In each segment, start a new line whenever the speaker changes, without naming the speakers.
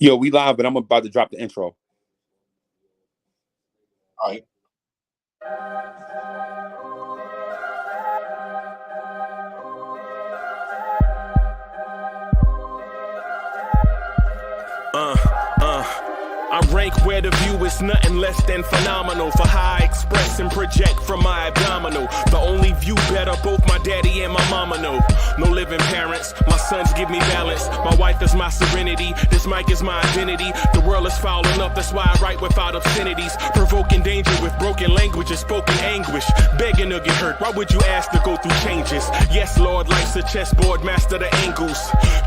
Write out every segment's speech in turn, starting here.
Yo, we live, but I'm about to drop the intro.
All right.
I rank where the view is nothing less than phenomenal. For how I express and project from my abdominal. The only view better, both my daddy and my mama know. No living parents, my sons give me balance. My wife is my serenity, this mic is my identity. The world is foul enough, that's why I write without obscenities. Provoking danger with broken language and spoken anguish. Begging to get hurt, why would you ask to go through changes? Yes, Lord, life's a chessboard, master the angles.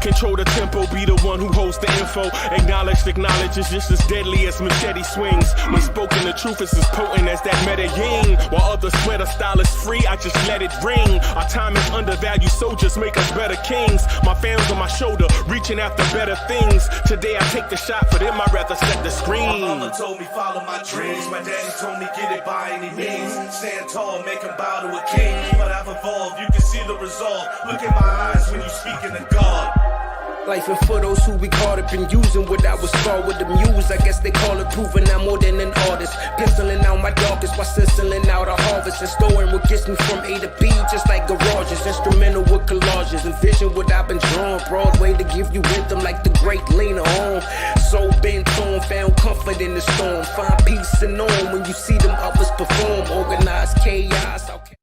Control the tempo, be the one who holds the info. Acknowledge is just as deadly as machete swings. When spoken, the truth is as potent as that Medellin. While others swear the style is free, I just let it ring. Our time is undervalued, soldiers make us better kings. My fans on my shoulder, reaching after better things. Today I take the shot, for them I'd rather set the screen.
My mama told me follow my dreams. My daddy told me get it by any means. Stand tall, make him bow to a king. But I've evolved, you can see the resolve. Look in my eyes when you speaking to God.
Life and for those who we caught up in using what I was scarred with the muse. I guess they call it proving I'm more than an artist. Penciling out my darkest while stenciling out a harvest. And storing what gets me from A to B, just like garages. Instrumental with collages. Envision what I've been drawn. Broadway to give you rhythm like the great Lena Home. So bent on, found comfort in the storm. Find peace and on when you see them others perform. Organized chaos. Okay.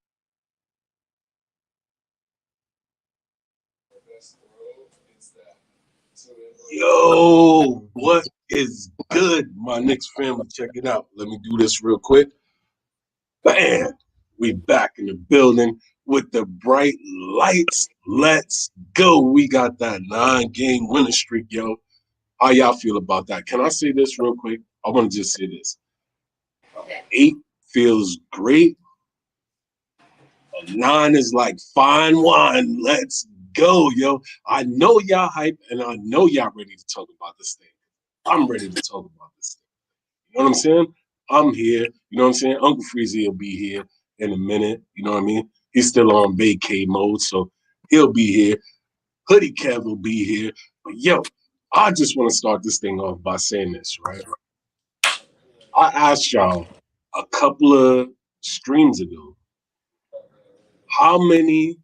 Yo, what is good, my Knicks family? Check it out. Let me do this real quick. Bam! We back in the building with the bright lights. Let's go. We got that 9-game winning streak, yo. How y'all feel about that? Can I say this real quick? I want to just say this. 8 feels great. A 9 is like fine wine. Let's go, yo. I know y'all hype, and I know y'all ready to talk about this thing. I'm ready to talk about this thing. You know what I'm saying? I'm here. You know what I'm saying? Uncle Freezy will be here in a minute. You know what I mean? He's still on vacay mode, so he'll be here. Hoodie Kev will be here. But, yo, I just want to start this thing off by saying this, right? I asked y'all a couple of streams ago, how many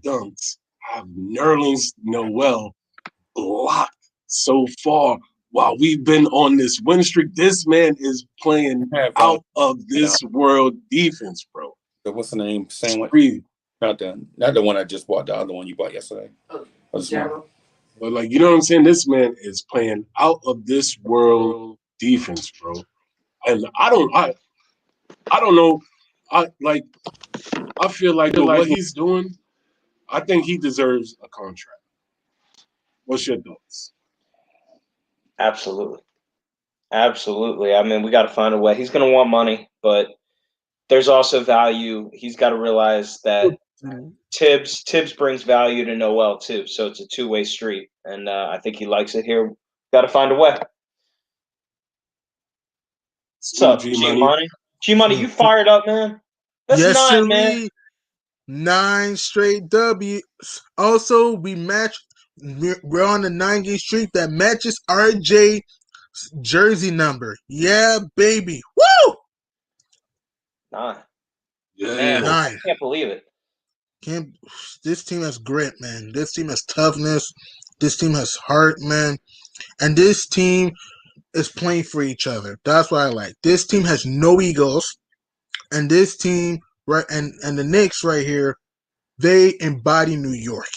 dunks have Nerlens Noel blocked so far while we've been on this win streak? This man is playing out of this world defense, bro.
What's the name? Sandwich. Not the one I just bought. The other one you bought yesterday.
But like, you know what I'm saying? This man is playing out of this world defense, bro. And I don't know. I feel like what he's doing, I think he deserves a contract. What's your thoughts?
Absolutely. I mean, we got to find a way. He's going to want money, but there's also value. He's got to realize that Tibbs brings value to Noel too. So it's a two-way street, and I think he likes it here. Got to find a way. What's up, G-Money? G-Money, you fired up, man? That's
yes,
9, man.
9 straight W's. Also, we're on a 9-game streak that matches RJ jersey number. Yeah, baby. Woo!
9.
Yeah,
man,
9.
I can't believe it.
This team has grit, man. This team has toughness. This team has heart, man. And this team is playing for each other. That's what I like. This team has no egos. And this team, right, and the Knicks right here, they embody New York.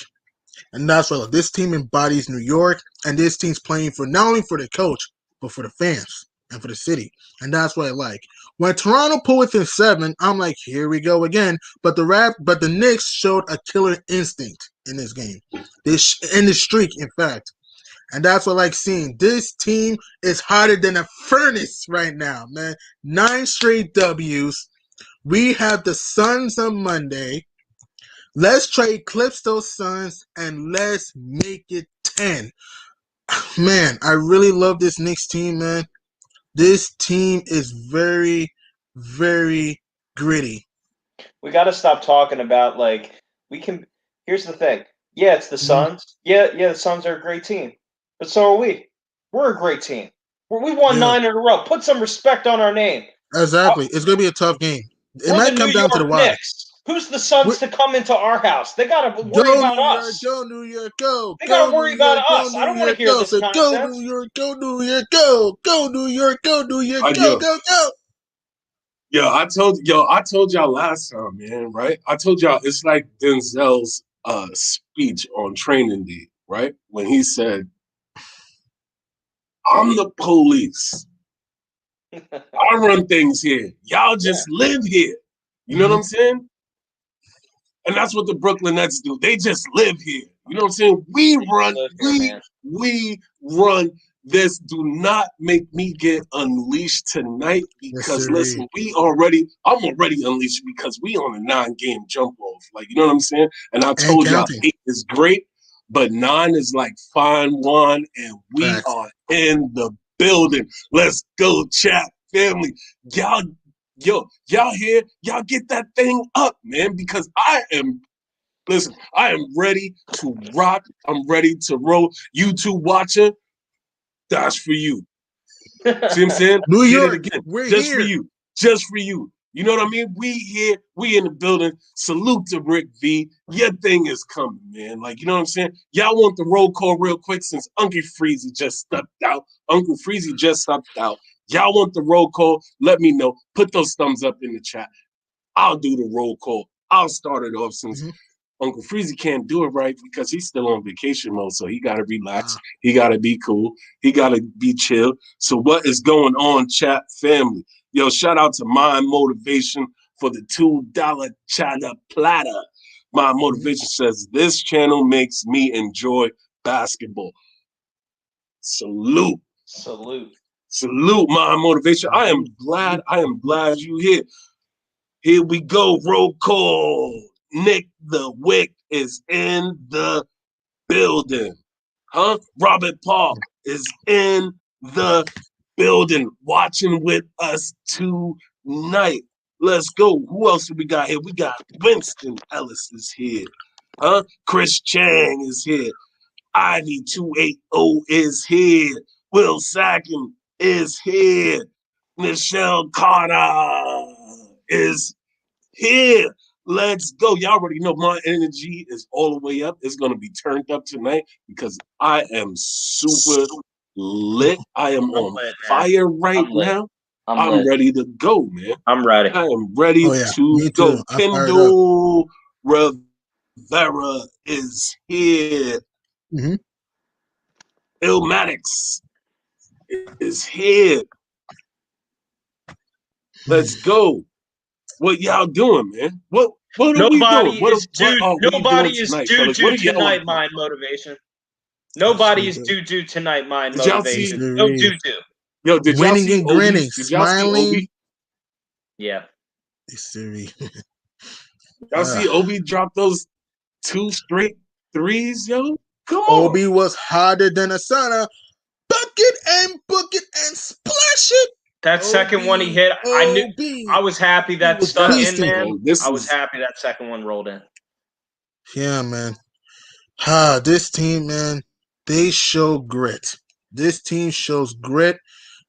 And that's what I like. This team embodies New York, and this team's playing for not only for the coach, but for the fans and for the city. And that's what I like. When Toronto pulled within 7, I'm like, here we go again. But the Knicks showed a killer instinct in this game. In this streak, in fact. And that's what I like seeing. This team is hotter than a furnace right now, man. 9 straight W's. We have the Suns on Monday. Let's trade clips those Suns and let's make it 10. Man, I really love this Knicks team, man. This team is very, very gritty.
We got to stop talking about, like, here's the thing. Yeah, it's the Suns. Yeah, the Suns are a great team, but so are we. We're a great team. We won
Yeah.
9 in a row. Put some respect on our name.
Exactly. It's gonna be a tough game. It
We're the
might
New
come down to the
York
wire.
Knicks. Who's the Suns to come into our house? They gotta worry
Go
about
New York,
us.
go New York, go.
They
Go
gotta
New
worry about
York, go
us. I
New
don't want to
York,
hear
go.
this
Say go
nonsense.
New York, go New York, go. Go New York, go New York, go,
Yo,
go.
I told y'all last time, man, right? I told y'all it's like Denzel's speech on training day, right? When he said, I'm the police. I run things here. Y'all just live here. You know what I'm saying? And that's what the Brooklyn Nets do. They just live here. You know what I'm saying? We run this. Do not make me get unleashed tonight
Yes,
because
sir.
listen, I'm already unleashed because we on a 9-game jump off. Like, you know what I'm saying? And I told y'all
counting.
8 is great, but 9 is like fine wine, and we
Facts.
are in the building. Let's go, chat family. Y'all here? Y'all get that thing up, man, because I am ready to rock. I'm ready to roll. YouTube watcher, that's for you. See what I'm saying?
New
Get it
York,
again.
we're
Just
here.
for you. Just for you. You know what I mean? We here. We in the building. Salute to Rick V. Your thing is coming, man. Like, you know what I'm saying? Y'all want the roll call real quick since Uncle Freezy just stepped out. Y'all want the roll call? Let me know. Put those thumbs up in the chat. I'll do the roll call. I'll start it off since Uncle Freezy can't do it right because he's still on vacation mode. So he got to relax. He got to be cool. He got to be chill. So what is going on, chat family? Yo, shout out to Mind Motivation for the $2 chatter platter. Mind Motivation says, this channel makes me enjoy basketball. Salute. Salute, Mind Motivation. I am glad you here. Here we go, roll call. Nick the Wick is in the building. Robert Paul is in the building watching with us tonight. Let's go. Who else do we got here? We got Winston Ellis is here. Chris Chang is here. Ivy 280 is here. Will Sackham is here. Michelle Carter is here. Let's go. Y'all already know my energy is all the way up. It's going to be turned up tonight because I am super lit. I am on fire right now. I'm ready to go, man.
I'm ready.
I am ready to go. Kendall Rivera is here. Illmatics is here. Let's go. What y'all doing, man? What are we doing? What are we doing tonight, fellas? What are y'all
tonight, Mind Motivation. Nobody is due tonight, Mind Motivation. No due.
Yo, did y'all
Winning
see
and
Obi?
grinning,
Did y'all see
smiling.
Obi?
Yeah.
Y'all see Obi drop those 2 straight threes, yo? Come on.
Obi was harder than a sauna. Book it and splash it.
That second one he hit, I was happy that stuck in, man. I was happy that second one rolled in.
Yeah, man. This team, man, they show grit. This team shows grit.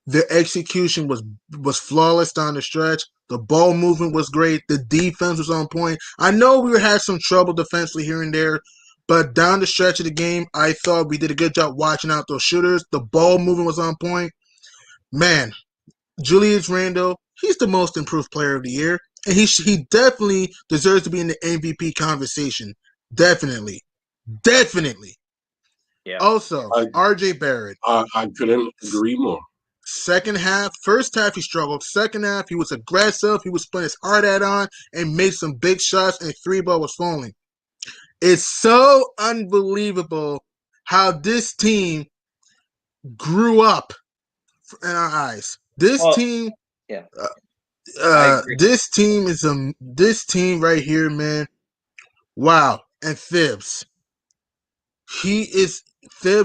Their execution was flawless down the stretch. The ball movement was great. The defense was on point. I know we had some trouble defensively here and there, but down the stretch of the game, I thought we did a good job watching out those shooters. The ball movement was on point. Man, Julius Randle, he's the most improved player of the year, and he definitely deserves to be in the MVP conversation. Definitely.
Yeah.
Also, RJ Barrett.
I couldn't agree more.
Second half, first half he struggled. Second half he was aggressive. He was putting his heart out on and made some big shots, and 3-ball was falling. It's so unbelievable how this team grew up in our eyes. This team right here, man. Wow. And Phibbs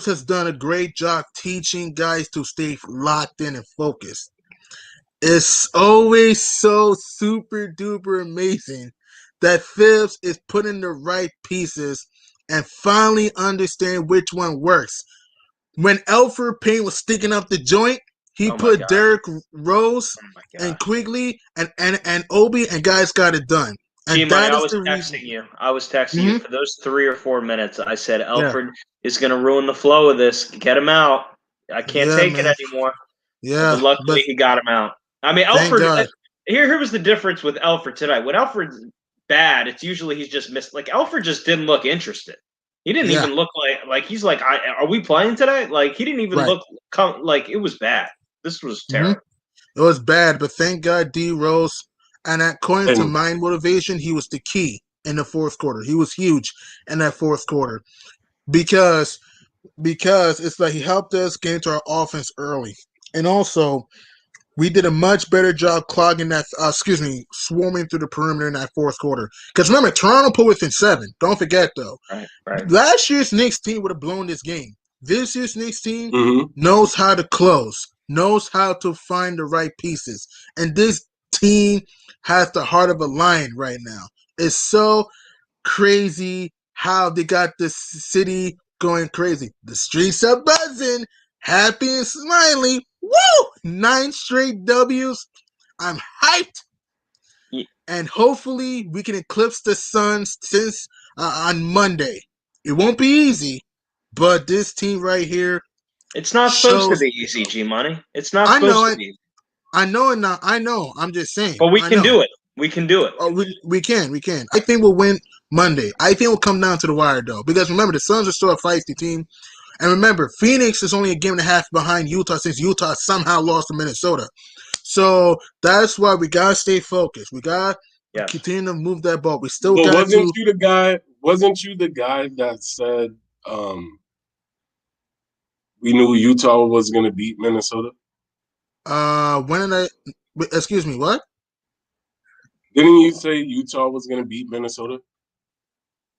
has done a great job teaching guys to stay locked in and focused. It's always so super duper amazing that Phibbs is putting the right pieces and finally understand which one works. When Alfred Payne was sticking up the joint, he
Oh my
put
God.
Derrick Rose
Oh my
and
gosh.
Quigley and Obi, and guys got it done. And
G-Money,
that
I
is
was
the reason.
texting you. I was texting you
Mhm.
for those 3 or 4 minutes. I said,
Yeah.
Alfred is going to ruin the flow of this. Get him out. I can't
Yeah,
take
man.
it anymore.
Yeah,
But luckily, he got him out. I mean,
thank
Alfred.
God.
Here was the difference with Alfred tonight. When Alfred's bad, it's usually he's just missed. Like Alfred just didn't look interested. He didn't
Yeah.
even look like he's like, are we playing today? Like he didn't even
Right.
look like it was bad. This was
Mhm.
terrible.
It was bad, but thank God D Rose, and according to
And
my motivation, he was the key in the fourth quarter. He was huge in that fourth quarter because it's like he helped us get into our offense early, and also we did a much better job clogging that. Swarming through the perimeter in that fourth quarter. Because remember, Toronto put within 7. Don't forget though.
Right.
Last year's Knicks team would have blown this game. This year's Knicks team
mhm.
knows how to close, knows how to find the right pieces. And this team has the heart of a lion right now. It's so crazy how they got this city going crazy. The streets are buzzing, happy and smiling. Woo! 9 straight W's. I'm hyped.
Ye-
And hopefully we can eclipse the Suns since on Monday. It won't be easy, but this team right here
It's not supposed to
shows.
be easy, G-Money. It's not
I know
supposed to
it.
be.
I know it now. I know. I'm just saying.
But we
I
can
know.
do it. We can do it.
Oh, we can. I think we'll win Monday. I think we'll come down to the wire though, because remember the Suns are still a feisty team, and remember Phoenix is only a game and a half behind Utah since Utah somehow lost to Minnesota. So that's why we gotta stay focused. We gotta
Yes.
continue to move that ball. We still
But
got to.
wasn't you the guy that said we knew Utah was gonna beat Minnesota?
When did I? Excuse me. What?
Didn't you say Utah was gonna beat Minnesota?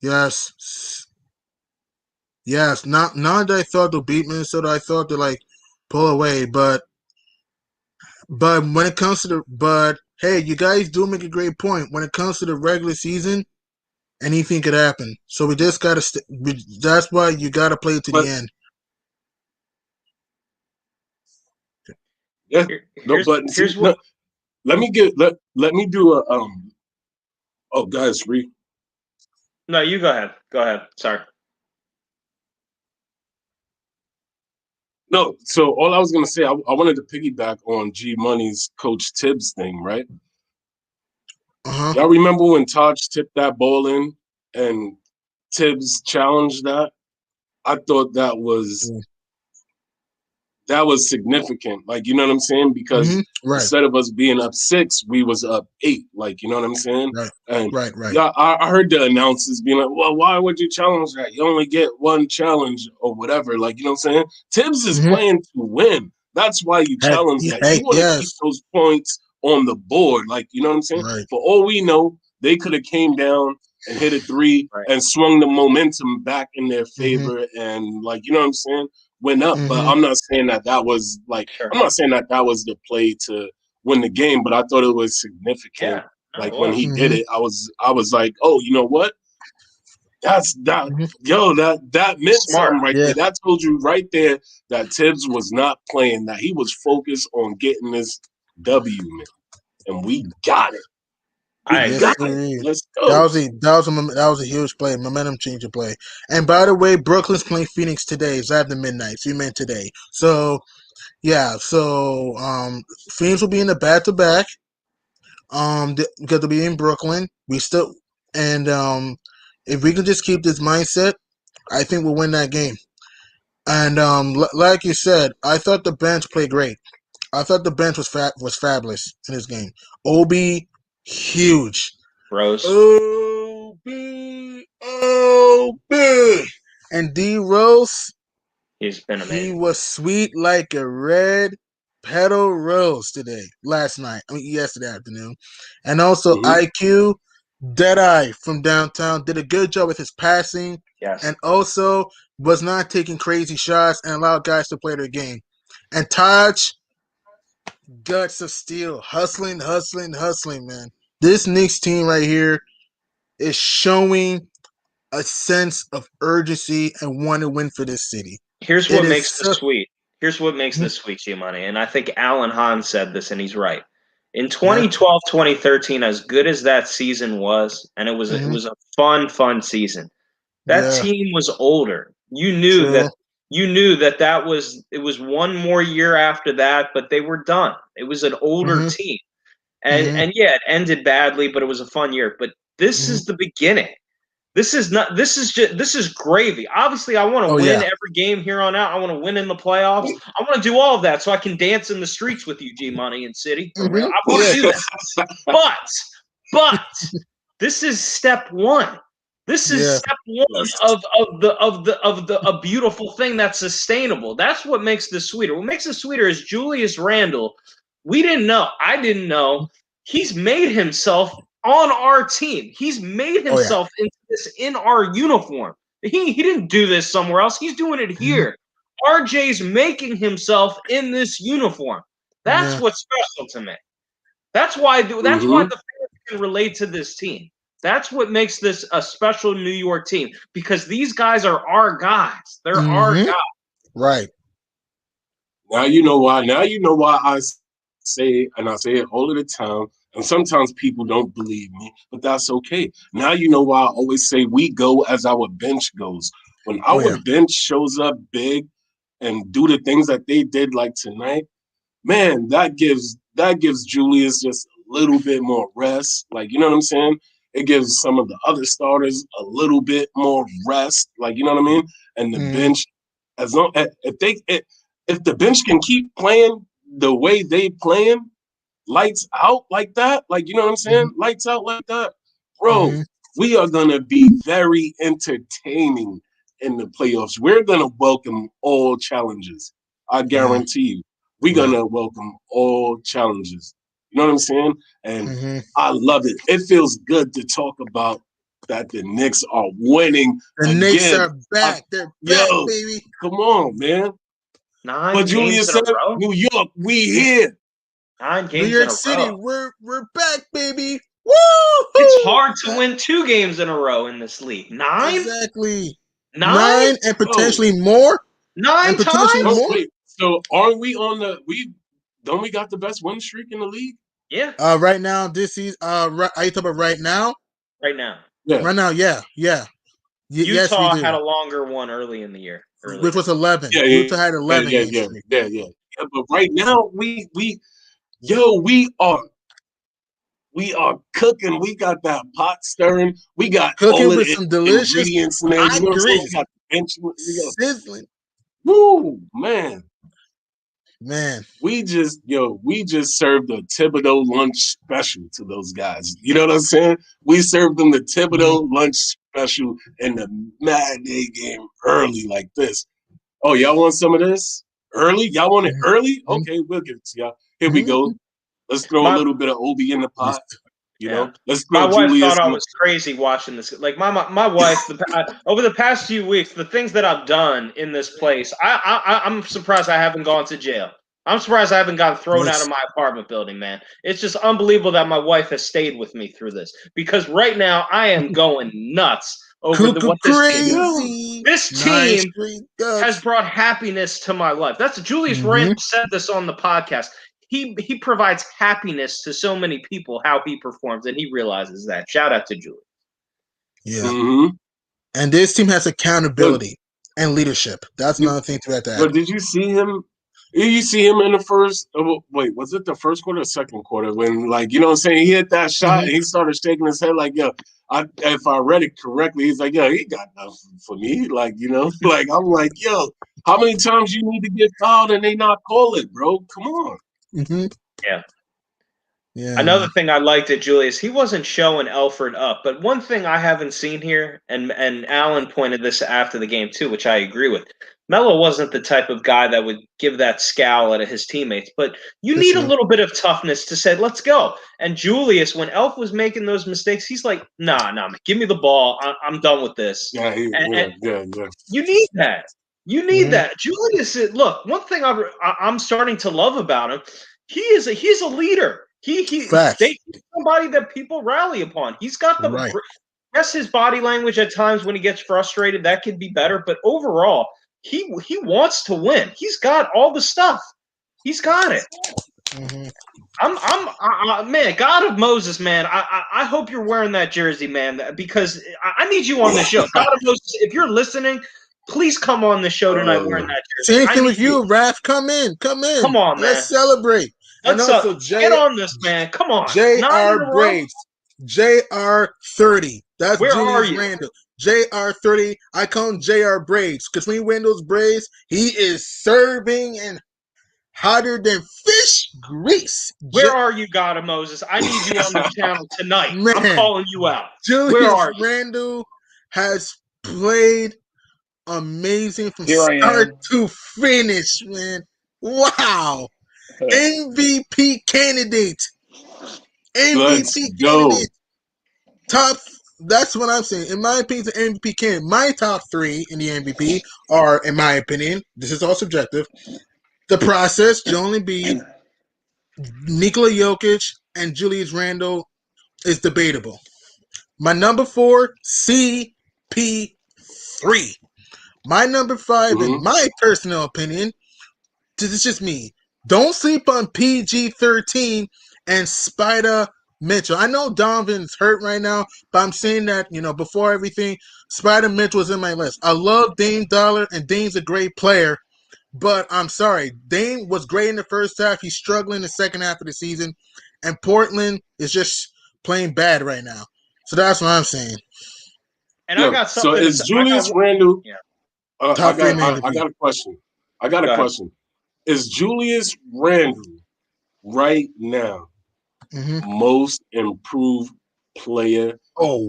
Yes. Yes. Not that I thought they'll beat Minnesota. I thought they'll like pull away, but when it comes to hey, you guys do make a great point. When it comes to the regular season, anything could happen. So we just gotta. That's why you gotta play it to
But
the end.
yeah, no,
Here's
but see,
here's what.
let me do a Oh, guys,
No, you go ahead. Go ahead. Sorry.
no. So all I was gonna say, I wanted to piggyback on G Money's Coach Tibbs thing, right? Y'all remember when Taj tipped that ball in and Tibbs challenged that? I thought that was significant. Like, you know what I'm saying? Because
Right.
instead of us being up 6, we was up 8. Like, you know what I'm saying?
Right.
And
Right.
yeah, I heard the announcers being like, well, why would you challenge that? You only get one challenge or whatever. Like, you know what I'm saying? Tibbs is playing to win. That's why you challenge that. You want to keep those points on the board. Like, you know what I'm saying?
Right.
For all we know, they could have came down and hit a 3 and swung the momentum back in their favor. And like, you know what I'm saying? Went up, but I'm not saying that was like, I'm not saying that was the play to win the game, but I thought it was significant. Like when he did it, I was like, oh, you know what? That's that, yo, that meant
Smart.
something right there. That told you right there that Tibbs was not playing, that he was focused on getting this W, man. And we got it.
I
Yes,
agree.
Let's go.
That was a huge play, momentum changer play. And by the way, Brooklyn's playing Phoenix today. It's after midnight. So you meant today. So yeah, so Phoenix will be in the back to back. Because they'll be in Brooklyn. We still and if we can just keep this mindset, I think we'll win that game. And like you said, I thought the bench played great. I thought the bench was fabulous in this game. Obi, huge.
Rose.
Obi, and D Rose.
He's been amazing.
He was sweet like a red petal rose yesterday afternoon. And also IQ, Deadeye from downtown, did a good job with his passing.
Yes.
And also was not taking crazy shots and allowed guys to play their game. And Taj, guts of steel, hustling, man. This Knicks team right here is showing a sense of urgency and want to win for this city.
Here's
It
what
is
makes
so-
this sweet. Here's what makes this sweet, G-Money. And I think Alan Hahn said this, and he's right. In 2012, 2013, as good as that season was, and it was a fun season. That team was older. You knew
True.
that was one more year after that, but they were done. It was an older team. And yeah, it ended badly, but it was a fun year. But this is the beginning. This is gravy. Obviously, I want to win every game here on out. I want to win in the playoffs. I want to do all of that so I can dance in the streets with you, G Money and City. For real. I want to do that. But this is step one. This is step one of a beautiful thing that's sustainable. That's what makes this sweeter. What makes it sweeter is Julius Randle. We didn't know. I didn't know. He's made himself on our team. He's made himself into this in our uniform. He didn't do this somewhere else. He's doing it here. RJ's making himself in this uniform. That's what's special to me. That's why the fans can relate to this team. That's what makes this a special New York team, because these guys are our guys. They're our guys.
Right.
Now you know why. Now you know why I say, and I say it all of the time, and sometimes people don't believe me, but that's okay. Now you know why I always say we go as our bench goes. When our bench shows up big and do the things that they did like tonight, man, that gives Julius just a little bit more rest. Like, you know what I'm saying? It gives some of the other starters a little bit more rest. Like, you know what I mean? And the bench, as long if the bench can keep playing the way they playing, lights out like that, like, you know what I'm saying? Lights out like that, bro. We are gonna be very entertaining in the playoffs. We're gonna welcome all challenges. I guarantee you. We're gonna welcome all challenges. You know what I'm saying? And I love it. It feels good to talk about that the Knicks are winning.
The Knicks are back. They're back, baby.
Come on, man.
9
But
games
Julius
in
said,
a row.
New York, we here.
9 games
New York
in a
City,
row.
we're back, baby. Woo!
It's hard to win 2 games in a row in this league. 9?
Exactly.
9
and potentially more.
9
and potentially
times.
more.
Wait, so aren't we on the don't we got the best win streak in the league?
Yeah.
Right now, this is are you talking about right now?
Right now.
Yeah.
Right now, yeah.
Utah
Yes, we do.
had a longer one early in the year.
Which was 11.
Yeah,
Utah had 11 games.
Yeah. But right now, we are cooking. We got that pot stirring. We got
Cooking
all
with
the
some delicious
ingredients in there. You know what I'm saying? We got the bench.
sizzling.
Woo, man.
Man.
We just served a Thibodeau lunch special to those guys. You know what I'm saying? We served them the Thibodeau lunch special in the matinee game early like this. Oh, y'all want some of this? Early? Y'all want it early? Okay, we'll give it to y'all. Here we go. Let's throw a little bit of Obi in the pot. You know, let's throw
my wife
Julius.
thought I was crazy watching this. Like my wife, over the past few weeks, the things that I've done in this place, I'm surprised I haven't gone to jail. I'm surprised I haven't gotten thrown out of my apartment building, man. It's just unbelievable that my wife has stayed with me through this, because right now I am going nuts over what this team has brought happiness to my life. That's Julius Randle said this on the podcast. He provides happiness to so many people, how he performs, and he realizes that. Shout out to Julius.
Yeah. And this team has accountability and leadership. That's another thing to add.
But did you see him? You see him in the first? Wait, was it the first quarter or second quarter when, like, you know what I'm saying? He hit that shot and he started shaking his head like, yo, if I read it correctly, he's like, yo, he got nothing for me. Like, you know, like, I'm like, yo, how many times you need to get fouled and they not call it, bro? Come on.
Yeah. Another thing I liked at Julius, he wasn't showing Elfrid up, but one thing I haven't seen here, and Alan pointed this after the game too, which I agree with. Melo wasn't the type of guy that would give that scowl at his teammates, but you need a little bit of toughness to say, let's go. And Julius, when Elf was making those mistakes, he's like, nah, give me the ball. I'm done with this.
Yeah.
You need that. You need that. Julius, look, one thing I'm starting to love about him, he's a leader. He's somebody that people rally upon. He's got the yes, his body language at times when he gets frustrated, that could be better. But overall, he wants to win. He's got all the stuff. He's got it.
Mm-hmm.
Man, God of Moses, man. I hope you're wearing that jersey, man, because I need you on the show. God of Moses, if you're listening, please come on the show tonight wearing that jersey.
Same thing with you, Raph. Come in.
Come on, man.
Let's celebrate. And
Let's
also,
get on this, man. Come on. 9 in a
JR
row?
Braves. JR30. That's
Where are
Julius
you?
Randle. JR30. I call him JR Braves because when he wears those braids, he is serving and hotter than fish grease.
Where are you, God of Moses? I need you on the channel tonight.
Man,
I'm calling you out. Where
Julius
are you?
Randle has played amazing from
Here I
start
am.
to finish, man. Wow. MVP candidate.
Let's
MVP
go.
candidate. Top. That's what I'm saying. In my opinion, the MVP candidate. My top three in the MVP are, in my opinion, this is all subjective. The process, Joel Embiid, Nikola Jokic, and Julius Randle is debatable. My number 4, CP3. My number 5, in my personal opinion, this is just me. Don't sleep on PG-13 and Spider Mitchell. I know Donovan's hurt right now, but I'm saying that, before everything, Spider Mitchell was in my list. I love Dame Dollar, and Dame's a great player, but I'm sorry. Dame was great in the first half. He's struggling in the second half of the season, and Portland is just playing bad right now. So that's what I'm saying.
And I got something.
So is Julius Randle?
Yeah.
Top three
I got a question. I got a question. Is Julius Randle right now most improved player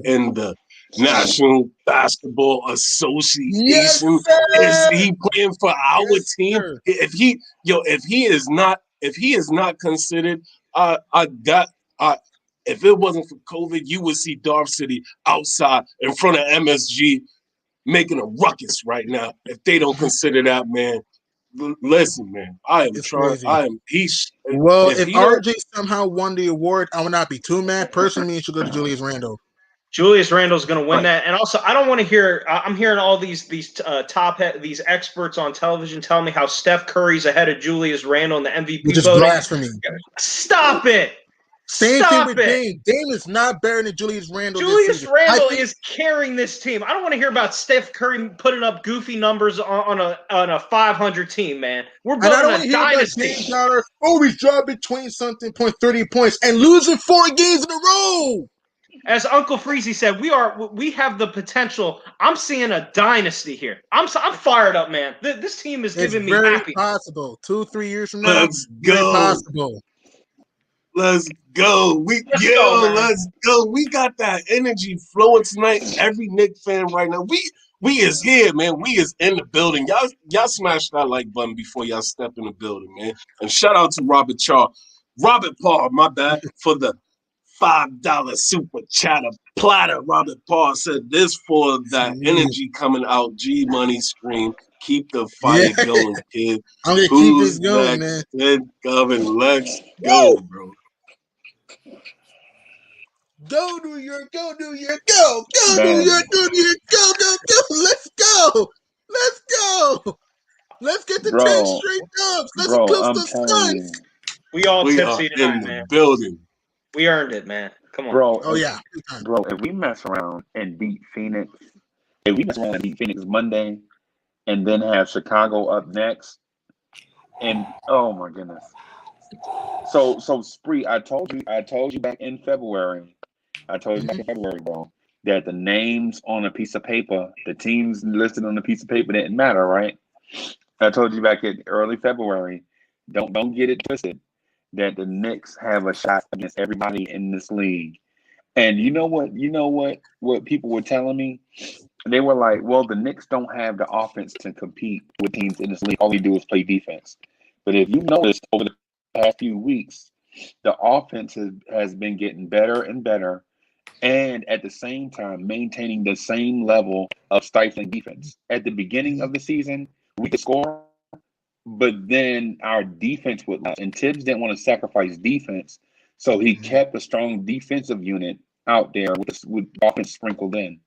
in the National Basketball Association?
Yes,
is he playing for our team?
Sir.
If he is not considered, if it wasn't for COVID, you would see Darth City outside in front of MSG making a ruckus right now. If they don't consider that, man, listen, man, I am
It's
trying.
crazy.
Well,
if RJ somehow won the award, I would not be too mad. Personally, it should go to Julius Randle.
Julius Randle's going to win that, and also I don't want to hear. I'm hearing all these experts on television tell me how Steph Curry's ahead of Julius Randle in the MVP
Which is
voting.
blasphemy.
Stop it!
Same thing with Dame. Dame is not better than Julius Randle.
Julius Randle is carrying this team. I don't want to hear about Steph Curry putting up goofy numbers on a 500 team, man. We're building a dynasty.
He's dropping 20-something point, 30 points, and losing 4 games in a row.
As Uncle Freezy said, we have the potential. I'm seeing a dynasty here. I'm fired up, man. This team is giving me happy.
Possible. 2-3 years from now,
let's go.
Possible.
Let's go. Let's go. We got that energy flowing tonight. Every Knicks fan right now. We is here, man. We is in the building. Y'all smash that like button before y'all step in the building, man. And shout out to Robert Paul, my bad, for the $5 super chatter platter. Robert Paul said this for that energy coming out. G Money scream. Keep the fire going, kid.
I'm gonna keep this going, man.
Let's go, bro.
Go New York, go New York, go New York, go New York, go. Let's go. Let's get the 10 straight dubs. Let's eclipse the Suns.
We all tipsy tonight, man.
The building.
We earned it, man. Come on,
bro.
Oh yeah,
bro. If we mess around and beat Phoenix, Monday, and then have Chicago up next, and oh my goodness. So Spree, I told you back in February. Bro, that the names on a piece of paper, the teams listed on a piece of paper didn't matter, right? I told you back in early February, don't get it twisted, that the Knicks have a shot against everybody in this league. And you know what people were telling me? They were like, well, the Knicks don't have the offense to compete with teams in this league. All we do is play defense. But if you noticed over the past few weeks, the offense has been getting better and better, and at the same time maintaining the same level of stifling defense. At the beginning of the season, we could score, but then our defense would last. And Tibbs didn't want to sacrifice defense, so he kept a strong defensive unit out there with offense sprinkled in.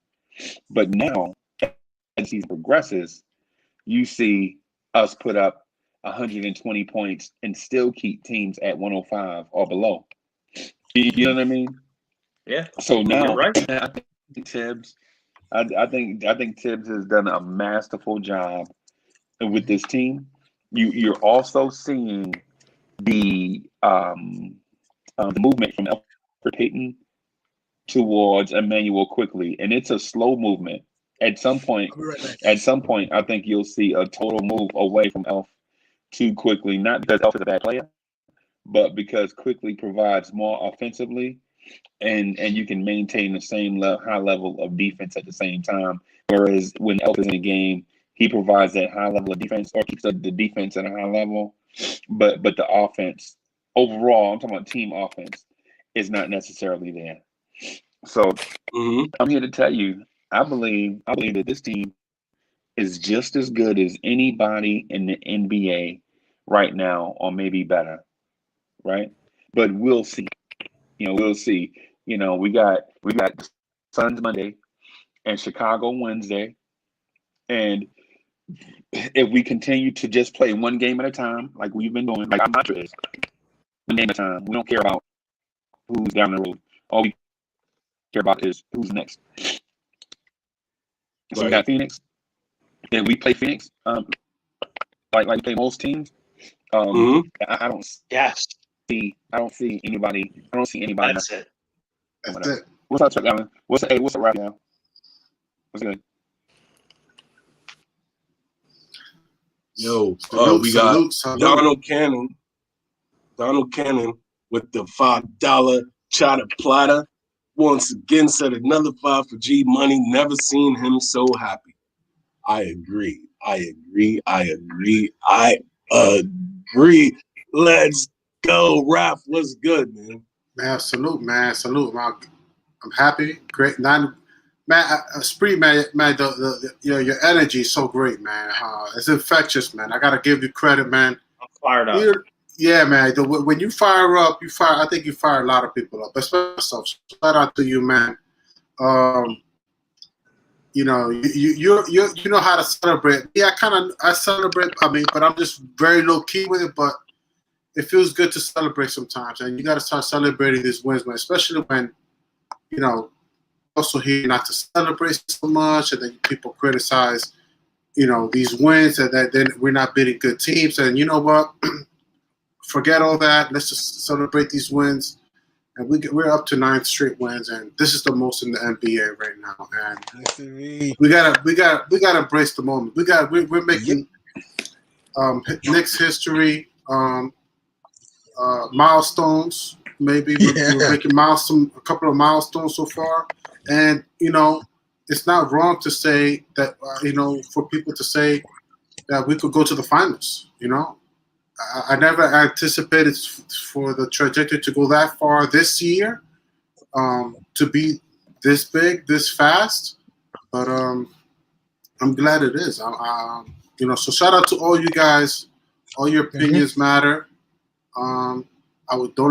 But now, as the season progresses, you see us put up 120 points and still keep teams at 105 or below. You know what I mean?
Yeah.
So now,
You're right.
I think Tibbs, I think Tibbs has done a masterful job with this team. You're also seeing the movement from Alfred Payton towards Emmanuel quickly, and it's a slow movement. At some point,
I'll be right back,
at
guys.
some point, I think you'll see a total move away from Elf too quickly. Not because Elf is a bad player, but because quickly provides more offensively, and you can maintain the same high level of defense at the same time. Whereas when Elf is in the game, he provides that high level of defense or keeps the defense at a high level, but the offense overall, I'm talking about team offense, is not necessarily there. So I'm here to tell you, I believe that this team is just as good as anybody in the NBA right now, or maybe better, right? But we'll see. We'll see. We got Suns Monday and Chicago Wednesday, and if we continue to just play one game at a time, like we've been doing, like our mantra is, one game at a time. We don't care about who's down the road. All we care about is who's next. So we got Phoenix, and we play Phoenix like we play most teams. I don't see anybody.
That's it.
That's it.
What's up, Chuck Allen? What's up, right now? What's good?
Yo,
Salute,
we got
salute.
Donald Cannon with the $5 chata platter. Once again, said another 5 for G Money. Never seen him so happy. I agree. Let's go, Raph. What's good, man?
Man, salute, man. I'm happy. Great. Spree, man, your energy is so great, man. It's infectious, man. I gotta give you credit, man.
I'm fired up.
Yeah, man. When you fire up, I think you fire a lot of people up, especially myself. Shout out to you, man. You know how to celebrate. Yeah, I celebrate. But I'm just very low key with it. But it feels good to celebrate sometimes, and you got to start celebrating these wins, man. Especially when, also here not to celebrate so much, and then people criticize, these wins, and that then we're not beating good teams. And you know what? Forget all that. Let's just celebrate these wins. And we're up to 9 straight wins, and this is the most in the NBA right now. And we gotta embrace the moment. We're making Knicks history, milestones. Maybe we're making a couple of milestones so far, and it's not wrong to say that. For people to say that we could go to the finals. I never anticipated for the trajectory to go that far this year, to be this big, this fast. But I'm glad it is. So shout out to all you guys. All your opinions matter. Don't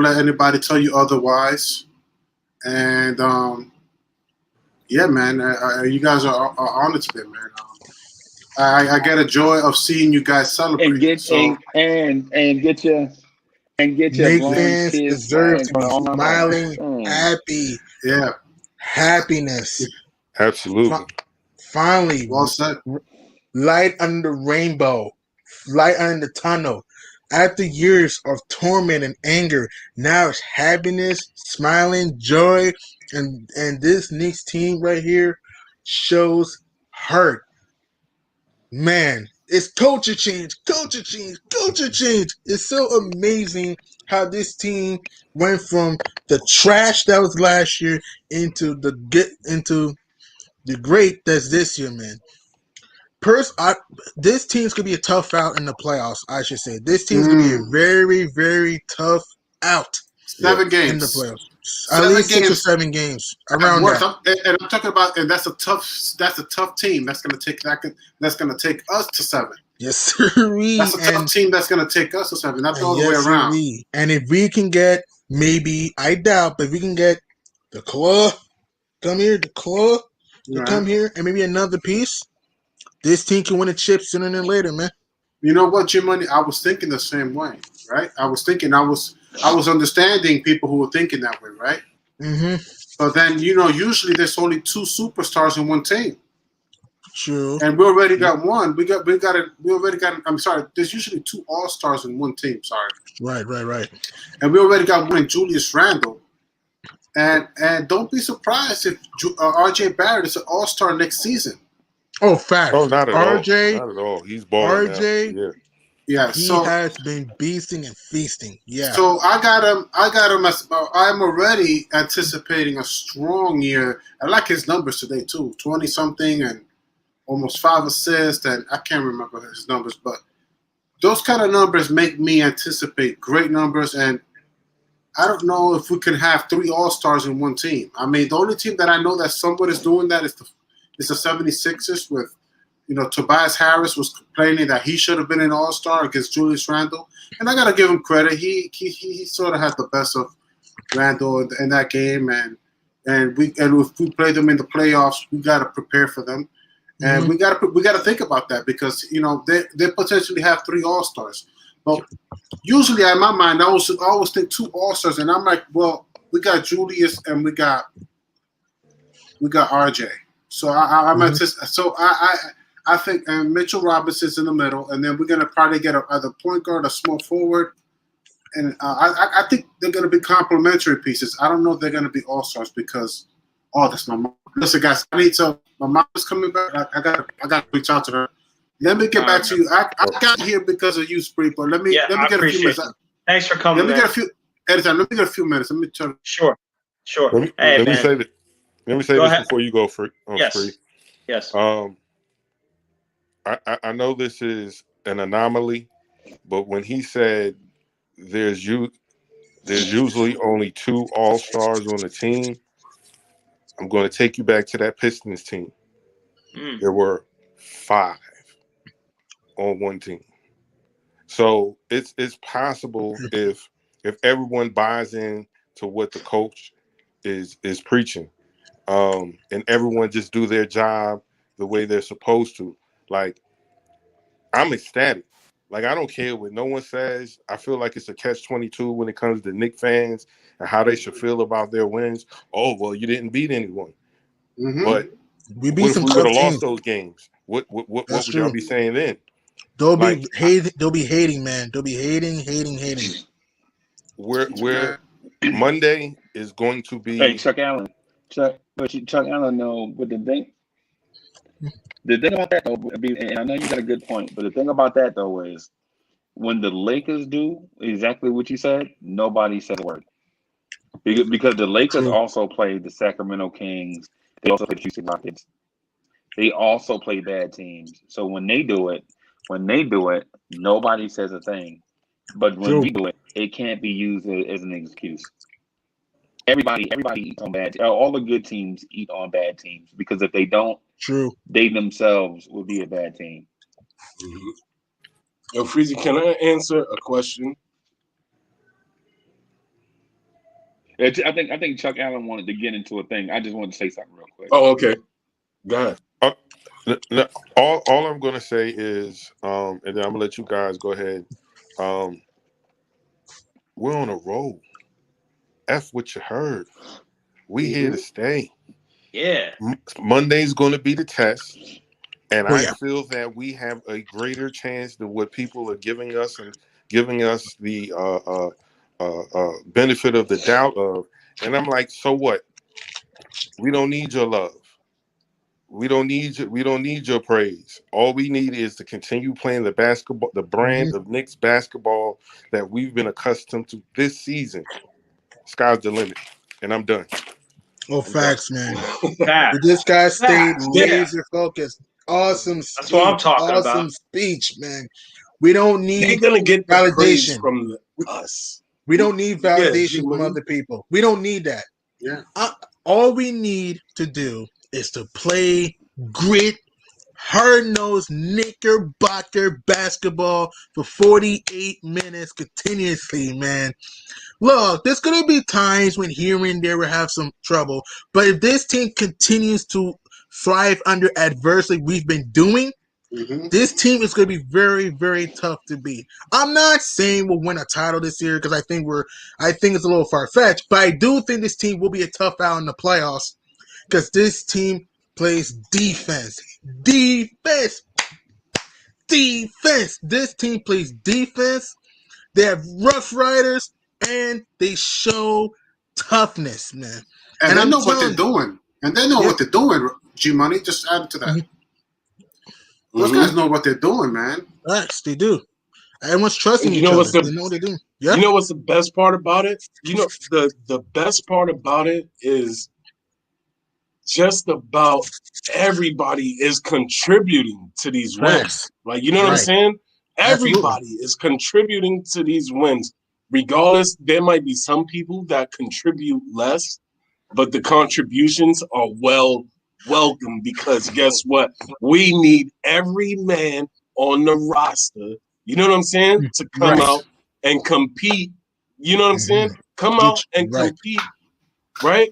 let anybody tell you otherwise. And yeah, man, you guys are on it today, man. I get a joy of seeing you guys celebrate.
And get your
Nathan's deserve to be smiling, happy.
Yeah,
happiness.
Absolutely.
Finally,
well said.
Light under the rainbow, light under the tunnel. After years of torment and anger, now it's happiness, smiling, joy, and this Knicks team right here shows heart. Man, it's culture change. It's so amazing how this team went from the trash that was last year into the great that's this year, man. This team's gonna be a tough out in the playoffs. I should say this team's gonna be a very, very tough out.
7 games
in the playoffs. At least 6 or 7 games around that.
And I'm talking about, and that's a tough team. That's gonna take us to 7.
Yes, sir.
That's a tough team. That's gonna take us to 7. Not the other way around.
And if we can get, maybe I doubt, but if we can get the claw, come here, the claw, to
Right.
come here, and maybe another piece, this team can win a chip sooner than later, man.
You know what, Jim Money? I was thinking the same way, right? I was understanding people who were thinking that way, right?
Mm-hmm.
But then, usually there's only two superstars in one team.
True.
And we already got one. We already got. I'm sorry. There's usually two all-stars in one team. Sorry.
Right.
And we already got one in Julius Randle. And don't be surprised if R.J. Barrett is an all-star next season.
Oh, facts.
Oh, not at
RJ,
all. Not at all. He's balling
RJ,
now. Yeah.
Yeah.
he
So
has been beasting and feasting. Yeah.
So I got him as I'm already anticipating a strong year. I like his numbers today too, 20 something and almost 5 assists, and I can't remember his numbers, but those kind of numbers make me anticipate great numbers. And I don't know if we can have 3 all-stars in one team. I mean, the only team that I know that somebody is doing that is the 76ers with. Tobias Harris was complaining that he should have been an all-star against Julius Randle, and I gotta give him credit. He sort of had the best of Randle in that game, and if we play them in the playoffs, we gotta prepare for them, and we gotta think about that because they potentially have 3 all-stars. But usually in my mind, I always think 2 all-stars, and I'm like, well, we got Julius and we got RJ. So I think Mitchell Robinson's in the middle, and then we're going to probably get either point guard or small forward. And I think they're going to be complementary pieces. I don't know if they're going to be all-stars because, that's my mom. Listen, guys, my mom is coming back. I got to reach out to her. Let me get back to you. I got here because of you, Spree, but let me get a few minutes.
Thanks for coming.
Let me get a few minutes. Let me turn.
Sure.
Let me say this before you go, Spree.
Yes.
I know this is an anomaly, but when he said there's usually only 2 all-stars on the team, I'm going to take you back to that Pistons team. There were 5 on one team. So it's possible if everyone buys in to what the coach is preaching, and everyone just do their job the way they're supposed to. Like, I'm ecstatic. Like, I don't care what no one says. I feel like it's a catch-22 when it comes to Knicks fans and how they should feel about their wins. Oh, well, you didn't beat anyone. But
we
what
beat
if
some
we would
tough
have lost
teams.
those games? What would
true.
y'all be saying then?
They'll be hating, man. They'll be hating.
Where Monday is going to be.
Hey, Chuck Allen. Chuck Allen know what the thing about that though, and I know you got a good point, but the thing about that though is when the Lakers do exactly what you said, nobody says a word. Because the Lakers also play the Sacramento Kings, they also play the Houston Rockets. They also play bad teams. So when they do it, nobody says a thing. But when we do it, it can't be used as an excuse. Everybody eats on bad. All the good teams eat on bad teams because if they don't, they themselves will be a bad team.
Yo, Freezy, can I answer a question?
I think Chuck Allen wanted to get into a thing. I just wanted to say something real quick.
Oh, okay. Go ahead.
All I'm going to say is, and then I'm going to let you guys go ahead. We're on a roll. F what you heard. We here to stay.
Yeah.
Monday's going to be the test. And I feel that we have a greater chance than what people are giving us and giving us the benefit of the doubt of. And I'm like, so what? We don't need your love. We don't need your praise. All we need is to continue playing the basketball, the brand of Knicks basketball that we've been accustomed to this season. Sky's the limit. And I'm done.
Facts, man. This guy stayed laser focused. Awesome speech.
That's what I'm talking about.
Awesome speech, man. We don't need
They're gonna get
validation
from us.
We don't need validation from other people. We don't need that.
Yeah.
All we need to do is to play grit, hard-nosed knickerbocker basketball for 48 minutes continuously, man. Look, there's going to be times when here and there will have some trouble, but if this team continues to thrive under adversity we've been doing, this team is going to be very, very tough to beat. I'm not saying we'll win a title this year because I think it's a little far-fetched, but I do think this team will be a tough out in the playoffs because this team plays defense. Defense. This team plays defense. They have Rough Riders, and they show toughness, man.
And they know what they're doing. And they know what they're doing, G-Money. Just add to that.
Mm-hmm.
Those guys know what they're doing, man.
Yes, they do. Everyone's trusting each other. They know what they're doing.
You know what's the best part about it? You know, the best part about it is just about everybody is contributing to these wins. Like, you know what I'm saying? Everybody is contributing to these wins. Regardless, there might be some people that contribute less, but the contributions are welcome because guess what? We need every man on the roster, you know what I'm saying, to come out and compete. You know what I'm saying? Come out and compete, right?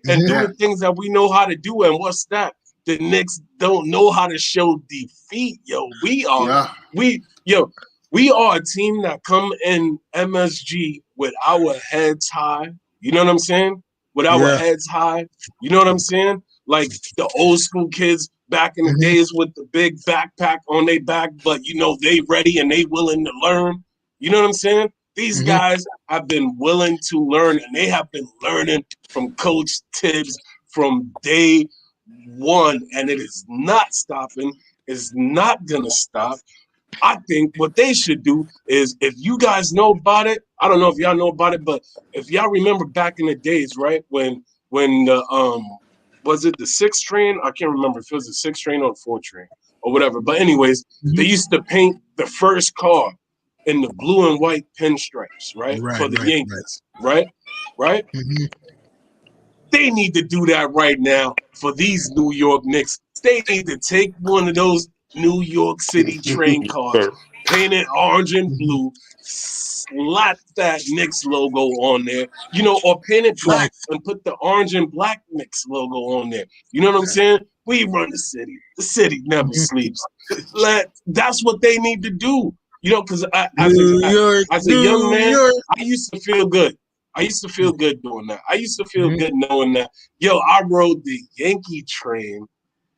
And do the things that we know how to do. And what's that? The Knicks don't know how to show defeat. We are a team that come in MSG with our heads high. You know what I'm saying? With our heads high. You know what I'm saying? Like the old school kids back in the days with the big backpack on their back, but you know they ready and they willing to learn. You know what I'm saying? These guys have been willing to learn, and they have been learning from Coach Tibbs from day one, and it is not stopping. It's not going to stop. I think what they should do is, if you guys know about it, I don't know if y'all know about it, but if y'all remember back in the days, right, when the was it the 6 train? I can't remember if it was the 6 train or the 4 train or whatever. But anyways, they used to paint the first car in the blue and white pinstripes, right? For the Yankees, right? They need to do that right now for these New York Knicks. They need to take one of those New York City train cars, paint it orange and blue, slap that Knicks logo on there, you know, or paint it black and put the orange and black Knicks logo on there. You know what I'm saying? We run the city. The city never sleeps. That's what they need to do. You know, because as a young man, I used to feel good. I used to feel good doing that. I used to feel good knowing that, I rode the Yankee train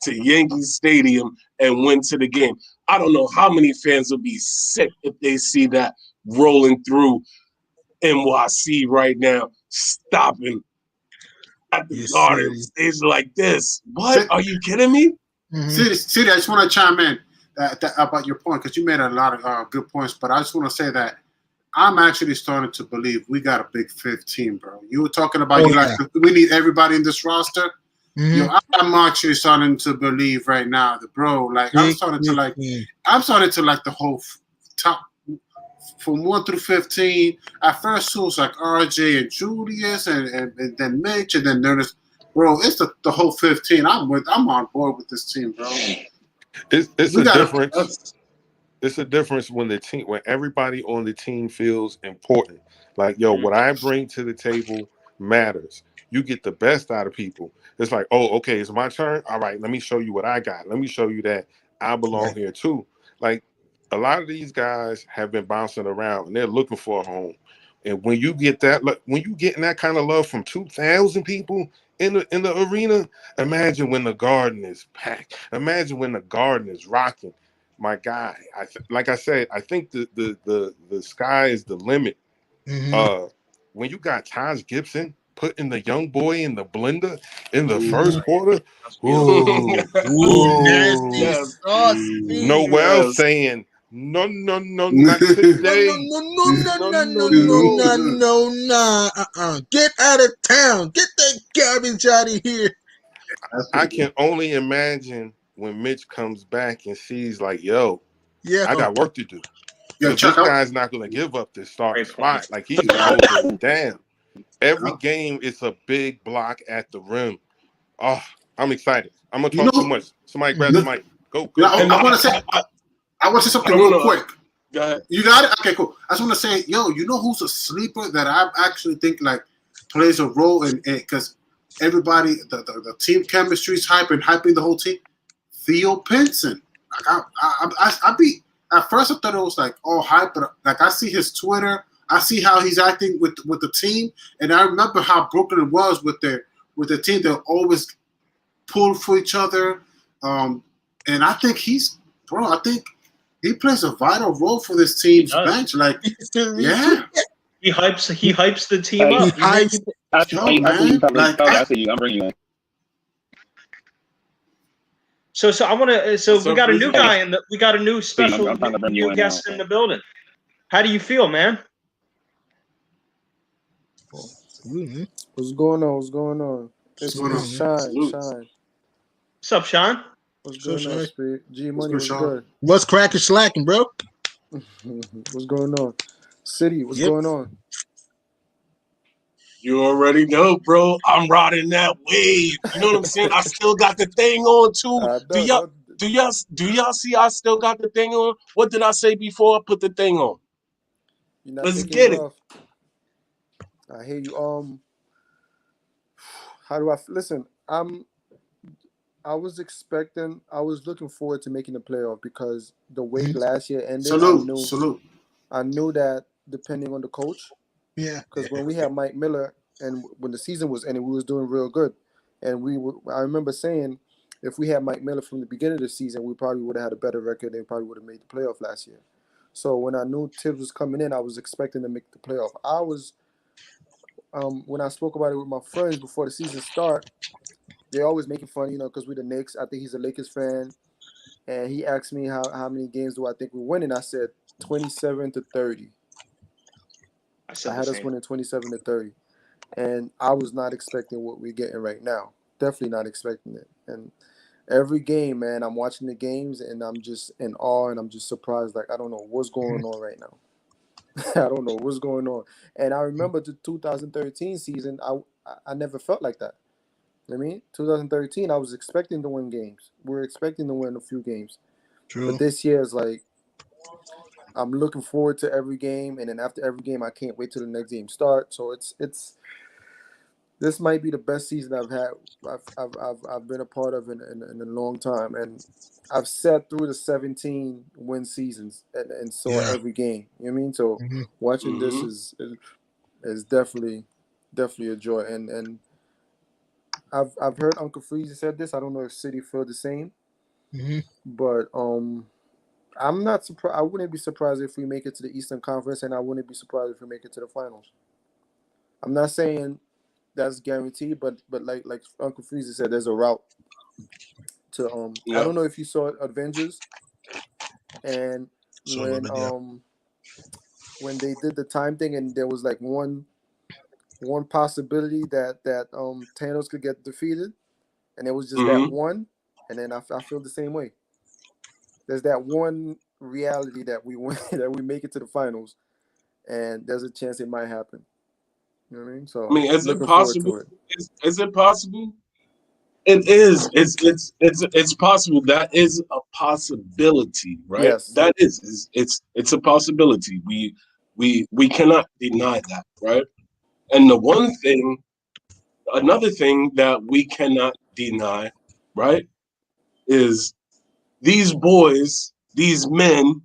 to Yankee Stadium and went to the game. I don't know how many fans will be sick if they see that rolling through NYC right now, stopping at the Garden stage like this. What? Are you kidding me?
City, I just want to chime in about your point, because you made a lot of good points, but I just want to say that I'm actually starting to believe we got a big 15, bro. You were talking about we need everybody in this roster. I'm actually starting to believe right now that, bro, like I'm starting to like the whole top from 1 through 15. At first it was like RJ and Julius and then Mitch, and then there's, bro, it's the whole 15. I'm on board with this team, bro.
It's a difference. It's a difference when everybody on the team feels important. Like, what I bring to the table matters. You get the best out of people. It's like, oh, okay, it's my turn. All right, let me show you what I got. Let me show you that I belong here too. Like, a lot of these guys have been bouncing around and they're looking for a home. And when you get that, when you getting that kind of love from 2,000 people in the arena, imagine when the Garden is packed. Imagine when the Garden is rocking. My guy, like I said, I think the sky is the limit. When you got Taj Gibson putting the young boy in the blender in the first quarter, Noel saying, no, not today.
No. Get out of town. Get that garbage out of here.
I can only imagine when Mitch comes back and sees like, I got work to do. This guy's not going to give up this starting spot. Like, he's going to hold it down. Every game, it's a big block at the rim. Oh, I'm excited. I'm going to talk too much. Somebody grab the mic. Go.
I want to say something real quick.
Go ahead.
You got it? Okay, cool. I just want to say, you know who's a sleeper that I actually think like plays a role in it because everybody, the team chemistry is hyping the whole team. Theo Pinson. Like I be at first I thought it was like all hype, but like I see his Twitter, I see how he's acting with the team, and I remember how broken it was with the team. They're always pull for each other, and I think I think he plays a vital role for this team's bench. Like, yeah,
he hypes the team up.
I see you. I'm bringing you in.
So I want to. So we got a new guy we got a new special new guest in the building. How do you feel, man?
What's going on? What's going on? It's Shine.
What's up, Sean?
What's going on, Spirit? G Money, what's good?
What's cracking slacking, bro?
What's going on? City, what's going on?
You already know, bro. I'm riding that wave. You know what I'm saying? I still got the thing on too. Do y'all see I still got the thing on? What did I say before I put the thing on? Let's get it.
I hear you. How do I listen? I was looking forward to making the playoff because the way last year ended.
Salute.
I knew that depending on the coach.
Yeah.
Because when we had Mike Miller and when the season was ending, we was doing real good. And I remember saying if we had Mike Miller from the beginning of the season, we probably would have had a better record and probably would have made the playoff last year. So when I knew Tibbs was coming in, I was expecting to make the playoff. I was when I spoke about it with my friends before the season start, they're always making fun, because we're the Knicks. I think he's a Lakers fan. And he asked me how many games do I think we're winning. I said 27-30. I had us winning 27-30. And I was not expecting what we're getting right now. Definitely not expecting it. And every game, man, I'm watching the games and I'm just in awe and I'm just surprised. Like, I don't know what's going on right now. I don't know what's going on. And I remember the 2013 season, I never felt like that. I mean, 2013, I was expecting to win games. We were expecting to win a few games. True. But this year is like, I'm looking forward to every game, and then after every game, I can't wait till the next game starts. So this might be the best season I've been a part of in a long time, and I've sat through the 17 win seasons and saw every game. You know what I mean? So watching this is definitely a joy, and I've heard Uncle Freezy said this. I don't know if City feel the same, but I'm not surprised. I wouldn't be surprised if we make it to the Eastern Conference, and I wouldn't be surprised if we make it to the finals. I'm not saying that's guaranteed, but like Uncle Freezy said, there's a route to I don't know if you saw Avengers, and when they did the time thing, and there was like one possibility that Thanos could get defeated, and it was just that one, and then I feel the same way. There's that one reality that we win, that we make it to the finals, and there's a chance it might happen. You know what I mean? So
is it possible? Is it possible? It is. It's possible. That is a possibility, right?
Yes.
That is. It's a possibility. We cannot deny that, right? And another thing that we cannot deny, right, is these boys, these men,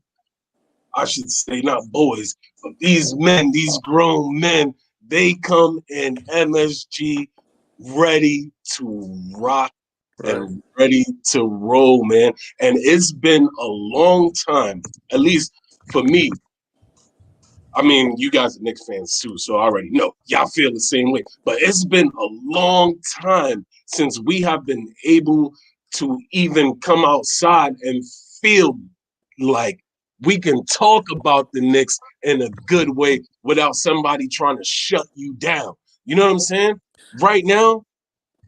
I should say not boys, but these men, these grown men, they come in MSG ready to rock and ready to roll, man. And it's been a long time, at least for me. I mean, you guys are Knicks fans too, so I already know y'all feel the same way. But it's been a long time since we have been able to even come outside and feel like we can talk about the Knicks in a good way without somebody trying to shut you down. You know what I'm saying? Right now,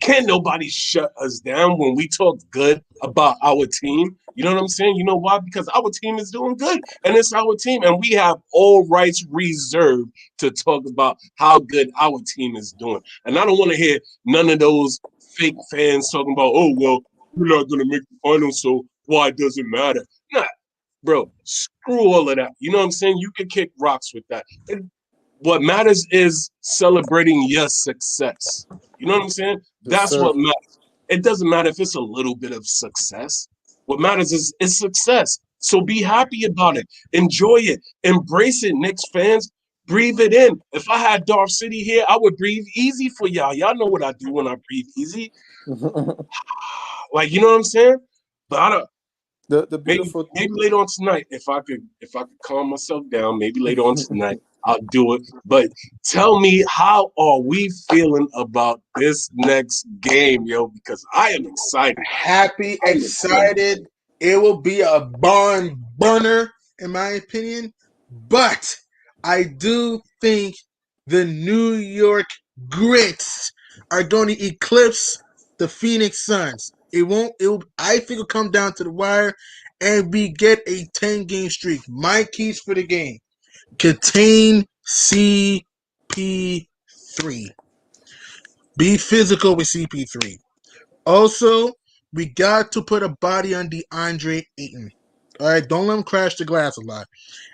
can't nobody shut us down when we talk good about our team. You know what I'm saying? You know why? Because our team is doing good, and it's our team, and we have all rights reserved to talk about how good our team is doing. And I don't want to hear none of those fake fans talking about, oh, well, we're not going to make the finals, so why does it matter? Nah, bro, screw all of that. You know what I'm saying? You can kick rocks with that. What matters is celebrating your success. You know what I'm saying?
Yes,
That's
sir.
what matters. It doesn't matter if it's a little bit of success. What matters is success. So be happy about it. Enjoy it. Embrace it, Knicks fans. Breathe it in. If I had Darth City here, I would breathe easy for y'all. Y'all know what I do when I breathe easy. Like, you know what I'm saying? But I don't.
the
Maybe
beautiful
maybe later on tonight, if I could calm myself down, maybe later on tonight I'll do it. But tell me, how are we feeling about this next game, yo? Because I am excited.
Happy,
I'm excited.
excited. It will be a barn burner, in my opinion. But I do think the New York Grits are going to eclipse the Phoenix Suns. It won't. It will, I think it'll come down to the wire, and we get a 10-game streak. My keys for the game: contain CP3. Be physical with CP3. Also, we got to put a body on DeAndre Ayton. All right, don't let him crash the glass a lot.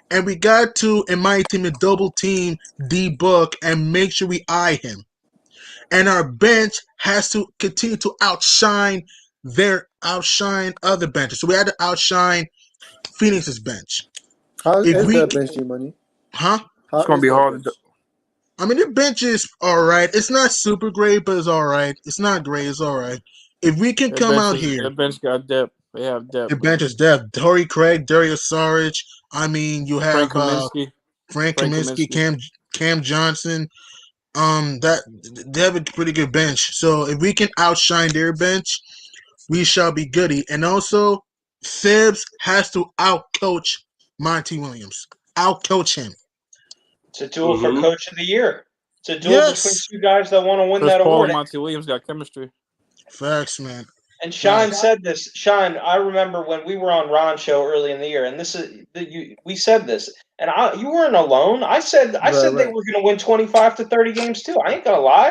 And we got to, in my team, double team D Book and make sure we eye him. And our bench has to continue to outshine other benches. So we had to outshine Phoenix's bench.
How
If
is
we,
that bench, G-Money?
huh?
How
It's gonna
is
be
that
hard to
bench?
do.
I mean, the bench is all right. It's not super great, but it's all right. It's not great. It's all right. If we can come out here,
Their bench got depth. They have
the
depth.
bench is depth. Torrey Craig, Darius Saric. I mean, you have
Frank Kaminsky.
Frank Kaminsky, Cam Johnson. That they have a pretty good bench. So if we can outshine their bench, we shall be goody. And also, Thibs has to outcoach Monty Williams. Outcoach him.
It's a duel for
Mm-hmm.
Coach of the Year. It's a duel between
Yes.
two guys that want to win
Chris
that
Paul
award.
and Monty Williams got chemistry.
Facts, man.
And Shine
Facts.
said this. Shine, I remember when we were on Ron's show early in the year, and we said this, and you weren't alone. I said they
Right.
were going to win 25 to 30 games too. I ain't gonna lie.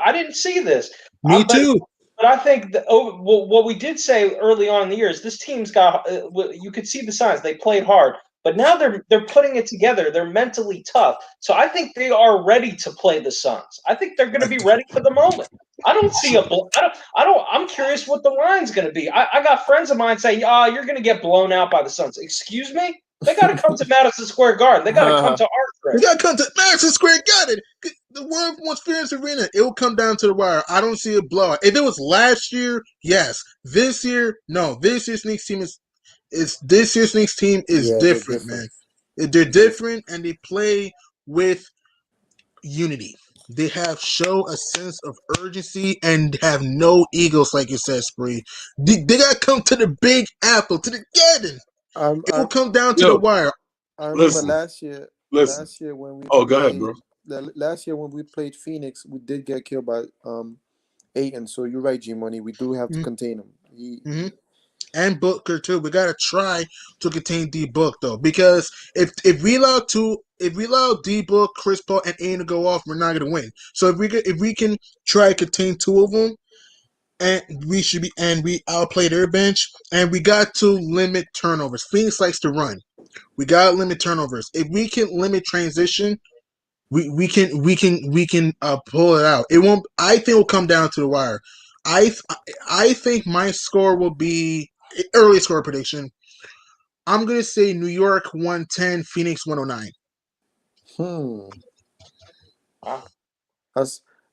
I didn't see this.
Me
But
too.
I think what we did say early on in the year is this team's got. You could see the signs. They played hard, but now they're putting it together. They're mentally tough. So I think they are ready to play the Suns. I think they're going to be ready for the moment. I don't see I'm curious what the line's going to be. I got friends of mine saying, you're going to get blown out by the Suns. Excuse me? They got to come to Madison Square Garden. They got to come to our
We
crib.
got to come to Madison Square Garden. The World Experience Arena. It will come down to the wire. I don't see a blowout. If it was last year, yes. This year, no. This year's Knicks team is
Yeah, they're
different, man.
different.
They're different, and they play with unity. They show a sense of urgency and have no egos, like you said, Spree. They got to come to the Big Apple, to the garden.
I'm,
It will
I'm,
come down to the
Yo,
wire.
I remember
listen.
last year when we
Oh, go ahead,
played
bro.
last year when we played Phoenix, we did get killed by Ayton. So you're right, G Money. We do have to contain him.
Mm-hmm. And Booker too. We gotta try to contain D Book though, because if we allow D Book, Chris Paul, and Aiden to go off, we're not gonna win. So if we can try to contain two of them, and we outplay their bench, and we got to limit turnovers. Phoenix likes to run. We gotta limit turnovers. If we can limit transition, we can pull it out. It won't. I think it will come down to the wire. I think my score will be early score prediction. I'm gonna say New York 110, Phoenix 109.
Wow,
I, I,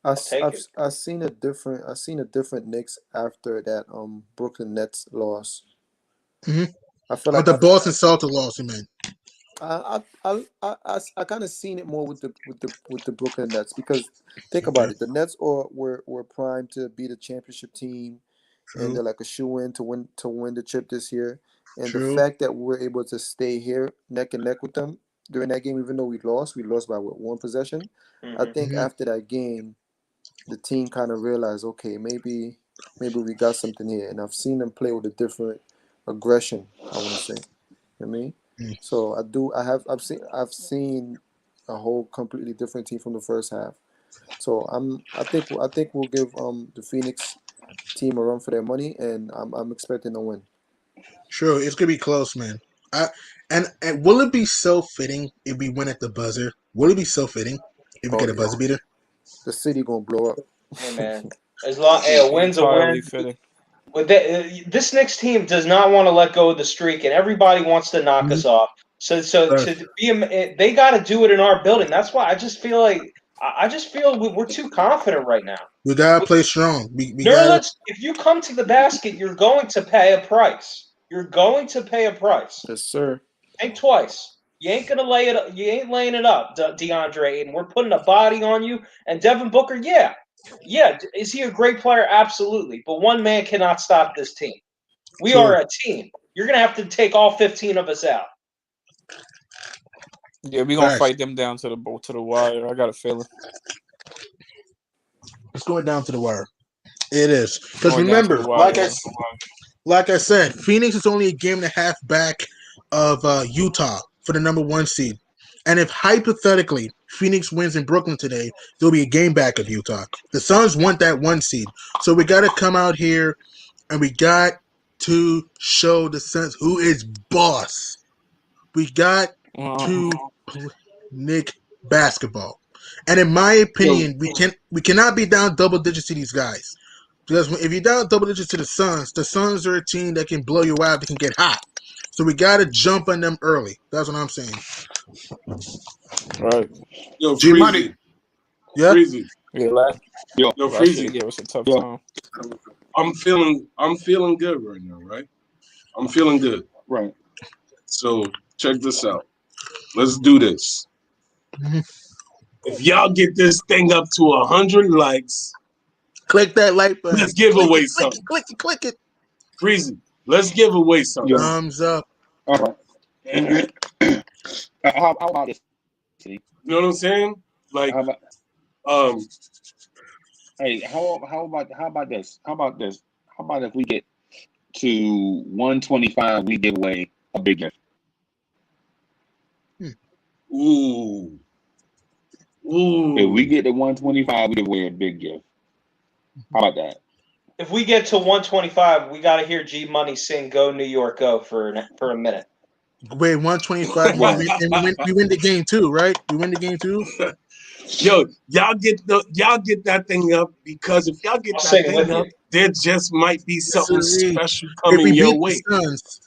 I'll take it.
I've seen a different Knicks after that Brooklyn Nets loss.
Mm-hmm.
I feel
Oh,
like
the Boston Celtics loss, man.
I kind of seen it more with the Brooklyn Nets because think about it, the Nets were primed to be the championship team, and
True.
they're like a shoe in to win the chip this year. And the
True.
fact that we're able to stay here neck and neck with them during that game, even though we lost by one possession. I think
Mm-hmm.
after that game, the team kind of realized, okay, maybe we got something here. And I've seen them play with a different aggression, I want to say. You know what I mean? So I've seen a whole completely different team from the first half. So I think we'll give the Phoenix team a run for their money, and I'm expecting a win.
True, it's gonna be close, man. I and will it be so fitting if we win at the buzzer? Will it be so fitting if we
Oh
get a
yeah,
buzzer beater?
the city gonna blow up.
Hey man, as long a win's a
Entirely
win.
fitting.
With this Knicks team does not want to let go of the streak, and everybody wants to knock us off. So
Sure.
to be, they got to do it in our building. That's why I just feel like I just feel we're too confident right now.
We gotta play strong. We gotta.
Nerlens, if you come to the basket, you're going to pay a price. You're going to pay a price.
Yes, sir.
Think twice. You ain't gonna lay it. You ain't laying it up, DeAndre, and we're putting a body on you. And Devin Booker, yeah. Is he a great player? Absolutely. But one man cannot stop this team. We
True.
are a team. You're gonna have to take all 15 of us out.
Yeah, we're gonna
Facts.
fight them down to the wire. I got a feeling.
It's going down to the wire. It is because
Going down to
remember,
the wire.
like I said, Phoenix is only a game and a half back of Utah for the number 1 seed. And if hypothetically Phoenix wins in Brooklyn today, there'll be a game back of Utah. The Suns want that 1 seed, so we got to come out here and we got to show the Suns who is boss. We got to play Nick basketball. And in my opinion, we cannot be down double digits to these guys. Because if you're down double digits to the Suns are a team that can blow you out, they can get hot. So we got to jump on them early. That's what I'm saying.
Right.
Yo,
G Money.
Freezy.
Yeah.
Freezy.
Yeah, last
Yo,
year
Freezy.
gave us a tough time.
I'm feeling good right now, right? I'm feeling good.
Right.
So check this out. Let's do this. If y'all get this thing up to 100 likes,
click that like button.
Let's give away something.
Click it.
Freezy. Let's give away something.
Thumbs up.
All right. How about this?
You know what I'm saying? Like,
hey, how about this? How about if we get to 125, we give away a big gift.
Ooh.
If we get to 125, we give away a big gift. How about that?
If we get to 125, we got to hear G Money sing "Go New York Go" for a minute.
Wait, 125. we win the game too, right? We win the game too.
Yo, y'all get that thing up, because if y'all get that thing up, there just might be something special coming your way.
Suns,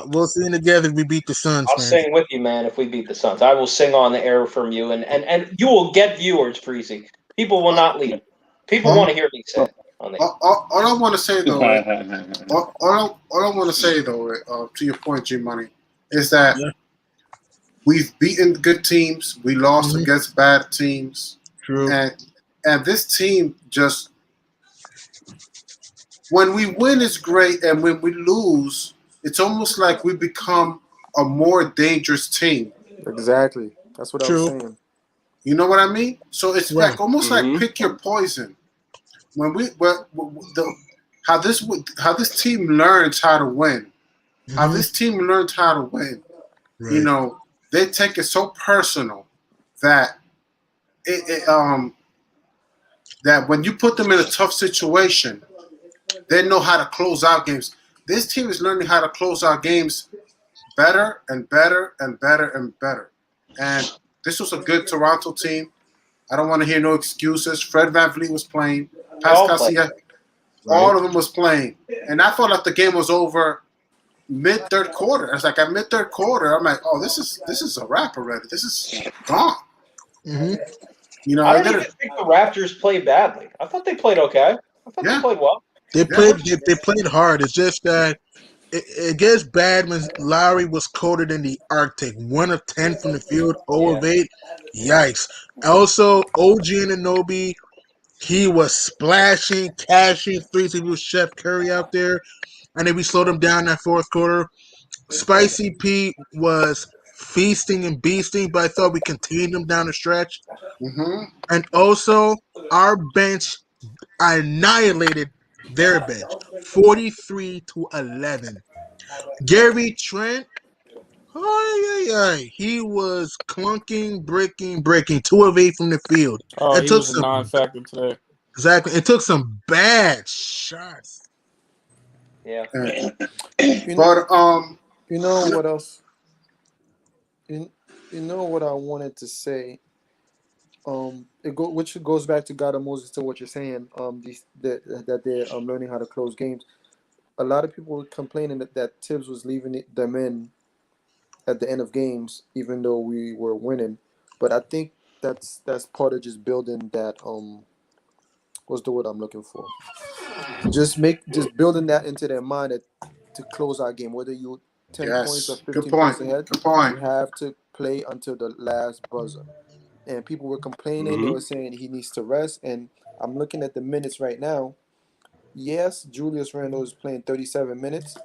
we'll sing together if we beat the Suns.
I'll sing with you, man. If we beat the Suns, I will sing on the air from you, and you will get viewers, Freezy. People will not leave. People want to hear me say it on the air.
All I want to say though, all I want to say though, to your point, G Money, is that we've beaten good teams. We lost against bad teams.
True.
And this team just, when we win, it's great, and when we lose, it's almost like we become a more dangerous team.
Exactly. That's what I was saying.
You know what I mean? So it's like almost like pick your poison. How this team learns how to win. How this team learns how to win. Right. You know, they take it so personal that that when you put them in a tough situation, they know how to close out games. This team is learning how to close out games better and better and better and better. And this was a good Toronto team. I don't want to hear no excuses. Fred VanVleet was playing. Pascal Siakam, all of them was playing. And I felt like the game was over mid-third quarter. It's like at mid-third quarter, I'm like, oh, this is a wrap already. This is gone.
Mm-hmm.
You know,
I don't even think the Raptors played badly. I thought they played okay. I thought they played well.
They played hard. It's just that it gets bad when Lowry was colder than the Arctic. 1 of 10 from the field, 0 of 8. Yikes. Also, OG Anunoby, he was splashing, cashing threes. He was Chef Curry out there. And then we slowed him down that fourth quarter. Spicy Pete was feasting and beasting, but I thought we contained him down the stretch.
Mm-hmm.
And also, our bench annihilated their bench, 43-11. Gary Trent, he was clunking, breaking, 2 of 8 from the field.
Oh, he was a non-factor today.
Exactly. It took some bad shots.
Yeah.
You know,
But
you know what else? You, you know what I wanted to say. Which goes back to God and Moses to what you're saying. That they're learning how to close games. A lot of people were complaining that Tibbs was leaving them in at the end of games, even though we were winning. But I think that's part of just building that. What's the word I'm looking for? Just building that into their mind that to close our game, whether you 10 points or
yes, good
15 points
point.
ahead,
Good point.
you have to play until the last buzzer. And people were complaining. They
Mm-hmm.
were saying he needs to rest. And I'm looking at the minutes right now. Yes, Julius Randle is playing 37 minutes,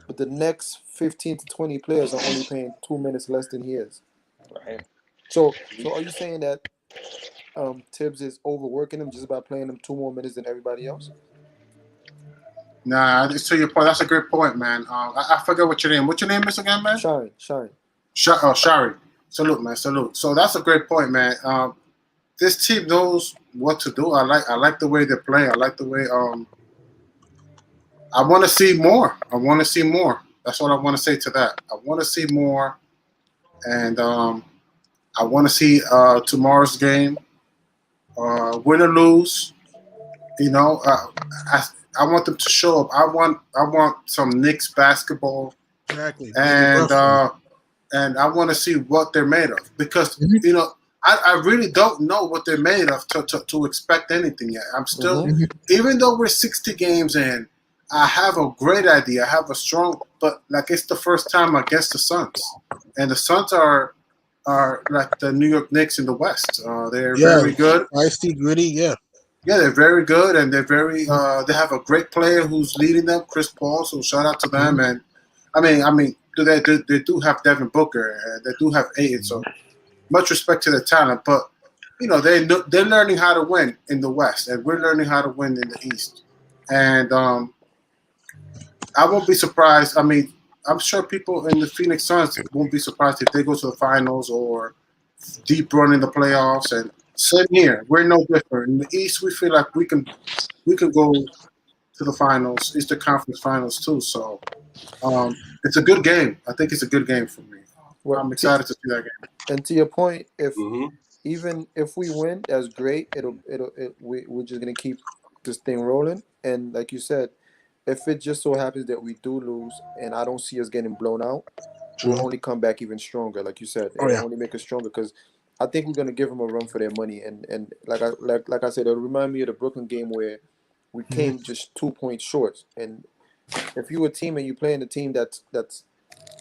but the next 15 to 20 players are only playing 2 minutes less than he is.
Right.
So are you saying that Tibbs is overworking him just by playing him 2 more minutes than everybody else?
Nah, it's to your point. That's a great point, man. I forget what your name. What your name is again, man?
Shine.
Shari. Salute, man. Salute. So that's a great point, man. This team knows what to do. I like the way they play. I like the way. I want to see more. I want to see more. That's what I want to say to that. I want to see more, and I want to see tomorrow's game, win or lose. You know, I I want them to show up. I want some Knicks basketball,
Exactly. Make it
and
rough for 'em.
and I want to see what they're made of because
Mhm.
you know I really don't know what they're made of to expect anything yet. I'm still,
Mm-hmm.
even though we're 60 games in, I have a great idea. I have a strong, but like it's the first time against the Suns, and the Suns are like the New York Knicks in the West. They're
Yeah,
very good.
feisty, gritty. Yeah.
Yeah, they're very good, and they're very. They have a great player who's leading them, Chris Paul. So shout out to them. And they do have Devin Booker. They do have Ayton. So much respect to their talent, but you know they're learning how to win in the West, and we're learning how to win in the East. And I won't be surprised. I mean, I'm sure people in the Phoenix Suns won't be surprised if they go to the finals or deep run in the playoffs. And same here, we're no different. In the East, we feel like we can go to the finals, Eastern Conference Finals too. So it's a good game. I think it's a good game for me.
Well,
I'm excited to see that game.
and to your point, if
Mm-hmm.
even if we win, that's great. We're just gonna keep this thing rolling. And like you said, if it just so happens that we do lose, and I don't see us getting blown out, we'll
True.
only come back even stronger. Like you said,
Oh
it'll
yeah.
only make us stronger because I think we're gonna give them a run for their money. And like I said, it'll remind me of the Brooklyn game where we
Mhm.
came just 2 points short. And if you're a team and you're playing a team that's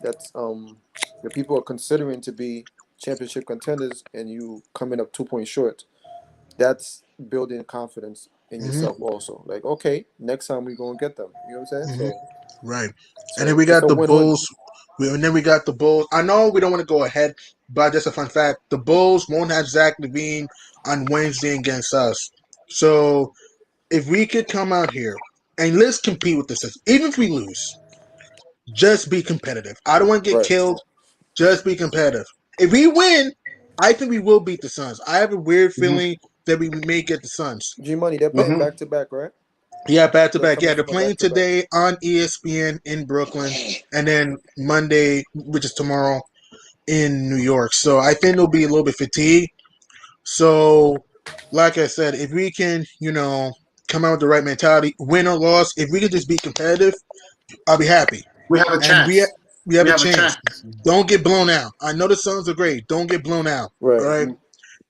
the people are considering to be championship contenders and you coming up 2 points short, that's building confidence in
Mhm.
yourself also. Like, okay, next time we're gonna get them. You know what I'm saying?
Mhm. Right. And then
So
we
it's
got
a
the
win-win.
Bulls. And then we got the Bulls. I know we don't want to go ahead, but just a fun fact: the Bulls won't have Zach Levine on Wednesday against us. So if we could come out here and let's compete with this, even if we lose, just be competitive. I don't want to get
Right.
killed. Just be competitive. If we win, I think we will beat the Suns. I have a weird
Mm-hmm.
feeling that we may get the Suns.
G Money, they're playing
Mm-hmm.
back to back, right?
Yeah, back to
They're
back.
coming
Yeah, they're
from a
playing
back to back.
today on ESPN in Brooklyn, and then Monday, which is tomorrow, in New York. So I think they'll be a little bit fatigued. So, like I said, if we can, come out with the right mentality, win or loss, if we can just be competitive, I'll be happy.
We have a
And
chance.
we have
We
a
have a
chance.
chance.
Don't get blown out. I know the Suns are great. Don't get blown out. All
Right.
right,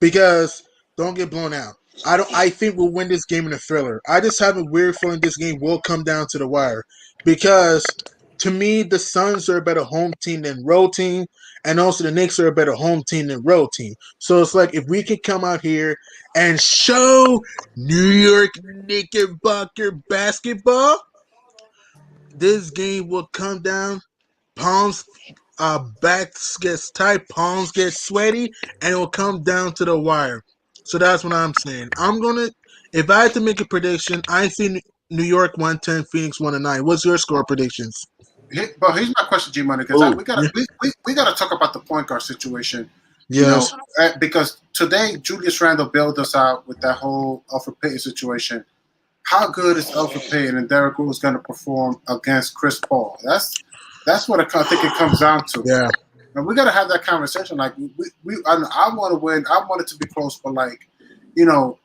because don't get blown out. I think we'll win this game in a thriller. I just have a weird feeling this game will come down to the wire because to me the Suns are a better home team than road team, and also the Knicks are a better home team than road team. So it's like if we can come out here and show New York Knickerbocker basketball, this game will come down. Palms backs gets tight, palms get sweaty, and it will come down to the wire. So that's what I'm saying. If I had to make a prediction, I think New York 110, Phoenix 109. What's your score predictions?
But here's my question, G Money, because
Ooh.
we gotta
Yeah.
we gotta talk about the point guard situation.
Yes.
Because today Julius Randle bailed us out with that whole Alfred Payton situation. how good is Elfrid Payton and Derrick Rose going to perform against Chris Paul? That's what I think it comes down to.
Yeah.
And we got to have that conversation. Like I want to win. I want it to be close, but like, you know,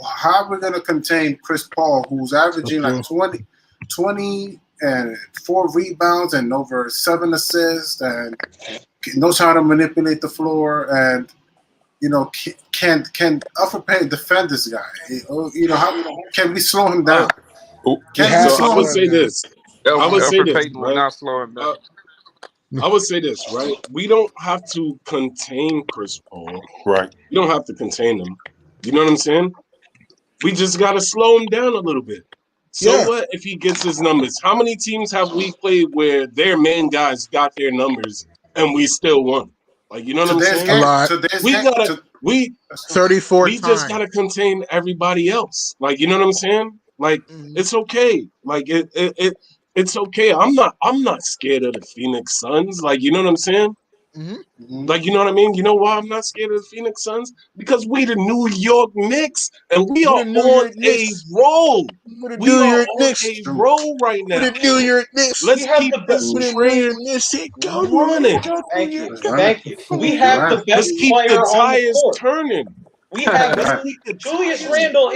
how are we going to contain Chris Paul, who's averaging like 20 and 4 rebounds and over 7 assists and knows how to manipulate the floor and, you know, can Elfrid Payton defend this guy? You know, how can we slow him down?
I would say this. I would say
Elfrid
this,
Payton will
right?
not slow him down.
I would say this, right? We don't have to contain Chris Paul.
Right.
We don't have to contain him. You know what I'm saying? We just got to slow him down a little bit. So what if he gets his numbers? How many teams have we played where their main guys got their numbers and we still won? Like, you know what I'm saying?
A lot.
We
34
we just gotta contain everybody else. Like, you know what I'm saying? Like, it's okay. Like it's okay. I'm not scared of the Phoenix Suns. Like, you know what I'm saying? Like, you know what I mean? You know why I'm not scared of the Phoenix Suns? Because we the New York Knicks and we are on a roll. We are on a roll right now.
The New York Knicks.
Let's keep this train running.
Thank you. Thank you. We have the best
Let's keep
player
the
on the
tires
court.
turning.
We have Julius Randle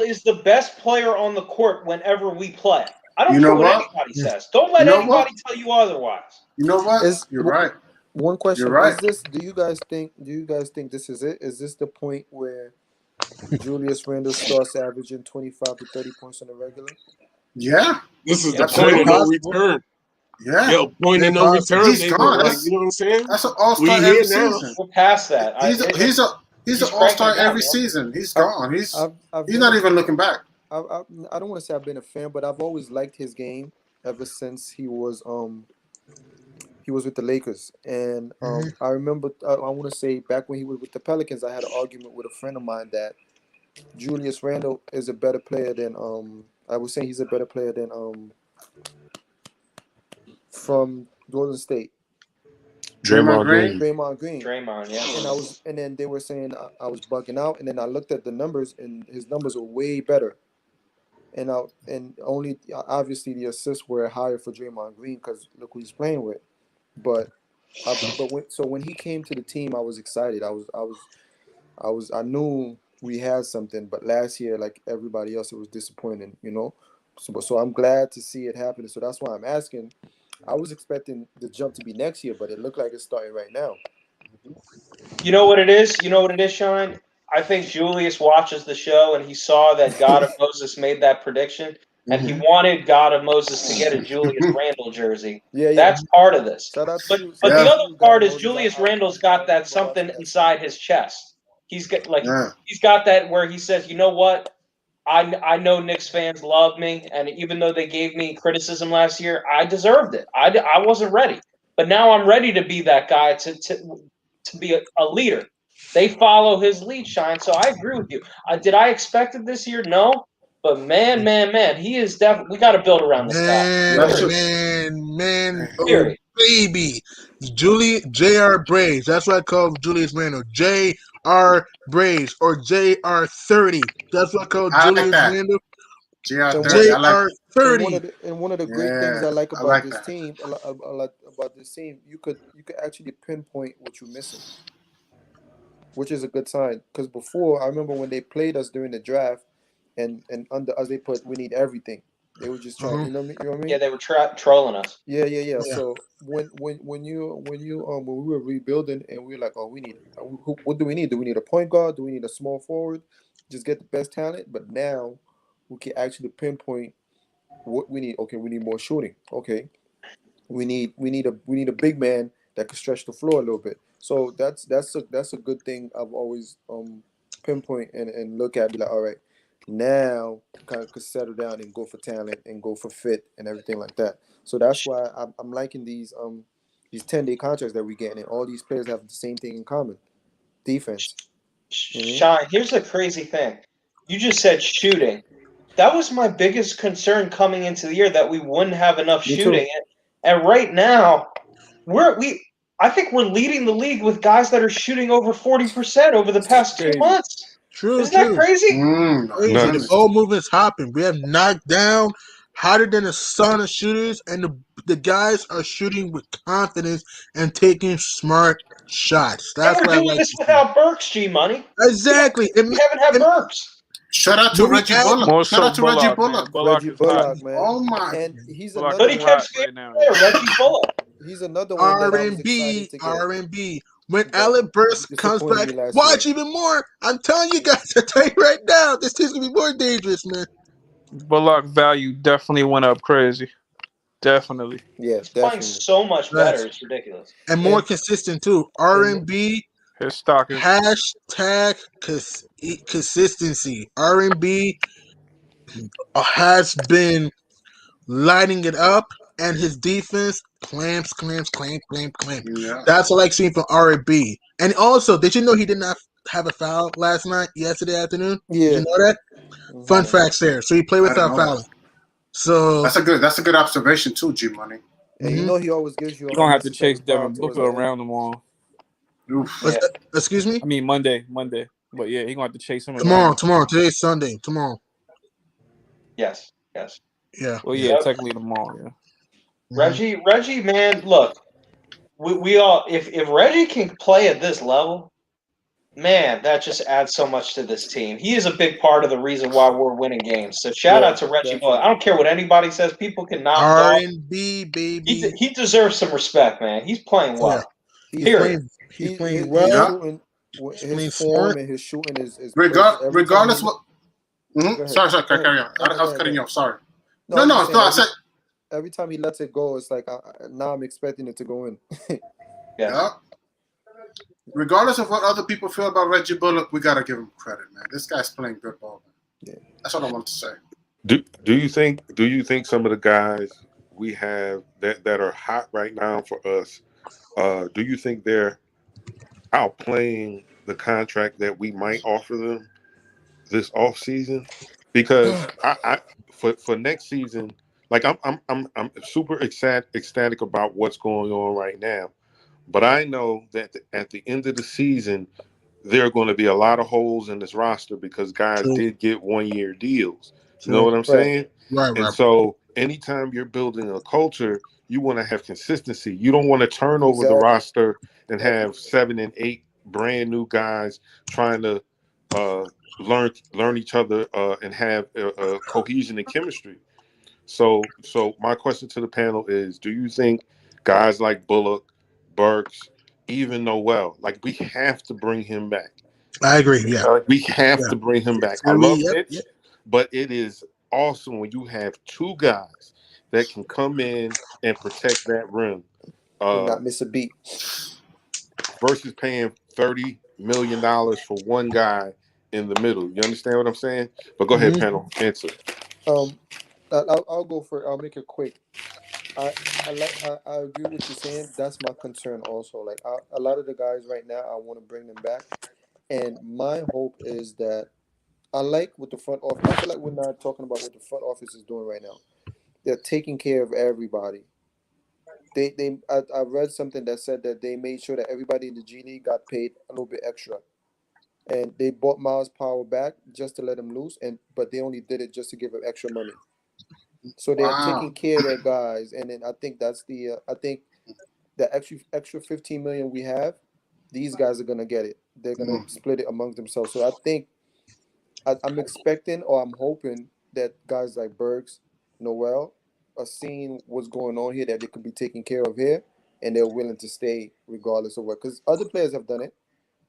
is the best player on the court whenever we play. I don't care what anybody says. Don't let anybody tell you otherwise.
You know what? You're right.
One question:
You're right.
Is this? Do you guys think this is it? Is this the point where Julius Randle starts averaging 25 to 30 points on the regular?
Yeah.
This is the point of no return.
Yeah.
Yo, point of no return.
He's gone.
Like, you know what I'm saying?
That's an all-star
We
every
here now.
season.
We're past that.
He's an all-star every season. He's gone. He's not even looking back.
I don't want to say I've been a fan, but I've always liked his game ever since he was with the Lakers. And I remember, I want to say back when he was with the Pelicans, I had an argument with a friend of mine that Julius Randle is a better player than I was saying he's a better player than from Golden State.
Draymond Green.
Draymond, yeah.
And then they were saying I was bugging out, and then I looked at the numbers, and his numbers were way better. And only obviously the assists were higher for Draymond Green because look who he's playing with. But when he came to the team, I was excited. I knew we had something, but last year, like everybody else, it was disappointing, you know. So I'm glad to see it happening. So that's why I'm asking. I was expecting the jump to be next year, but it looked like it's starting right now.
You know what it is? Sean? I think Julius watches the show and he saw that God of Moses made that prediction, and he wanted God of Moses to get a Julius Randle jersey.
Yeah.
That's part of this.
But
the other part is Julius Randle's got that something inside his chest. He's got he's got that where he says, you know what? I know Knicks fans love me, and even though they gave me criticism last year, I deserved it. I wasn't ready, but now I'm ready to be that guy to be a leader. They follow his lead, Shine. So I agree with you. Did I expect it this year? No, but man, he is definitely. We got to build around this guy.
Man, oh, baby, J.R. Braves. That's what I call Julius Randle. J.R. Braves or J.R. 30. That's what I call Julius Randle.
J.R.
30.
And one of the great things I like about this team, you could actually pinpoint what you're missing, which is a good sign. Because before, I remember when they played us during the draft, and under us they put we need everything. They were just trying, you know what I mean?
Yeah, they were trolling us.
Yeah. So when we were rebuilding and we were like, oh, we need what do we need? Do we need a point guard? Do we need a small forward? Just get the best talent. But now we can actually pinpoint what we need. Okay, we need more shooting. Okay, we need a big man that can stretch the floor a little bit. So that's a good thing. I've always pinpoint and look at, be like, all right, now kind of could settle down and go for talent and go for fit and everything like that. So that's why I'm liking these 10-day contracts that we're getting, and all these players have the same thing in common: defense.
Shine, here's the crazy thing. You just said shooting. That was my biggest concern coming into the year, that we wouldn't have enough shooting. And right now, I think we're leading the league with guys that are shooting over 40% over the past 2 months.
True,
Isn't that
true.
crazy?
Crazy. The
Nuts.
ball movement's hopping. We have knocked down hotter than a son of shooters, and the guys are shooting with confidence and taking smart shots.
And
That's
we're
what I
doing
like
this
to see.
without Burks, G Money.
Exactly.
We haven't had Burks.
Shout out to
When we
Reggie
add,
Bullock.
More
Shout
so
out to Reggie
Bullock, man.
Bullock.
Bullock
Reggie
is hot.
Bullock, man.
Oh my!
And he's
Bullock
another
But he
is
one.
kept
hot
saying
right now.
player, Reggie Bullock.
He's another one that I was excited
R&B,
to get,
R&B. When
but
Allen Burks comes
disappointed
back,
me last
watch
year.
even more. I'm telling you guys, I tell you right now, this team's gonna be more dangerous, man.
Bullock value definitely went up crazy. Definitely.
Yeah,
He's playing
definitely.
so much better.
Yes.
It's ridiculous.
And more
And
consistent too.
and
R&B
His stock is
hashtag consistency. R&B has been lighting it up, and his defense clamp.
Yeah.
That's what I like seeing from R&B. And also, did you know he did not have a foul yesterday afternoon? Did
yeah,
you know that? Fun facts there. So he played
I didn't
without
know
fouling.
that.
So,
That's a good observation too, G Money.
and you know he always gives you
you're
a
gonna have to
unnecessary
chase
foul
Devin
towards
Booker
the end.
around tomorrow.
Oof.
Yeah.
excuse me?
I mean Monday. But yeah, he gonna have to chase him around.
Tomorrow. Today's Sunday. Tomorrow.
Yes.
Yeah.
Well,
Yeah.
yeah,
Yep.
technically tomorrow. Yeah.
Reggie, man, look, we all if Reggie can play at this level, man, that just adds so much to this team. He is a big part of the reason why we're winning games. So shout out to Reggie Bullock. I don't care what anybody says. People can knock him off.
R&B, baby.
He deserves some respect, man. He's playing well.
Yeah. He's
Period.
playing
His
well.
shooting,
He's playing
his form
smart.
and his shooting is crazy.
Regardless what.
Go ahead.
Sorry,
Go
carry
ahead.
on. I was cutting you off. Sorry.
No, I'm just saying,
I said.
every time he lets it go, it's like now I'm expecting it to go in.
Yeah. Regardless of what other people feel about Reggie Bullock, we gotta give him credit, man. This guy's playing good ball.
Yeah.
That's what I want to say.
Do you think some of the guys we have that are hot right now for us, do you think they're outplaying the contract that we might offer them this off season? Because I for next season, like I'm super ecstatic about what's going on right now. But I know that at the end of the season, there are going to be a lot of holes in this roster because guys
True.
did get 1-year deals. You
True.
know what I'm saying?
Right.
And so anytime you're building a culture, you want to have consistency. You don't want to turn over the roster and have 7 and 8 brand new guys trying to learn each other and have cohesion and chemistry. So my question to the panel is: do you think guys like Bullock, Burks, even Noel, like we have to bring him back?
I agree. Yeah.
We have to bring him back. I love Mitch, but it is awesome when you have two guys that can come in and protect that rim,
not miss a beat,
versus paying $30 million for one guy in the middle. You understand what I'm saying? But go ahead, panel, answer.
I'll go for it. I'll make it quick. I agree with you saying. That's my concern also. Like a lot of the guys right now, I want to bring them back, and my hope is that I like what the front office. I feel like we're not talking about what the front office is doing right now. They're taking care of everybody. I read something that said that they made sure that everybody in the G League got paid a little bit extra, and they bought Miles Power back just to let him loose, but they only did it just to give him extra money. So they're taking care of their guys, and then I think that's I think the extra 15 million we have, these guys are gonna get it. They're gonna split it among themselves. So I think I'm expecting or I'm hoping that guys like Bergs, Noel, are seeing what's going on here, that they could be taken care of here, and they're willing to stay regardless of what. Because other players have done it.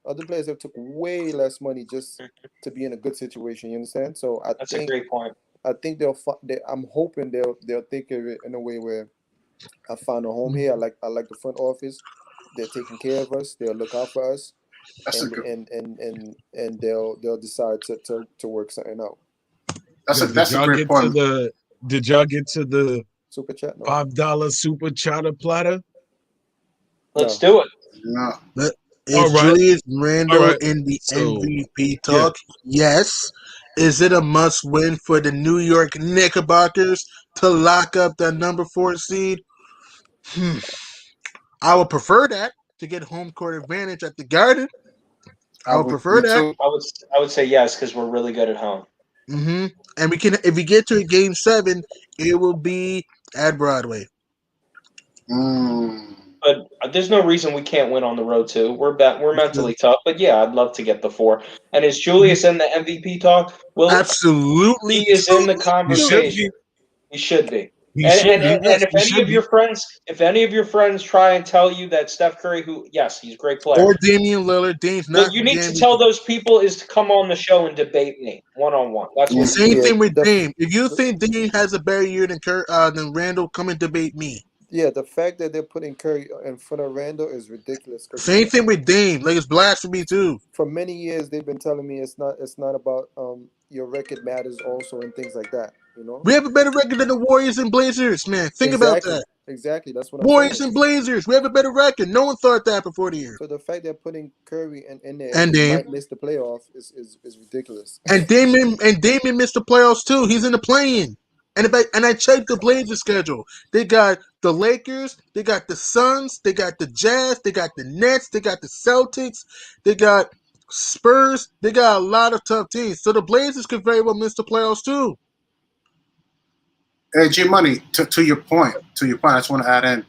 Other players have took way less money just to be in a good situation. You understand? So
That's a great point.
I think I'm hoping they'll think of it in a way where I found a home here. I like the front office. They're taking care of us. They'll look out for us, and they'll decide to work something out.
That's a great point.
Did y'all get to the
super chat? No.
$5 super chatter platter?
Let's do it.
No.
Is Julius Randle in the
So,
MVP talk? Yes. Is it a must-win for the New York Knickerbockers to lock up the number 4 seed? I would prefer that, to get home court advantage at the Garden. I would prefer
Me
that.
too.
I would say yes because we're really good at home.
And we can, if we get to a game 7, it will be at Broadway.
Mm.
But there's no reason we can't win on the road too. We're mentally tough, but yeah, I'd love to get the 4. And is Julius in the MVP talk? Well,
Absolutely,
he is in the
He should
conversation.
be.
He should be.
He
And
should
and,
be.
and if
He
any
should
of your
be.
friends, try and tell you that Steph Curry, who yes, he's a great player,
or Damian Lillard. Dame's
what
not
you
the
need to
MVP.
tell those people is to come on the show and debate me one-on-one. That's what you
Same
need.
Yeah,
thing with
the
Dame. If you think Dame has a better year than Randall, come and debate me.
yeah the fact that they're putting Curry in front of Randall is ridiculous because
Same thing with Dame. Like it's blasphemy too.
for many years they've been telling me it's not about your record matters also and things like that. You know.
We have a better record than the Warriors and Blazers, man. Think about
Exactly.
that.
Exactly. That's what I'm
Warriors
saying.
and Blazers. We have a better record. No one thought that before the year.
So the fact they're putting Curry in there
And
and he
Dame.
might miss the playoff is ridiculous.
And Damon missed the playoffs too. He's in the play-in. And I checked the Blazers schedule. They got the Lakers, they got the Suns, they got the Jazz, they got the Nets, they got the Celtics, they got Spurs. They got a lot of tough teams. So the Blazers could very well miss the playoffs too.
Hey, G Money, to your point, I just want to add in.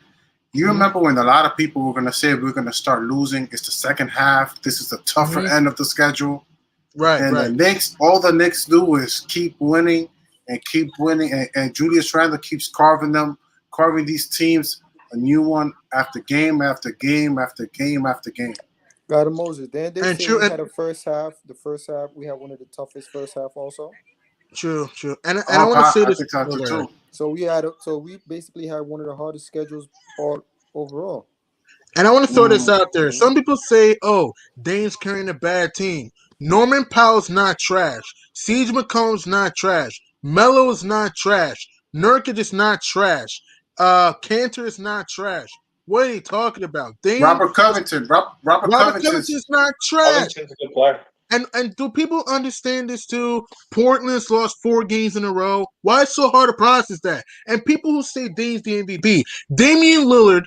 You remember when a lot of people were going to say we're going to start losing? It's the second half. This is the tougher end of the schedule.
Right,
and
right.
the Knicks, all the Knicks do is keep winning, and Julius Randle keeps carving these teams a new one after game after game after game after game.
God of Moses, then they
And
say
true,
we
and-
had a first half. The first half we had one of the toughest first half also.
True. And I want to say
I
this.
think that's true.
So we basically had one of the hardest schedules all overall.
And I want to throw this out there. Some people say, "Oh, Dame's carrying a bad team." Norman Powell's not trash. Siege McComb's not trash. Melo's not trash. Nurkic is not trash. Cantor is not trash. What are you talking about? Dame,
Robert Covington. Robert
Covington's not trash.
Covington's a good player.
And do people understand this too? Portland's lost 4 games in a row. Why it's so hard to process that? And people who say Dame's the MVP, Damian Lillard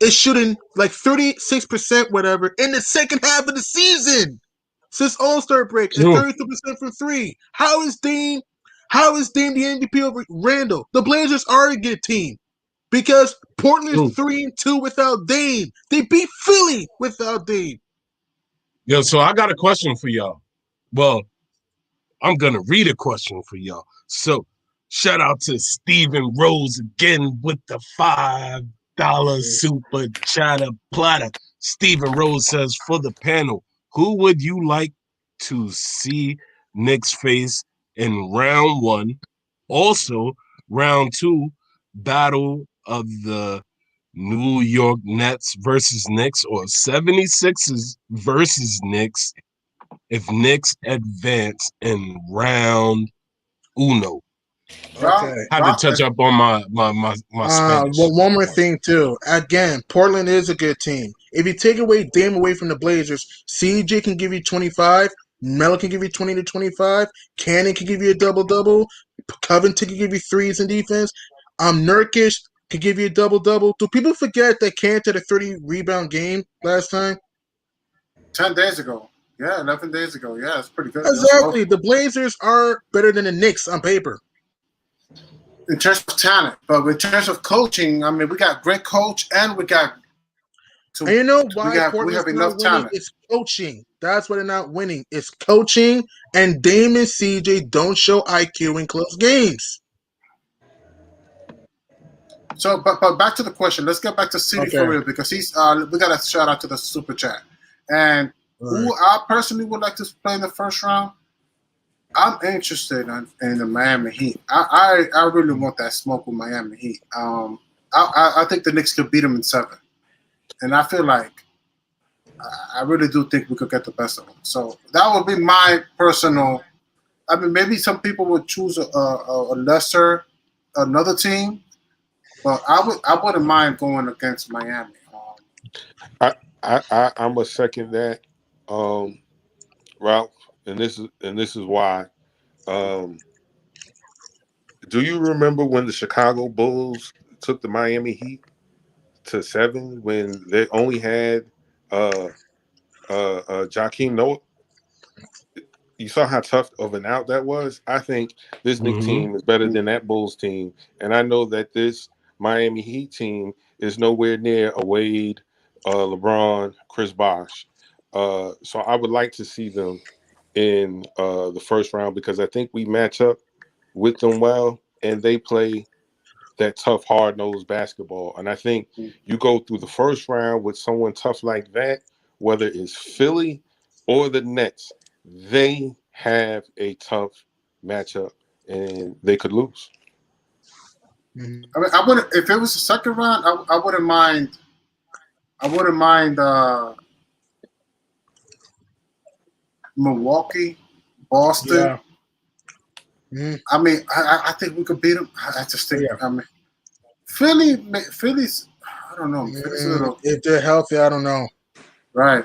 is shooting like 36%, whatever, in the second half of the season since All-Star break, and 32% from 3. How is Dame the MVP over Randall? The Blazers are a good team because Portland's 3-2 without Dame. They beat Philly without Dame.
Yo, so I got a question for y'all. Well, I'm going to read a question for y'all. So shout out to Stephen Rose again with the $5 super chatter platter. Stephen Rose says, for the panel, who would you like to see Knicks face in round 1? Also, round 2, battle of the New York Nets versus Knicks, or 76ers versus Knicks if Knicks advance in round uno.
Okay.
I had to touch up on my Spanish.
Well, one more thing too. Again, Portland is a good team. If you take away Dame away from the Blazers, CJ can give you 25, Melo can give you 20 to 25, Cannon can give you a double-double, Covington can give you threes in defense, Nurkic can give you a double-double. Do people forget that Cannon had a 30-rebound game last time?
10 days ago. Yeah, 11 days ago. Yeah, it's pretty good.
Exactly. The Blazers are better than the Knicks on paper.
In terms of talent, but in terms of coaching, I mean, we got great coach and we got.
And you know why
we have
Portland's
enough
not winning?
talent.
It's coaching. That's why they're not winning. It's coaching, and Dame and CJ don't show IQ in close games.
So, but back to the question. Let's get back to City for real because he's. We got to shout out to the super chat, and who I personally would like to play in the first round. I'm interested in the Miami Heat. I really want that smoke with Miami Heat. I think the Knicks could beat them in 7, and I feel like I really do think we could get the best of them. So that would be my personal. I mean, maybe some people would choose another team, but I wouldn't mind going against Miami.
I'm a second that, Ralph, and this is why. Do you remember when the Chicago Bulls took the Miami Heat to 7 when they only had Joakim Noah you saw how tough of an out that was. I think this Knicks
Mm-hmm.
team is better than that Bulls team, and I know that this Miami Heat team is nowhere near a Wade, LeBron, Chris Bosh. So I would like to see them in the first round because I think we match up with them well, and they play that tough, hard-nosed basketball. And I think you go through the first round with someone tough like that, whether it's Philly or the Nets, they have a tough matchup, and they could lose.
Mhm.
I mean, I wouldn't if it was the second round. I wouldn't mind. I wouldn't mind Milwaukee, Boston.
Yeah. Mhm.
I mean, I think we could beat them. I just think.
Yeah.
I mean, Philly's. I don't know. Philly's a little
If they're healthy, I don't know.
right.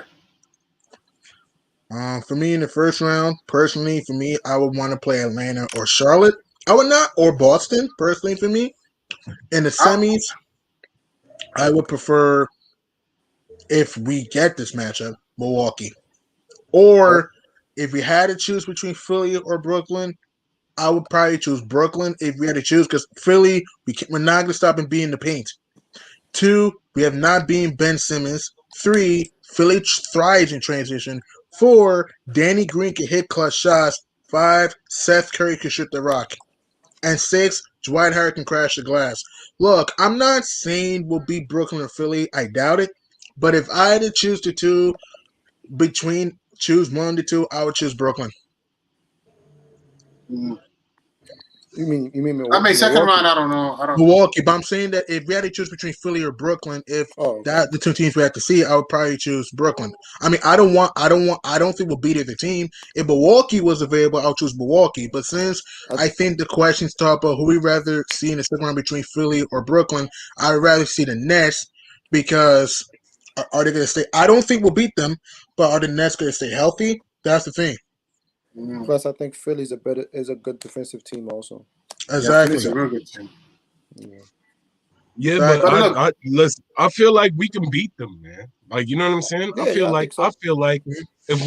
For me, in the first round, personally, for me, I would want to play Atlanta or Charlotte. I would not, or Boston, personally, for me. In the semis, I would prefer, if we get this matchup, Milwaukee. Or if we had to choose between Philly or Brooklyn, I would probably choose Brooklyn if we had to choose, because Philly, we're not going to stop and be in the paint. 2, we have not beaten Ben Simmons. 3, Philly thrives in transition. 4, Danny Green can hit clutch shots. 5, Seth Curry can shoot the rock. And 6, Dwight Howard can crash the glass. Look, I'm not saying we'll beat Brooklyn or Philly. I doubt it. But if I had to choose the two, choose one of the two, I would choose Brooklyn.
Mm.
You mean
I mean, second
Milwaukee?
round. I don't know. I don't.
Milwaukee, but I'm saying that if we had to choose between Philly or Brooklyn, that the two teams we had to see, I would probably choose Brooklyn. I mean, I don't think we'll beat either team. If Milwaukee was available, I'll choose Milwaukee. But since I think the question's talk about who we rather see in the second round between Philly or Brooklyn, I'd rather see the Nets because are they going to stay? I don't think we'll beat them, but are the Nets going to stay healthy? That's the thing.
Plus, I think Philly's is a good defensive team also.
Exactly.
Philly's a real good team.
Yeah,
Right,
but I listen. I feel like we can beat them, man. Like, you know what I'm saying?
Yeah,
I feel like
think so.
if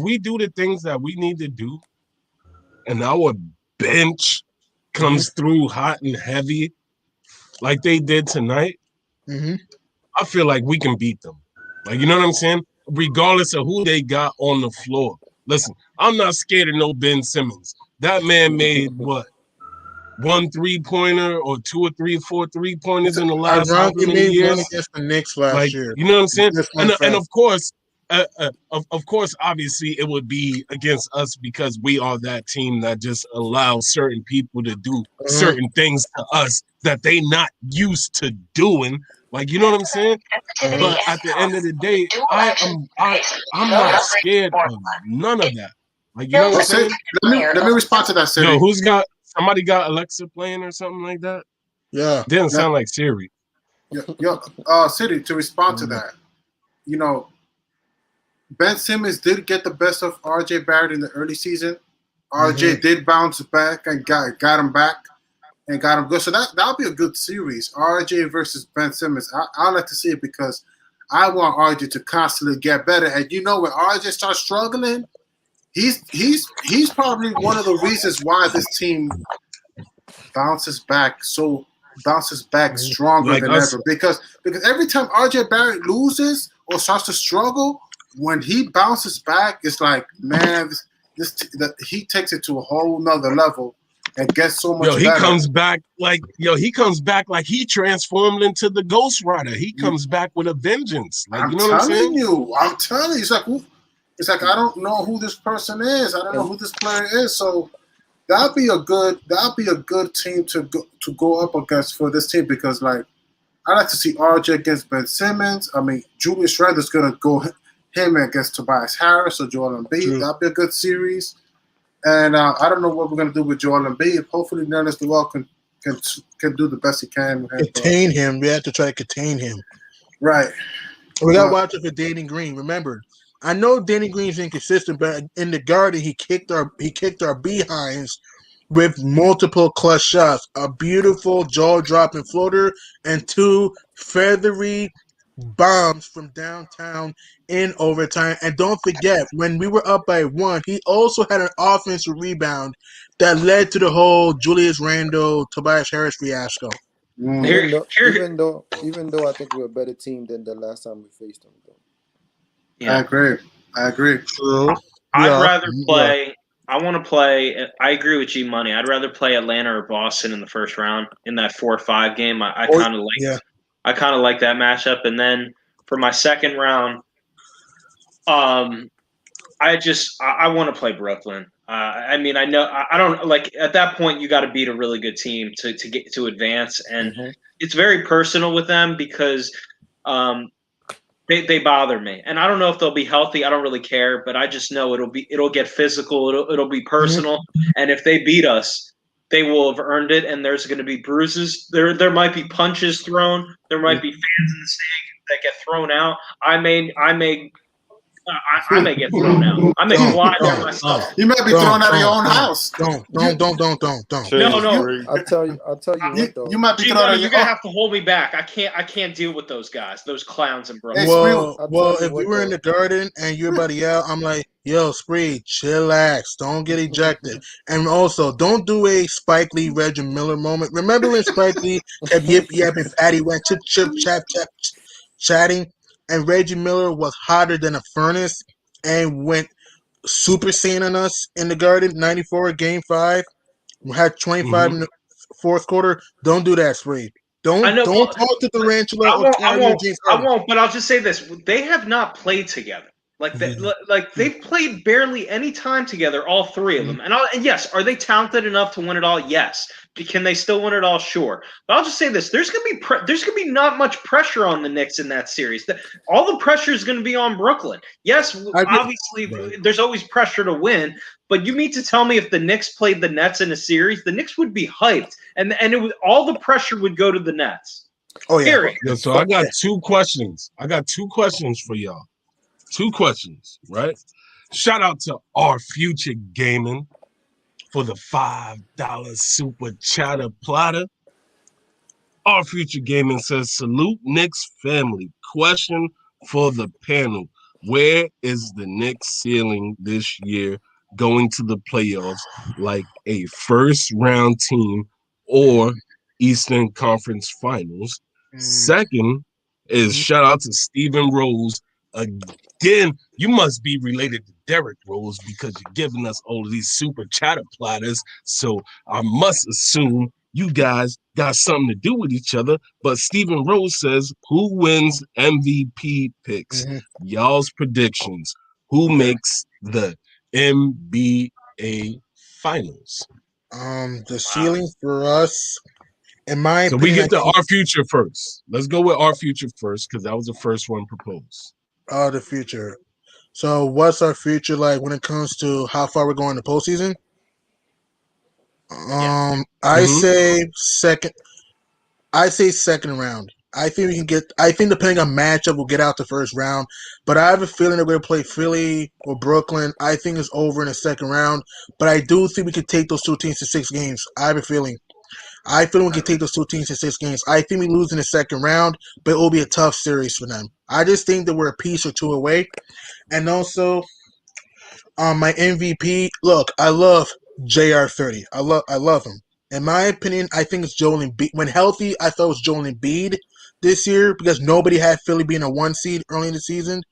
we do the things that we need to do, and our bench comes through hot and heavy, like they did tonight, I feel like we can beat them. Like, you know what I'm saying? Regardless of who they got on the floor. Listen, I'm not scared of no Ben Simmons. That man made what? 1 3-pointer or 2 or 3 or 4 3-pointers in the last however
He
many
made
years.
one against the Knicks last
Like,
year.
you know what I'm saying? And
of
course, obviously, it would be against us because we are that team that just allows certain people to do certain things to us that they not used to doing. Like, you know what I'm saying? But at the end of the day, I'm not scared of none of that. Like, you know what I'm saying?
Let me respond to that, City.
Yo, somebody got Alexa playing or something like that?
Yeah.
Didn't sound like Siri.
City, to respond to that, you know, Ben Simmons did get the best of RJ Barrett in the early season. RJ did bounce back and got him back and got him good. So that'll be a good series. RJ versus Ben Simmons. I like to see it because I want RJ to constantly get better. And you know, when RJ starts struggling, he's probably one of the reasons why this team bounces back stronger than ever. Because every time RJ Barrett loses or starts to struggle, when he bounces back, it's like, man, he takes it to a whole nother level and gets so much better.
He comes back like he transformed into the Ghost Rider. He comes back with a vengeance. Like, you know what I'm saying?
I'm telling you, it's like I don't know who this person is. I don't know who this player is. So that'd be a good team to go up against for this team because I like to see RJ against Ben Simmons. I mean, Julius Randle's gonna go him against Tobias Harris or Joel Embiid. That'd be a good series. And I don't know what we're gonna do with Joel Embiid. Hopefully, Nerlens Noel can do the best he can.
Contain him. We have to try to contain him.
Right.
We got to watch it for Danny Green. Remember, I know Danny Green's inconsistent, but in the Garden, he kicked our behinds with multiple clutch shots, a beautiful jaw-dropping floater, and 2 feathery bombs from downtown in overtime. And don't forget, when we were up by 1, he also had an offensive rebound that led to the whole Julius Randle, Tobias Harris fiasco.
Here,
Even though I think we're a better team than the last time we faced them. Though.
yeah.
I agree.
True.
I'd rather play. I want to play. I agree with G Money. I'd rather play Atlanta or Boston in the first round in that 4-5 game. I kind of like.
Yeah.
I kind of like that matchup. And then for my second round, I want to play Brooklyn. I mean, I know I don't like at that point. You got to beat a really good team to get to advance, and it's very personal with them because they bother me, and I don't know if they'll be healthy. I don't really care, but I just know it'll get physical. It'll be personal, and if they beat us, they will have earned it. And there's going to be bruises. There might be punches thrown. There might be fans in the stands that get thrown out. I may get thrown out. I may fly there myself.
You might be thrown out of your own house.
Don't.
No.
I'll tell you what though.
You might be thrown out of
You're
your
gonna
own.
have to hold me back. I can't deal with those guys, those clowns in Brooklyn.
Well, if we were in the garden and you're about to yell, I'm like, yo, Spree, chillax. Don't get ejected. And also, don't do a Spike Lee, Reggie Miller moment. Remember when Spike Lee kept yapping, Patty went chip, chatting, and Reggie Miller was hotter than a furnace and went Super Saiyan on us in the garden, 94, Game 5. We had 25 in the fourth quarter. Don't do that, Spree. Don't talk to Tarantula or James
I
Harden.
won't, but I'll just say this. They have not played together. They've played barely any time together, all three of them. And yes, are they talented enough to win it all? Yes. Can they still win it all? Sure. But I'll just say this: there's gonna be not much pressure on the Knicks in that series. All the pressure is going to be on Brooklyn. Yes, obviously, there's always pressure to win. But you mean to tell me if the Knicks played the Nets in a series, the Knicks would be hyped, and all the pressure would go to the Nets.
Oh yeah.
Yeah, so I got 2 questions. I got 2 questions for y'all. 2 questions, right? Shout out to Our Future Gaming for the $5 super chatter platter. Our Future Gaming says, salute Knicks family. Question for the panel. Where is the Knicks ceiling this year going to the playoffs like a first round team or Eastern Conference Finals? Second is shout out to Stephen Rose. Again, you must be related to Derrick Rose because you're giving us all of these super chatter platters. So I must assume you guys got something to do with each other. But Stephen Rose says, who wins MVP picks? Y'all's predictions. Who makes the NBA Finals?
The ceiling for us, in my
So
opinion,
we get to Our Future first. Let's go with Our Future first because that was the first one proposed.
The future. So what's our future like when it comes to how far we're going to postseason? I say second round. I think we can get. I think depending on matchup, we'll get out the first round. But I have a feeling that we're going to play Philly or Brooklyn. I think it's over in the second round. But I do think we could take those 2 teams to 6 games. I have a feeling. I feel we can take those 2 teams to 6 games. I think we lose in the second round, but it will be a tough series for them. I just think that we're a piece or 2 away. And also, my MVP. Look, I love JR30. I love him. In my opinion, I think it's Joel Embiid. When healthy, I thought it was Joel Embiid this year because nobody had Philly being a 1 seed early in the season.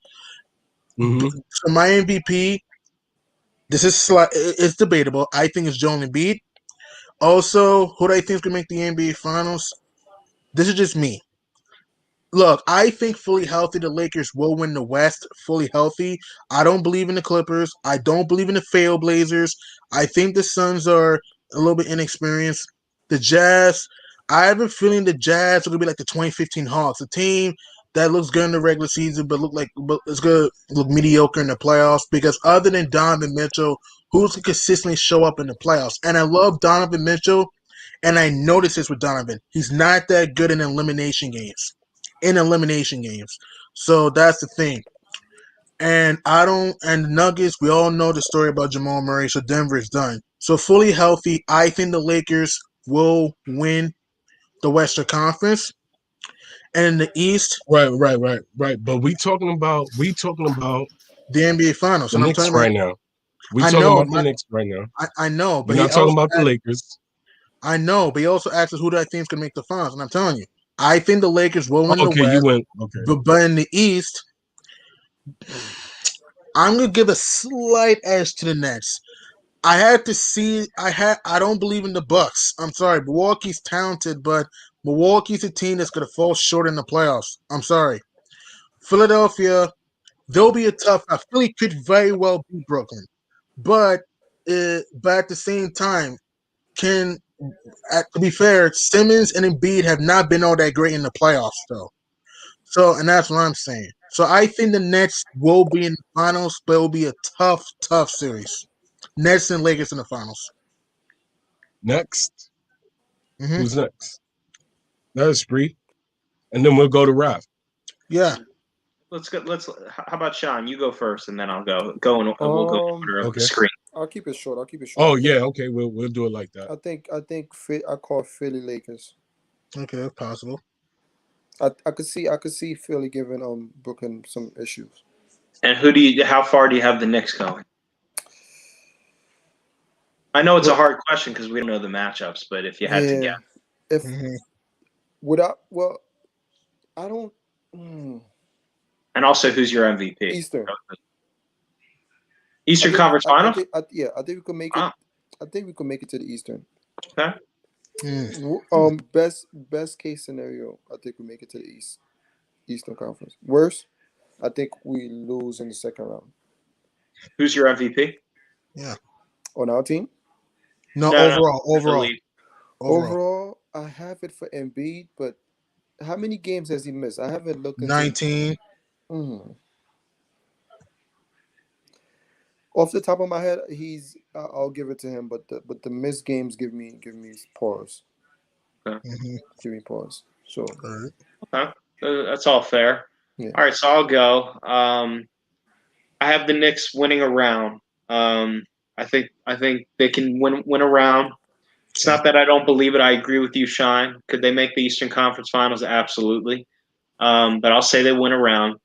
So my MVP, it's debatable. I think it's Joel Embiid. Also, who do I think is going to make the NBA Finals? This is just me. Look, I think fully healthy, the Lakers will win the West. Fully healthy. I don't believe in the Clippers. I don't believe in the Trailblazers. I think the Suns are a little bit inexperienced. The Jazz, I have a feeling the Jazz are going to be like the 2015 Hawks, a team that looks good in the regular season, but it's going to look mediocre in the playoffs because other than Donovan Mitchell, who's going to consistently show up in the playoffs? And I love Donovan Mitchell, and I notice this with Donovan. He's not that good in elimination games. So that's the thing. And the Nuggets, we all know the story about Jamal Murray, so Denver is done. So fully healthy, I think the Lakers will win the Western Conference. And in the East,
Right. But we talking about
the NBA Finals,
the
and I'm
Knicks
talking about.
right now. We
I
talking
know,
about the Knicks right now.
I know,
We're
but he
not talking
also
about the Lakers.
I know, but he also asked us who do I think is going to make the finals, and I'm telling you, I think the Lakers will win the
Okay, you
West,
went. Okay.
but in the East, I'm going to give a slight edge to the Nets. I had to see. I don't believe in the Bucks. I'm sorry, Milwaukee's talented, but Milwaukee's a team that's going to fall short in the playoffs. I'm sorry, Philadelphia. They'll be a tough. Philly could very well beat Brooklyn, but at the same time, can to be fair, Simmons and Embiid have not been all that great in the playoffs, though. So, and that's what I'm saying. So, I think the Nets will be in the finals, but it will be a tough series. Nets and Lakers in the finals.
Next,
Mm-hmm.
who's next? That is Spree, and then we'll go to Raph.
Yeah.
Let's go. How about Sean? You go first, and then I'll go. And we'll go in order of the screen.
I'll keep it short.
Oh yeah, okay. We'll do it like that.
I think I call Philly Lakers.
Okay, that's possible.
I could see Philly giving Brooklyn some issues.
And how far do you have the Knicks going? I know it's a hard question because we don't know the matchups, but if you had to guess,
if I don't.
And also, who's your MVP? Eastern Conference Finals?
I think we could make it. I think we could make it to the Eastern.
Okay.
Best case scenario, I think we make it to the Eastern Conference. Worst, I think we lose in the second round.
Who's your MVP?
Yeah.
On our team?
No,
overall, I have it for Embiid, but how many games has he missed? I haven't looked into
19.
Off the top of my head, I'll give it to him, but the missed games give me pause.
Okay.
Give me pause. So
okay, that's all fair.
Yeah.
All right, so I'll go. I have the Knicks winning a round. I think they can win a round. It's not that I don't believe it. I agree with you, Shine. Could they make the Eastern Conference Finals? Absolutely. But I'll say they win a round.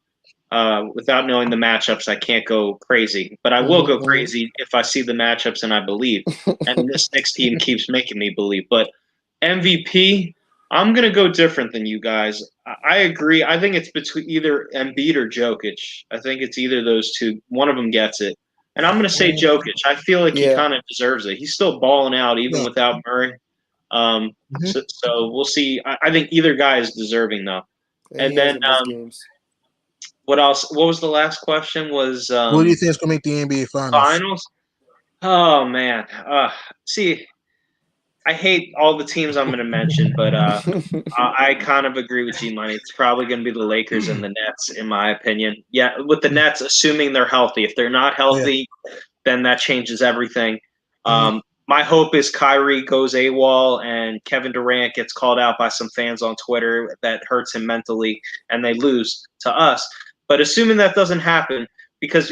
Without knowing the matchups, I can't go crazy. But I will go crazy if I see the matchups and I believe. And this Knicks team keeps making me believe. But MVP, I'm going to go different than you guys. I agree. I think it's between either Embiid or Jokic. I think it's either those two. One of them gets it. And I'm going to say Jokic. I feel like he kind of deserves it. He's still balling out even without Murray. So we'll see. I think either guy is deserving, though. And then what else? What was the last question? Was
who do you think is going to make the NBA Finals?
Oh, man. See, I hate all the teams I'm going to mention, but I kind of agree with G-Money. It's probably going to be the Lakers and the Nets, in my opinion. Yeah, with the Nets, assuming they're healthy. If they're not healthy, then that changes everything. My hope is Kyrie goes AWOL and Kevin Durant gets called out by some fans on Twitter that hurts him mentally, and they lose to us. But assuming that doesn't happen, because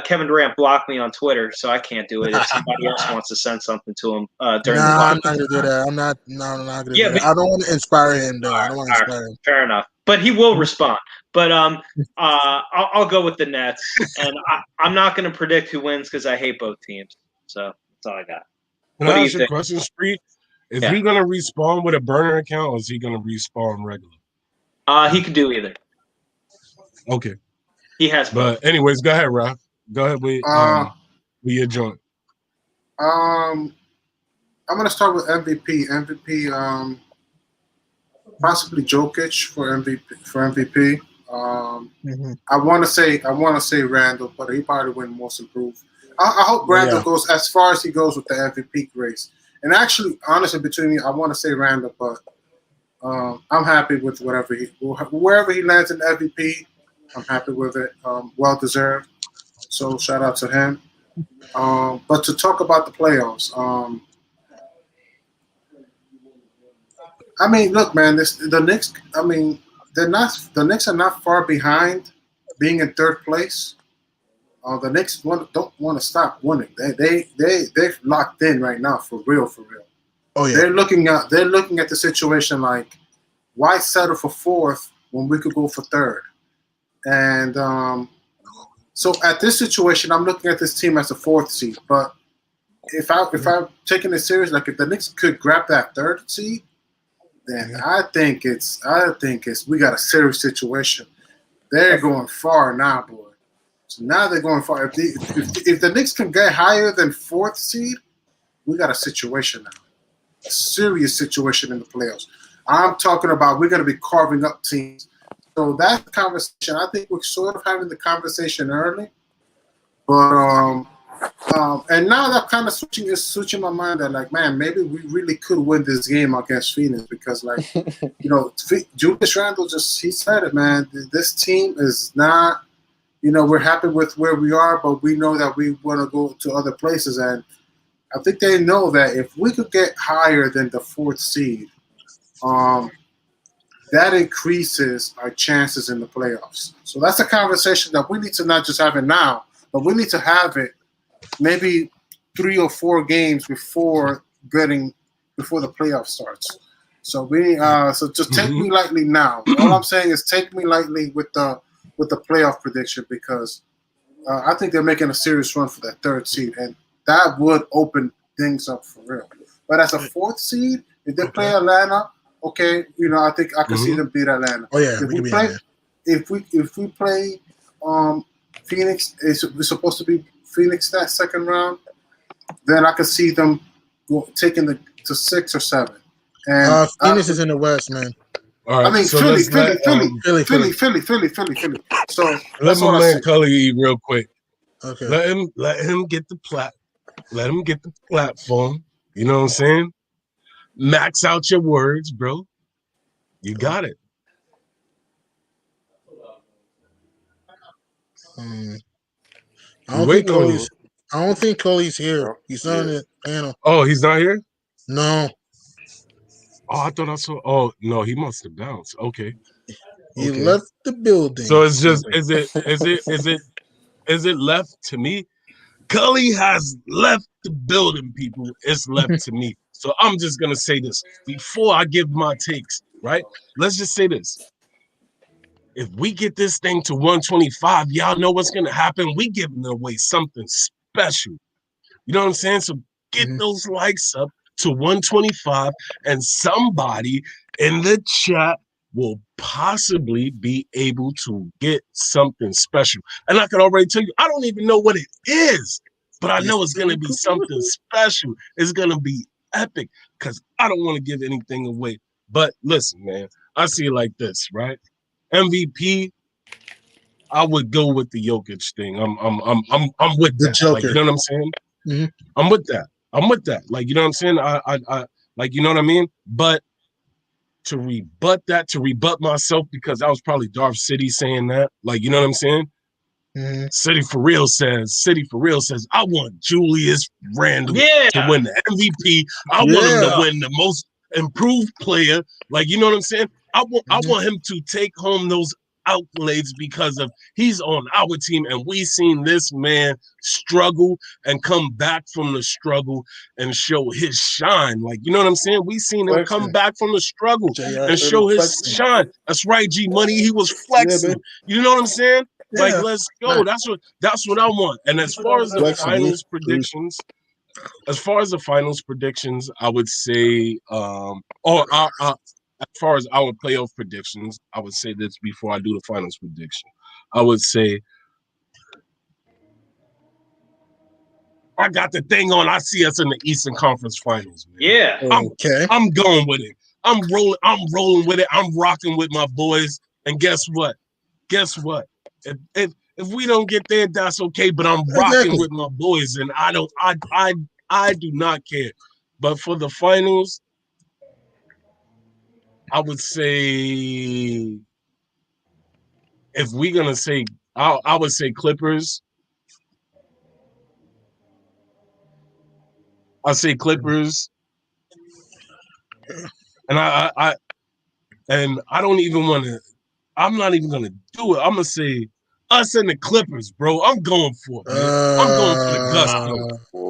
Kevin Durant blocked me on Twitter, so I can't do it. If somebody else wants to send something to him during the
I'm not going to do that. I'm not going to do that. I don't want to inspire him, though. I don't want to inspire him.
Fair enough. But he will respond. But I'll go with the Nets. And I'm not going to predict who wins because I hate both teams. So that's all I got.
Can I ask you a question, Street? Is he going to respawn with a burner account, or is he going to respawn regular?
He could do either.
Okay.
He has both.
But anyways, go ahead, Ralph. Go ahead with your joint.
I'm gonna start with MVP. MVP, possibly Jokic for MVP. I want to say Randle, but he probably win Most Improved. I hope Randle goes as far as he goes with the MVP race. And actually, honestly, between me, I want to say Randle, but I'm happy with wherever he lands in MVP. I'm happy with it. Well deserved. So shout out to him. But to talk about the playoffs, I mean, look, man, the Knicks. I mean, the Knicks are not far behind, being in third place. The Knicks don't want to stop winning. They're locked in right now for real.
Oh yeah.
They're looking at the situation like, why settle for fourth when we could go for third? And so at this situation, I'm looking at this team as a fourth seed. But if I'm taking it serious, like if the Knicks could grab that third seed, then I think it's we got a serious situation. They're going far now, boy. So now they're going far. If the Knicks can get higher than fourth seed, we got a situation now. A serious situation in the playoffs. I'm talking about we're going to be carving up teams. So that conversation, I think we're sort of having the conversation early. But and now that kind of switching my mind that like, man, maybe we really could win this game against Phoenix because like, Julius Randle he said it, man. This team is not, we're happy with where we are, but we know that we want to go to other places. And I think they know that if we could get higher than the fourth seed, that increases our chances in the playoffs. So that's a conversation that we need to not just have it now, but we need to have it maybe 3 or 4 games before the playoff starts. So so just take me lightly now. All I'm saying is take me lightly with the playoff prediction because I think they're making a serious run for that third seed, and that would open things up for real. But as a fourth seed, if they play Atlanta, okay, I think I can see them beat Atlanta.
Oh yeah,
if we play Phoenix, it's supposed to be Phoenix that second round, then I could see them taking to 6 or 7. And
Phoenix is in the West, man.
All right,
I mean,
so
Philly. So
let my man Cully eat real quick.
Okay.
Let him get the platform. You know what I'm saying? Max out your words, bro. You got it.
I don't think Cole's here. He's on the panel.
Oh, he's not here?
No.
Oh, I thought I saw. Oh no, he must have bounced. Okay.
He left the building.
So it's just is it left to me? Cully has left the building, people. It's left to me. So I'm just gonna say this before I give my takes, right? Let's just say this. If we get this thing to 125, y'all know what's gonna happen. We giving away something special. You know what I'm saying? So get those likes up to 125, and somebody in the chat will possibly be able to get something special. And I can already tell you, I don't even know what it is, but I know it's going to be something special. It's going to be epic because I don't want to give anything away. But listen, man, I see it like this, right? MVP, I would go with the Jokic thing. I'm with
the
that.
Joker.
Like, you know what I'm saying?
Mm-hmm.
I'm with that. Like, you know what I'm saying? I like, you know what I mean? But to rebut myself, because that was probably Darth City saying that. Like, you know what I'm saying?
Mm-hmm.
City for real says, I want Julius Randle to win the MVP. I want him to win the most improved player. Like, you know what I'm saying? I want him to take home those accolades because of he's on our team and we seen this man struggle and come back from the struggle and show his shine. Like, you know what I'm saying? We seen him come back from the struggle and show his shine. That's right, G Money. He was flexing. You know what I'm saying? Like, let's go. That's what I want. And as far as the finals predictions, I would say as far as our playoff predictions, I would say this before I do the finals prediction. I would say I got the thing on. I see us in the Eastern Conference Finals, man.
Yeah.
I'm going with it. I'm rolling with it. I'm rocking with my boys. And guess what? If we don't get there, that's okay. But I'm rocking with my boys, and I do not care. But for the finals, I would say, if we're gonna say, I would say Clippers. I say Clippers, and I don't even want to. I'm not even gonna do it. I'm gonna say us and the Clippers, bro. I'm going for it, man. I'm going for the gusto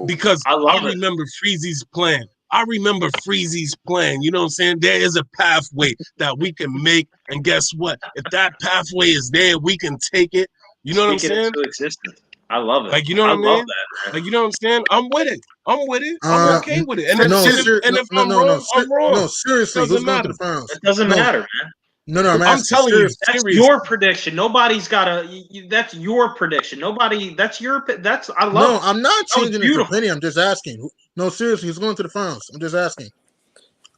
because I remember Freezy's plan. I remember Freezy's plan. You know what I'm saying? There is a pathway that we can make. And guess what? If that pathway is there, we can take it. You know what I'm
Speak it
saying?
into existence. I love it.
Like, you know what
I
I
love
mean?
that, man.
Like, you know what I'm saying? I'm with it. I'm with it. I'm okay with it. And if
No,
and if, and
no,
if
no,
I'm
no, no,
wrong, I'm wrong.
no. Seriously, who's
Doesn't
going to
matter.
the finals?
It doesn't
No,
matter, man.
no. I'm
I'm
asking.
telling you,
That's
serious.
your prediction. Nobody's got a. That's your prediction. Nobody. That's your. That's. I love.
No,
it.
I'm not
That was
changing his
beautiful.
opinion. I'm just asking. No, seriously, who's going to the finals? I'm just asking.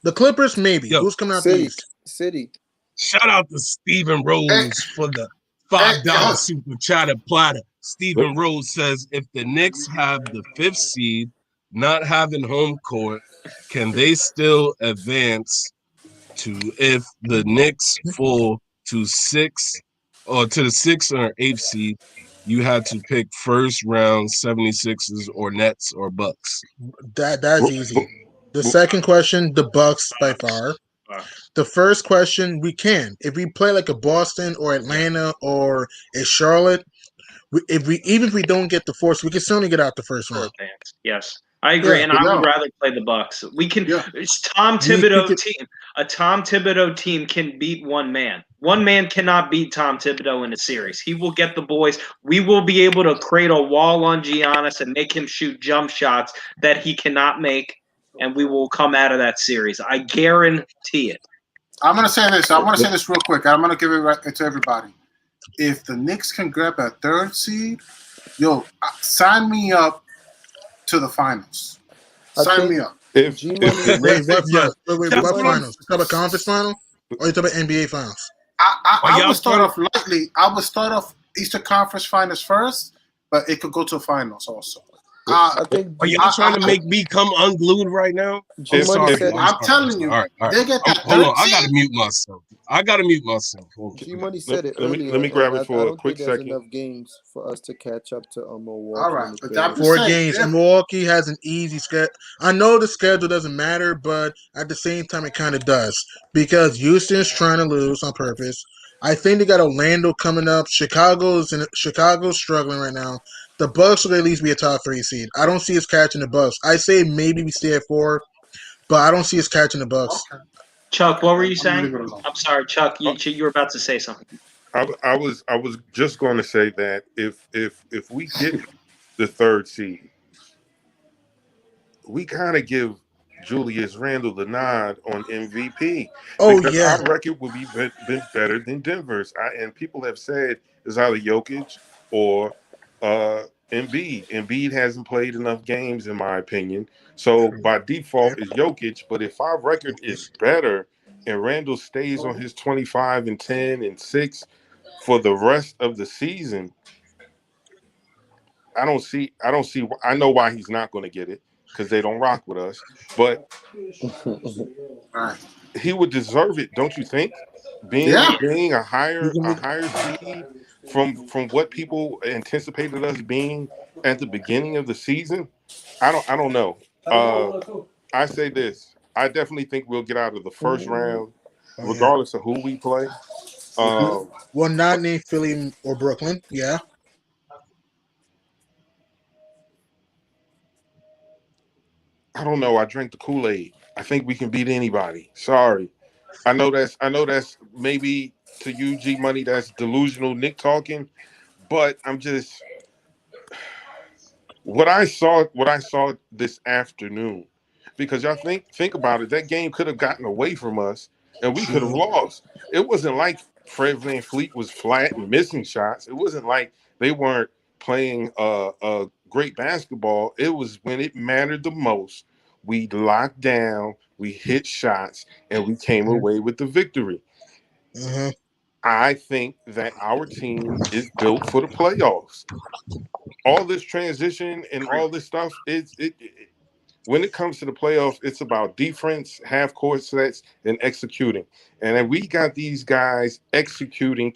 The Clippers, maybe.
Yo,
Who's coming out the East?
City.
Shout out to Stephen Rose for the $5 super chatter platter. Stephen Rose says, if the Knicks have the 5th seed, not having home court, can they still advance to if the Knicks fall to 6 or to the 6th or 8th seed? You had to pick first round 76ers or Nets or Bucks.
That's easy. The second question, the Bucks by far. The first question, we can. If we play like a Boston or Atlanta or a Charlotte, even if we don't get the fourth, we can still only get out the first round.
Yes, I agree,
Yeah.
and I would rather play the Bucks. We can. It's Tom Thibodeau team. A Tom Thibodeau team can beat one man. One man cannot beat Tom Thibodeau in a series. He will get the boys. We will be able to create a wall on Giannis and make him shoot jump shots that he cannot make, and we will come out of that series. I guarantee it.
I'm gonna say this. I want to say this real quick. I'm gonna give it to everybody. If the Knicks can grab a 3rd seed, yo, sign me up to the finals. Sign me up.
If
What finals? You talk about conference final, or you talk about NBA finals?
I would start off lightly. I would start off Eastern Conference Finals first, but it could go to finals also.
I think.
Are y'all trying to make me come unglued right now? I'm sorry.
I'm telling you,
all right.
they get that
Hold on,
13.
I gotta mute myself. Okay.
G-Money said it
let
earlier.
me grab it for
I
a
don't
quick
think there's
second.
enough games for us to catch up to Milwaukee.
All right, but I'm just
4
saying,
games, and Milwaukee has an easy schedule. I know the schedule doesn't matter, but at the same time, it kind of does because Houston's trying to lose on purpose. I think they got Orlando coming up. Chicago's struggling right now. The Bucks will at least be a top 3 seed. I don't see us catching the Bucks. I say maybe we stay at 4, but I don't see us catching the Bucks.
Okay.
Chuck, what were you saying? I'm sorry, Chuck. You were about to say something.
I was just going to say that if we get the 3rd seed, we kind of give Julius Randle the nod on MVP because our record will be been better than Denver's. And people have said it's either Jokic or Embiid. Embiid hasn't played enough games, in my opinion. So by default, it's Jokic. But if our record is better and Randle stays on his 25 and 10 and 6 for the rest of the season, I don't see. I know why he's not going to get it because they don't rock with us. But he would deserve it, don't you think? Being a higher seed from what people anticipated us being at the beginning of the season. I don't know. I say this. I definitely think we'll get out of the first round, regardless of who we play.
Well, not named Philly or Brooklyn. Yeah.
I don't know. I drank the Kool-Aid. I think we can beat anybody. Sorry. I know that's maybe to you, G Money, that's delusional Nick talking, but I'm just what I saw this afternoon, because y'all think about it, that game could have gotten away from us and we could have lost. It wasn't like Fred VanVleet was flat and missing shots. It wasn't like they weren't playing a great basketball. It was when it mattered the most. We locked down, we hit shots, and we came away with the victory. I think that our team is built for the playoffs. All this transition and all this stuff is when it comes to the playoffs, it's about defense, half court sets, and executing. And then we got these guys executing,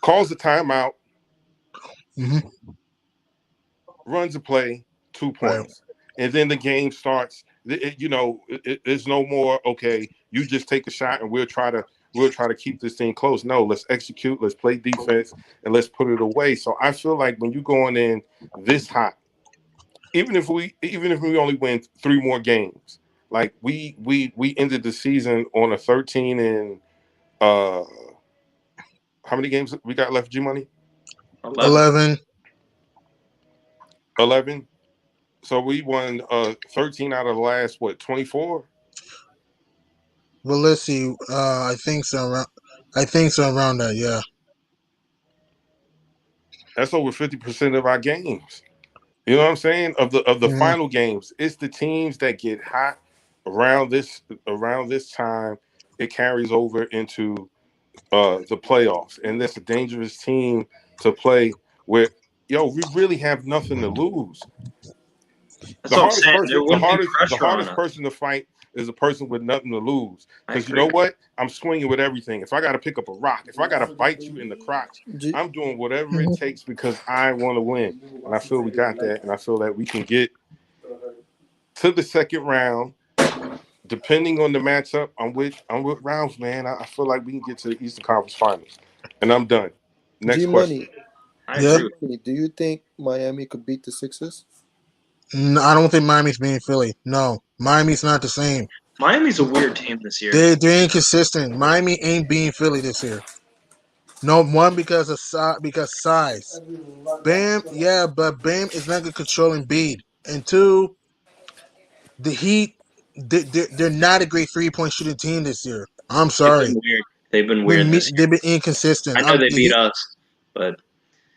calls a timeout, runs a play, 2 points. And then the game starts. There's no more, okay, you just take a shot and we'll try to keep this thing close. No, let's execute, let's play defense, and let's put it away. So I feel like when you're going in this hot, even if we only win 3 more games, like we ended the season on a 13 and how many games we got left, G Money?
11.
11. So we won 13 out of the last 24.
Well, let's see. I think so. Around that. Yeah.
That's over 50% of our games. You know what I'm saying? Of the
Mhm.
final games, it's the teams that get hot around this time. It carries over into the playoffs, and that's a dangerous team to play. Where we really have nothing to lose.
That's what I'm saying. There
The
wouldn't be pressure on
hardest
us.
person to fight is a person with nothing to lose.
I
Because you
agree.
know what? I'm swinging with everything. If I got to pick up a rock, if I got to bite you in the crotch,
G-
I'm doing whatever it takes because I want to win. And I feel we got that, and I feel that we can get to the second round. Depending on the matchup, I'm with Ralph, man. I feel like we can get to the Eastern Conference Finals, and I'm done. Next
G
question.
Money.
I
Yeah.
agree.
Money. Do you think Miami could beat the Sixers?
No, I don't think Miami's being Philly. No, Miami's not the same.
Miami's a weird team this year.
They're inconsistent. Miami ain't being Philly this year. No, one because of size. Bam, yeah, but Bam is not good controlling Embiid. And two, the Heat, they're not a great 3-point shooting team this year. I'm
They've
sorry.
been weird. They've been weird this year.
They've been inconsistent.
I know they
The
beat
Heat,
us, but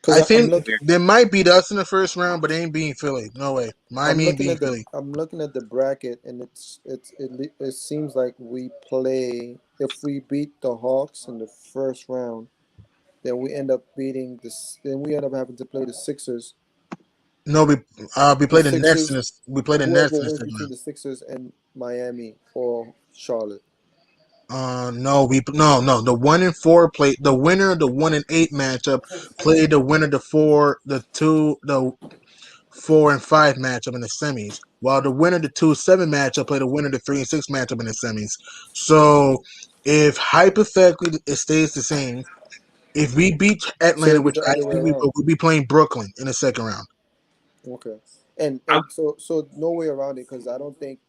Because
I
I'm
think
looking.
they might beat us in the first round, but they ain't beating Philly. No way. Miami ain't beating Philly.
I'm looking at the bracket, and it seems like we play. If we beat the Hawks in the first round, then we end up beating this. Then we end up having to play the Sixers.
No, we
The
played the Nets
Sixers,
we played the
whoever
Nets in the
wins
second
between
round.
the Sixers and Miami or Charlotte.
No. The 1-4 played the winner of the 1-8 matchup played the winner of the 4-5 matchup in the semis, while the winner of the 2-7 matchup played the winner of the 3-6 matchup in the semis. So, if hypothetically it stays the same, if we beat
So
Atlanta,
it'll be
which
the
I
other way
think we
around.
will, we'll be playing Brooklyn in the second round.
Okay, and
I,
so no way around it because I don't think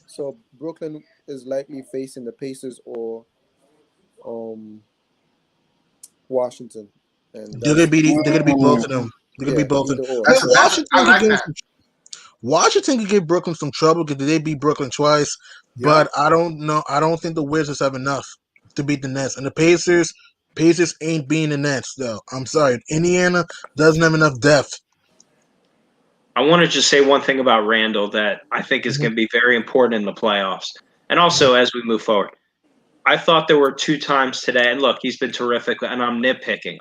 so. Brooklyn is likely facing the Pacers or um Washington, and that's
They're gonna be both
Mm.
of them. They're gonna be
yeah,
both of
either
them.
or.
That's, I
Washington could
like
give them
that.
Washington could give Brooklyn some trouble because they beat Brooklyn twice,
Yep.
but I don't know. I don't think the Wizards have enough to beat the Nets, and the Pacers ain't beating the Nets though. I'm sorry, Indiana doesn't have enough depth.
I want to just say one thing about Randle that I think is
Mhm.
going to be very important in the playoffs, and also as we move forward. I thought there were 2 times today, and look, he's been terrific, and I'm nitpicking.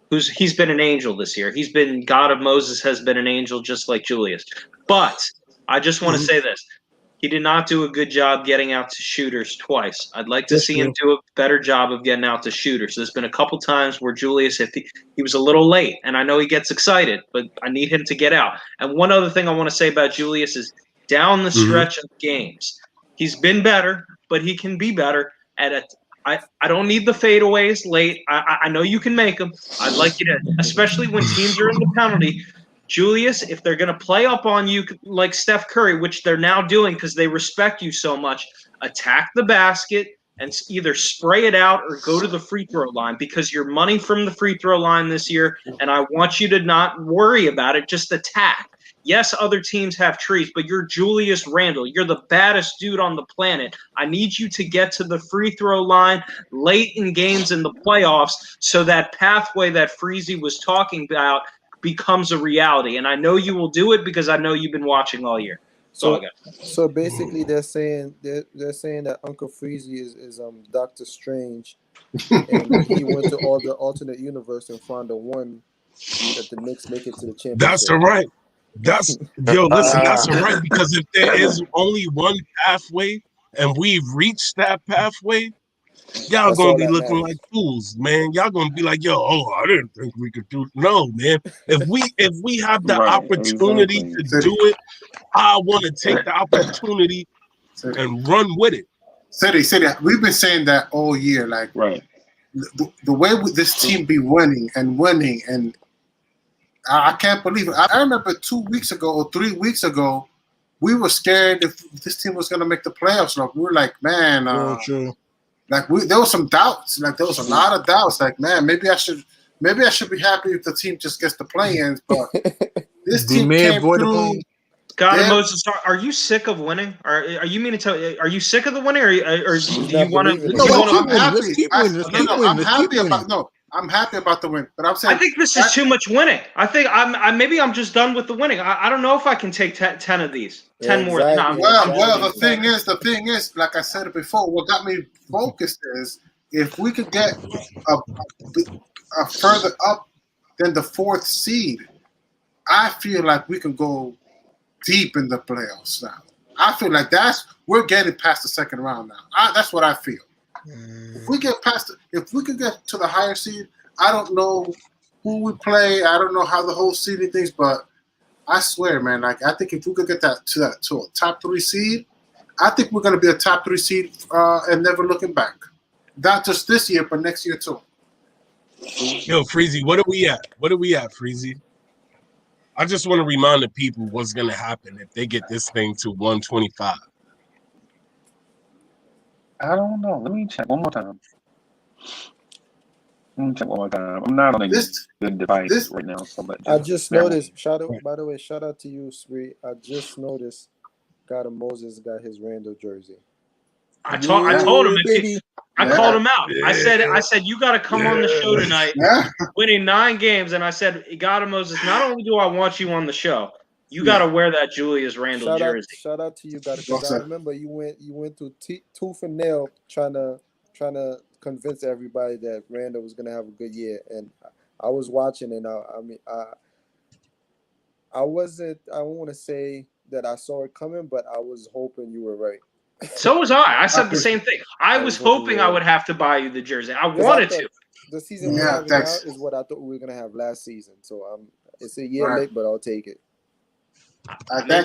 He's been an angel this year. He's been God of Moses has been an angel just like Julius. But I just want to say this. He did not do a good job getting out to shooters twice. I'd like to
That's
see him
true.
do a better job of getting out to shooters. There's been a couple times where Julius, if he was a little late, and I know he gets excited, but I need him to get out. And one other thing I want to say about Julius is down the
Mhm.
stretch of games, he's been better, but he can be better at a I don't need the fadeaways late. I know you can make them. I'd like you to, especially when teams are in the penalty. Julius, if they're going to play up on you like Steph Curry, which they're now doing because they respect you so much, attack the basket and either spray it out or go to the free throw line because you're money from the free throw line this year. And I want you to not worry about it. Just attack. Yes, other teams have trees, but you're Julius Randle. You're the baddest dude on the planet. I need you to get to the free throw line late in games in the playoffs so that pathway that Freezy was talking about becomes a reality. And I know you will do it because I know you've been watching all year. That's all I
So
got.
so basically they're saying that Uncle Freezy is Doctor Strange, and he went to all the alternate universe and found the one that the Knicks make it to the
That's
championship.
all right. That's listen, that's all right. Because if there is only one pathway and we've reached that pathway, y'all
That's
gonna
all
be
that
looking like
matters.
fools, man. Y'all gonna be like, yo, oh, I didn't think we could do. No, man. If we have the
Right,
opportunity
exactly.
to
City,
do it, I want to take the opportunity
city,
and run with it.
city. We've been saying that all year. Like
Right.
the way this team be winning and winning, and I can't believe it. I remember 2 weeks ago or 3 weeks ago, we were scared if this team was going to make the playoffs. Like, we were like, man,
True.
like there was some doubts. Like there was a lot of doubts. Like, man, maybe I should be happy if the team just gets the play-ins. But this
They
team
may
came
avoid the
through.
play-in.
God,
Yeah.
Moses, are you sick of winning? Are you mean to tell? Are you sick of the winning, or do you
not
want to?
believing
No,
it.
let's
I'm
keep winning.
happy.
Let's keep winning. Let's keep winning.
I'm
Let's keep
happy
winning.
about I'm happy about the win. But I'm saying
I think this is too much winning. I think maybe I'm just done with the winning. I don't know if I can take 10 of these, 10 more. No,
Exactly.
Well, the thing is, like I said before, what got me focused is if we could get a further up than the 4th seed, I feel like we can go deep in the playoffs now. I feel like we're getting past the second round now. That's what I feel. If we get if we could get to the higher seed, I don't know who we play. I don't know how the whole seeding things, but I swear, man, like I think if we could get to a top 3 seed, I think we're going to be a top 3 seed and never looking back. Not just this year, but next year too.
Yo, Freezy, what are we at? Freezy? I just want to remind the people what's going to happen if they get this thing to 125.
I don't know. Let me check one more time. I'm not on a good device right now, so but
I just noticed. By the way, shout out to you, Spree. I just noticed. Moses got his Randle jersey.
I told him.
Baby.
I called him out. I said, you got to come on the show tonight, winning 9 games. And I said, God, Moses, not only do I want you on the show, you got to wear that Julius Randle jersey.
Shout out to you, God. Because I remember you went through tooth and nail trying to convince everybody that Randle was gonna have a good year, and I was watching, and I wasn't. I don't want to say that I saw it coming, but I was hoping you were right.
So was I. I said the same thing. I was hoping I would have to buy you the jersey. I wanted to.
The season we're having now is what I thought we were gonna have last season. So it's a year late, but I'll take it.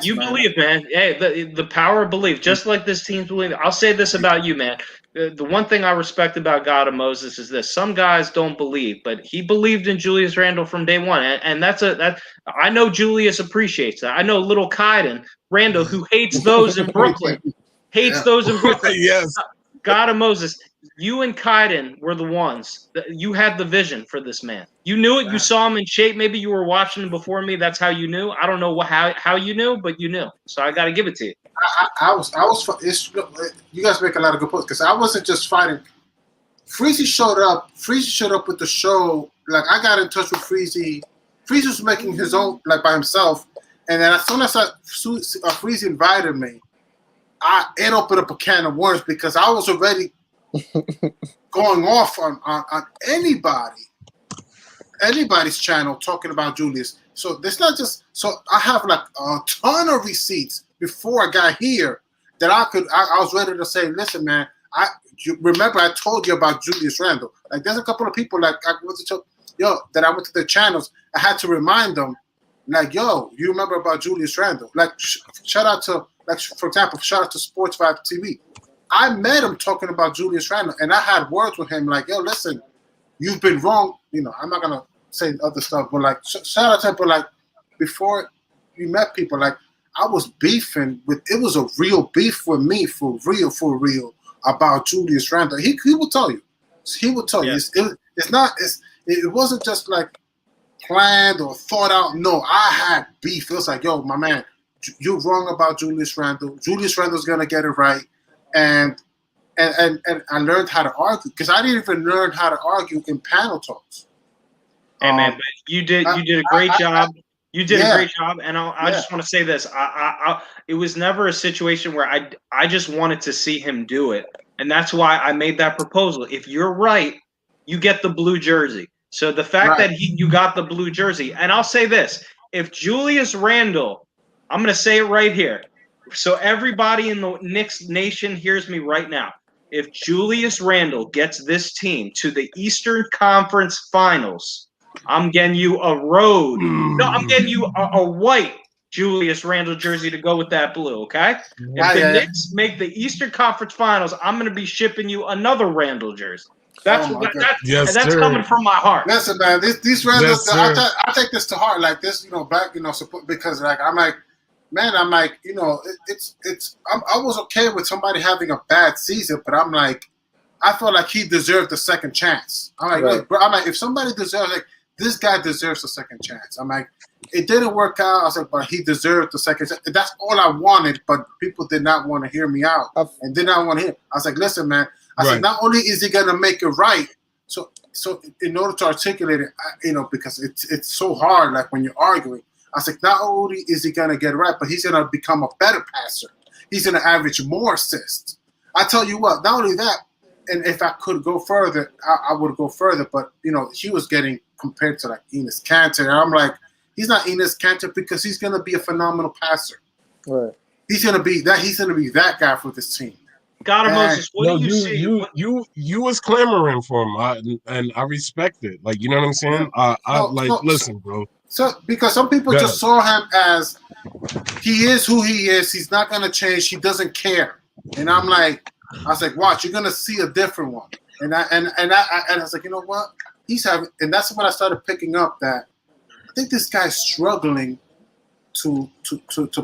You believe, man. Hey, the power of belief, just like this team's believing. I'll say this about you, man. The one thing I respect about God of Moses is this: some guys don't believe, but he believed in Julius Randle from day one, and that's I know Julius appreciates that. I know little Kaiden Randle, who hates those in Brooklyn. Those in Brooklyn.
Yes.
God of Moses, you and Kaiden were the ones that you had the vision for this man. You knew it. You saw him in shape. Maybe you were watching him before me. That's how you knew. I don't know how you knew, but you knew. So I got to give it to you.
You guys make a lot of good points because I wasn't just fighting. Freezy showed up. Freezy showed up with the show. Like I got in touch with Freezy. Freezy was making his own like by himself, and then as soon as Freezy invited me, it opened up a can of worms because I was already going off on anybody's channel talking about Julius. So it's not just I have like a ton of receipts before I got here that I was ready to say, listen, man, remember I told you about Julius Randle. Like there's a couple of people like that I went to their channels. I had to remind them, like, yo, you remember about Julius Randle? Like shout out to. Like, for example, shout out to Sports 5 TV. I met him talking about Julius Randle, and I had words with him like, yo, listen, you've been wrong. You know, I'm not going to say other stuff, but like, shout out to him, but like, before you met people, like, I was beefing with, it was a real beef with me, for real, about Julius Randle. He will tell you. He will tell you. It wasn't just like planned or thought out. No, I had beef. It was like, yo, my man, you're wrong about Julius Randle. Julius Randle's gonna get it right, and I learned how to argue because I didn't even learn how to argue in panel talks.
Hey man, but you did a great job. You did a great job, and I just want to say this: it was never a situation where I just wanted to see him do it, and that's why I made that proposal. If you're right, you get the blue jersey. So the fact that you got the blue jersey, and I'll say this: if Julius Randle, I'm going to say it right here, so everybody in the Knicks nation hears me right now. If Julius Randle gets this team to the Eastern Conference Finals, I'm getting you a road. No, I'm getting you a white Julius Randle jersey to go with that blue, okay? If the Knicks make the Eastern Conference Finals, I'm going to be shipping you another Randle jersey. That's
Oh my God.
Yes,
that's
sir.
coming from my heart.
Listen, man, these Randle,
Yes, sir.
I take this to heart, like this, back, because like I'm like, man, I'm like, I was okay with somebody having a bad season, but I'm like, I felt like he deserved a second chance. I'm like,
Right.
look, bro, I'm like, if somebody deserves, like, this guy deserves a second chance. I'm like, it didn't work out. I was like, but he deserved the second chance. That's all I wanted, but people did not want to hear me out and did not want to hear. I was like, listen, man. I said, not only is he gonna make it right, so in order to articulate it, because it's so hard, like when you're arguing. I was like, not only is he gonna get it right, but he's gonna become a better passer. He's gonna average more assists. I tell you what, not only that, and if I could go further, I would go further. But he was getting compared to like Enes Kanter, and I'm like, he's not Enes Kanter because he's gonna be a phenomenal passer.
Right.
He's gonna be that. He's gonna be that guy for this team.
God of Moses, what do you see?
You was clamoring for him, and I respect it. Like, you know what I'm saying? Listen, bro.
So because some people just saw him as he is who he is. He's not gonna change. He doesn't care. And I was like, watch, you're gonna see a different one. And I was like, you know what? He's having, and that's when I started picking up that I think this guy's struggling to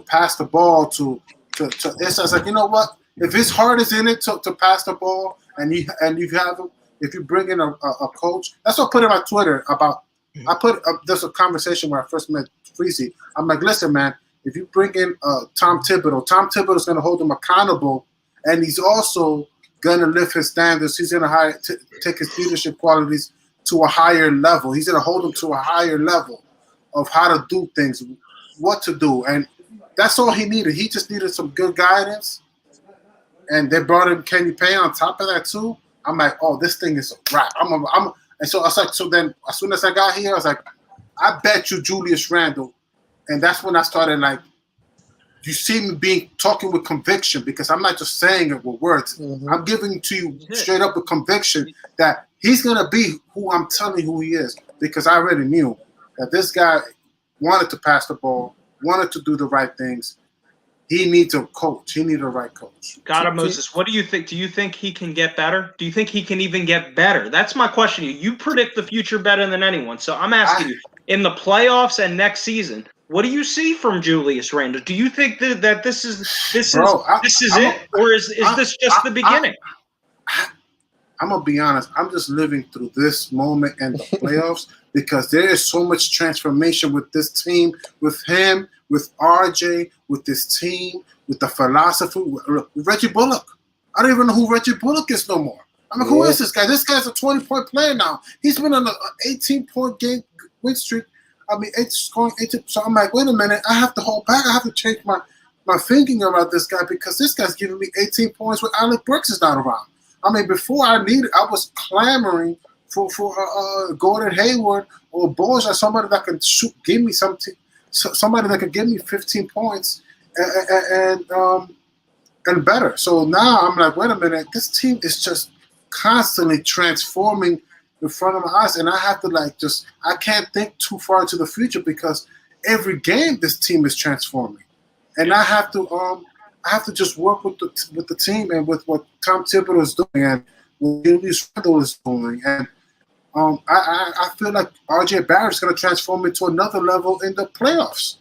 pass the ball to. I was like, you know what? If his heart is in it to pass the ball, and you have him, if you bring in a coach, that's what I put in my Twitter about. I put there's a conversation where I first met Freezy. I'm like, listen, man, if you bring in Tom Thibodeau is going to hold him accountable, and he's also going to lift his standards. He's going to take his leadership qualities to a higher level. He's going to hold him to a higher level of how to do things, what to do, and that's all he needed. He just needed some good guidance. And they brought in Kenny Payne on top of that too. I'm like, oh, this thing is a wrap. And so I was like, so then as soon as I got here, I was like, I bet you Julius Randle. And that's when I started like, you see me talking with conviction because I'm not just saying it with words. Mm-hmm. I'm giving it to you straight up with conviction that he's gonna be who I'm telling you who he is because I already knew that this guy wanted to pass the ball, wanted to do the right things. He needs a coach. He needs a right coach.
God of Moses, what do you think? Do you think he can get better? Do you think he can even get better? That's my question to you. You predict the future better than anyone. So I'm asking you, in the playoffs and next season, what do you see from Julius Randle? Do you think that this is it? Or is this just the beginning?
I'm going to be honest. I'm just living through this moment and the playoffs because there is so much transformation with this team, with him, with RJ, with this team, with the philosophy, with Reggie Bullock. I don't even know who Reggie Bullock is no more. I mean, who is this guy? This guy's a 20-point player now. He's been on an 18-point game win streak. I mean, scoring 18. So I'm like, wait a minute. I have to hold back. I have to change my thinking about this guy because this guy's giving me 18 points when Alec Burks is not around. I mean, before I was clamoring for Gordon Hayward or Bosch or somebody that can give me something. Somebody that could give me 15 points and better. So now I'm like, wait a minute, this team is just constantly transforming in front of my eyes, and I have to I can't think too far into the future because every game this team is transforming, and I have to just work with the team and with what Tom Thibodeau is doing and what Julius Randle is doing and. I feel like RJ Barrett's going to transform into another level in the playoffs.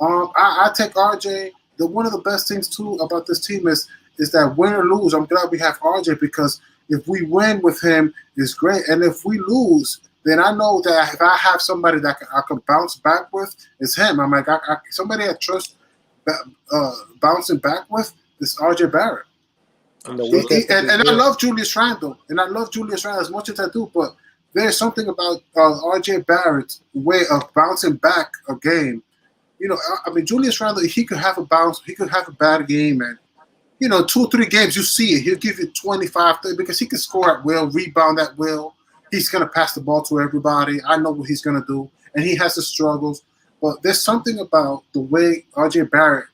I take RJ. One of the best things too about this team is that win or lose, I'm glad we have RJ because if we win with him, it's great, and if we lose, then I know that if I have somebody that I can bounce back with, it's him. I'm like somebody I trust bouncing back with is RJ Barrett. And I love Julius Randle, as much as I do, but. There's something about RJ Barrett's way of bouncing back a game. I mean, Julius Randle, he could have a bounce. He could have a bad game. And, 2 or 3 games, you see it. He'll give you 25, 30 because he can score at will, rebound at will. He's going to pass the ball to everybody. I know what he's going to do. And he has his struggles. But there's something about the way RJ Barrett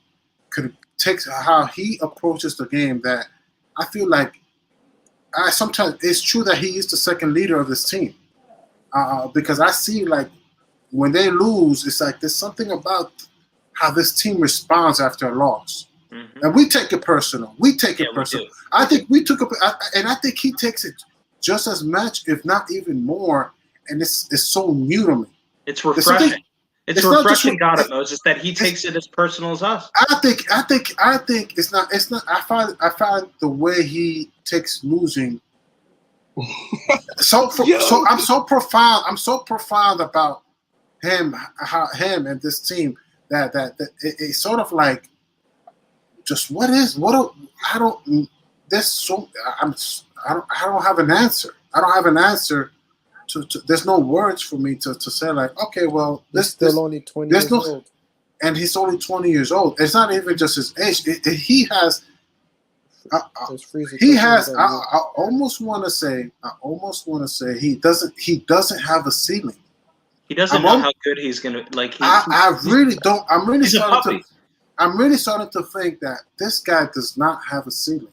could take how he approaches the game that I feel like sometimes it's true that he is the second leader of this team because I see like when they lose, it's like there's something about how this team responds after a loss, and we take it personal. I think we took it, and I think he takes it just as much, if not even more, and it's so new to me.
It's refreshing. It's
not just
refreshing, God of Moses, that he takes it as personal as us.
I think it's not. I find the way he takes losing. So I'm so profound. I'm so profound about him and this team that it's sort of like just I don't have an answer. I don't have an answer to there's no words for me to say like, okay, well,
he's still only 20 years old.
And he's only 20 years old. It's not even just his age. He has I almost want to say he doesn't have a ceiling.
He doesn't know how good he's gonna like.
I really don't. I'm really starting to think that this guy does not have a ceiling,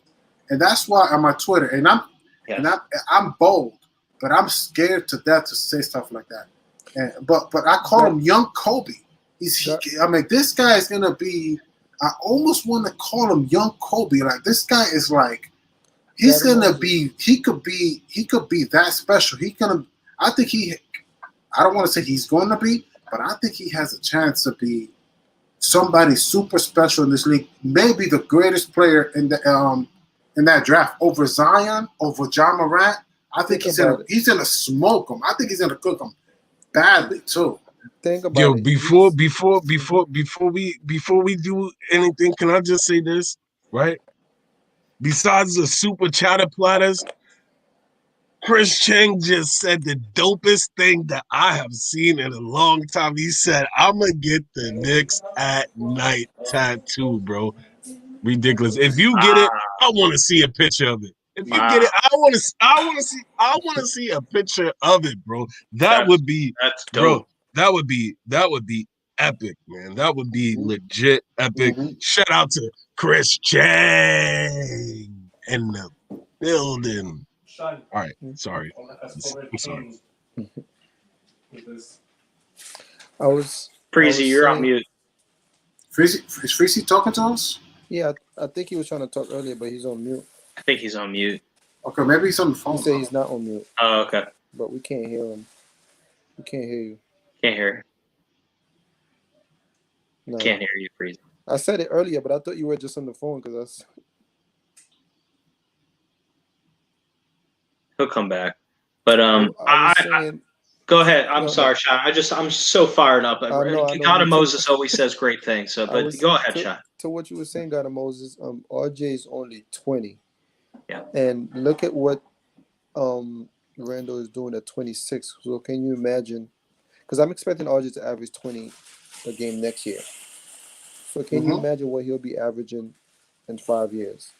and that's why on my Twitter, and I'm bold, but I'm scared to death to say stuff like that. But I call him Young Kobe. This guy is gonna be. I almost want to call him Young Kobe. Like this guy is like, he's gonna be. He could be that special. I don't want to say he's going to be, but I think he has a chance to be somebody super special in this league. Maybe the greatest player in that draft over Zion, over John Morant. I think he's gonna smoke him. I think he's gonna cook him badly too.
Think about it.
Before we do anything, can I just say this, right? Besides the super chatter platters, Chris Cheng just said the dopest thing that I have seen in a long time. He said, "I'm gonna get the Knicks at night tattoo, bro." Ridiculous. If you get it, I want to see a picture of it. If you get it, I want to see a picture of it, bro. That's dope. Bro. That would be epic, man. That would be legit epic. Mm-hmm. Shout out to Chris Chang in the building. All right, sorry. I'm sorry.
Freezy, you're on mute.
Is Freezy talking to us?
Yeah, I think he was trying to talk earlier, but he's on mute.
I think he's on mute.
Okay, maybe he's on the phone.
He said he's not on mute.
Oh, okay.
But we can't hear him. We can't hear you.
Can't hear you.
No.
Can't hear you, Freezy.
I said it earlier, but I thought you were just on the phone because
He'll come back. But go ahead. I'm sorry, Sean. I'm so fired up. God of Moses always says great things. So, but go ahead, Sean.
To what you were saying, God of Moses, RJ is only 20.
Yeah.
And look at what Randle is doing at 26. So can you imagine? Because I'm expecting RJ to average 20 a game next year. So can you imagine what he'll be averaging in 5 years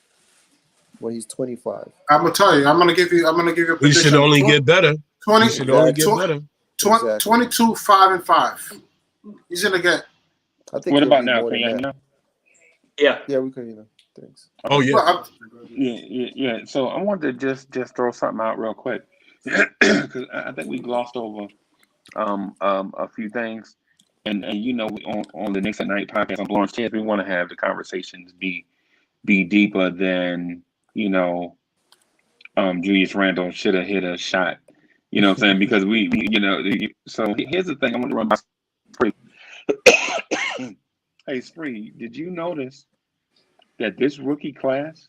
when he's 25?
I'm gonna tell you. I'm gonna give you a prediction.
He should only get better.
22, 5 and 5. He's gonna get.
I think.
What about now? Can you hear me now?
Yeah.
Yeah, we can hear you. Thanks.
Oh yeah.
Well,
Yeah. So I wanted to just throw something out real quick because I think we glossed over a few things, and you know, on the Knicks at Night podcast on Lawrence Chance, we want to have the conversations be deeper than, you know, Julius Randle should have hit a shot. You know what I'm saying? Because we you know, so here's the thing I want to run by Spree. Hey Spree, did you notice that this rookie class,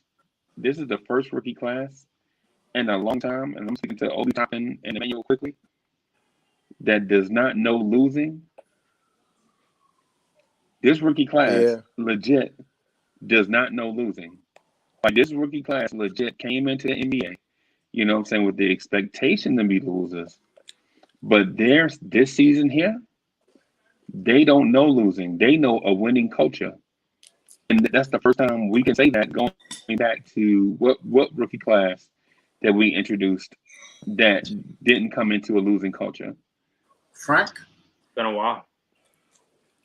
this is the first rookie class in a long time, and I'm speaking to Obi Toppin and Emmanuel quickly, that does not know losing? This rookie class legit does not know losing. Like this rookie class legit came into the NBA, you know what I'm saying, with the expectation to be losers. But this season here, they don't know losing. They know a winning culture. And that's the first time we can say that, going back to what rookie class that we introduced that didn't come into a losing culture.
Frank?
Been a while.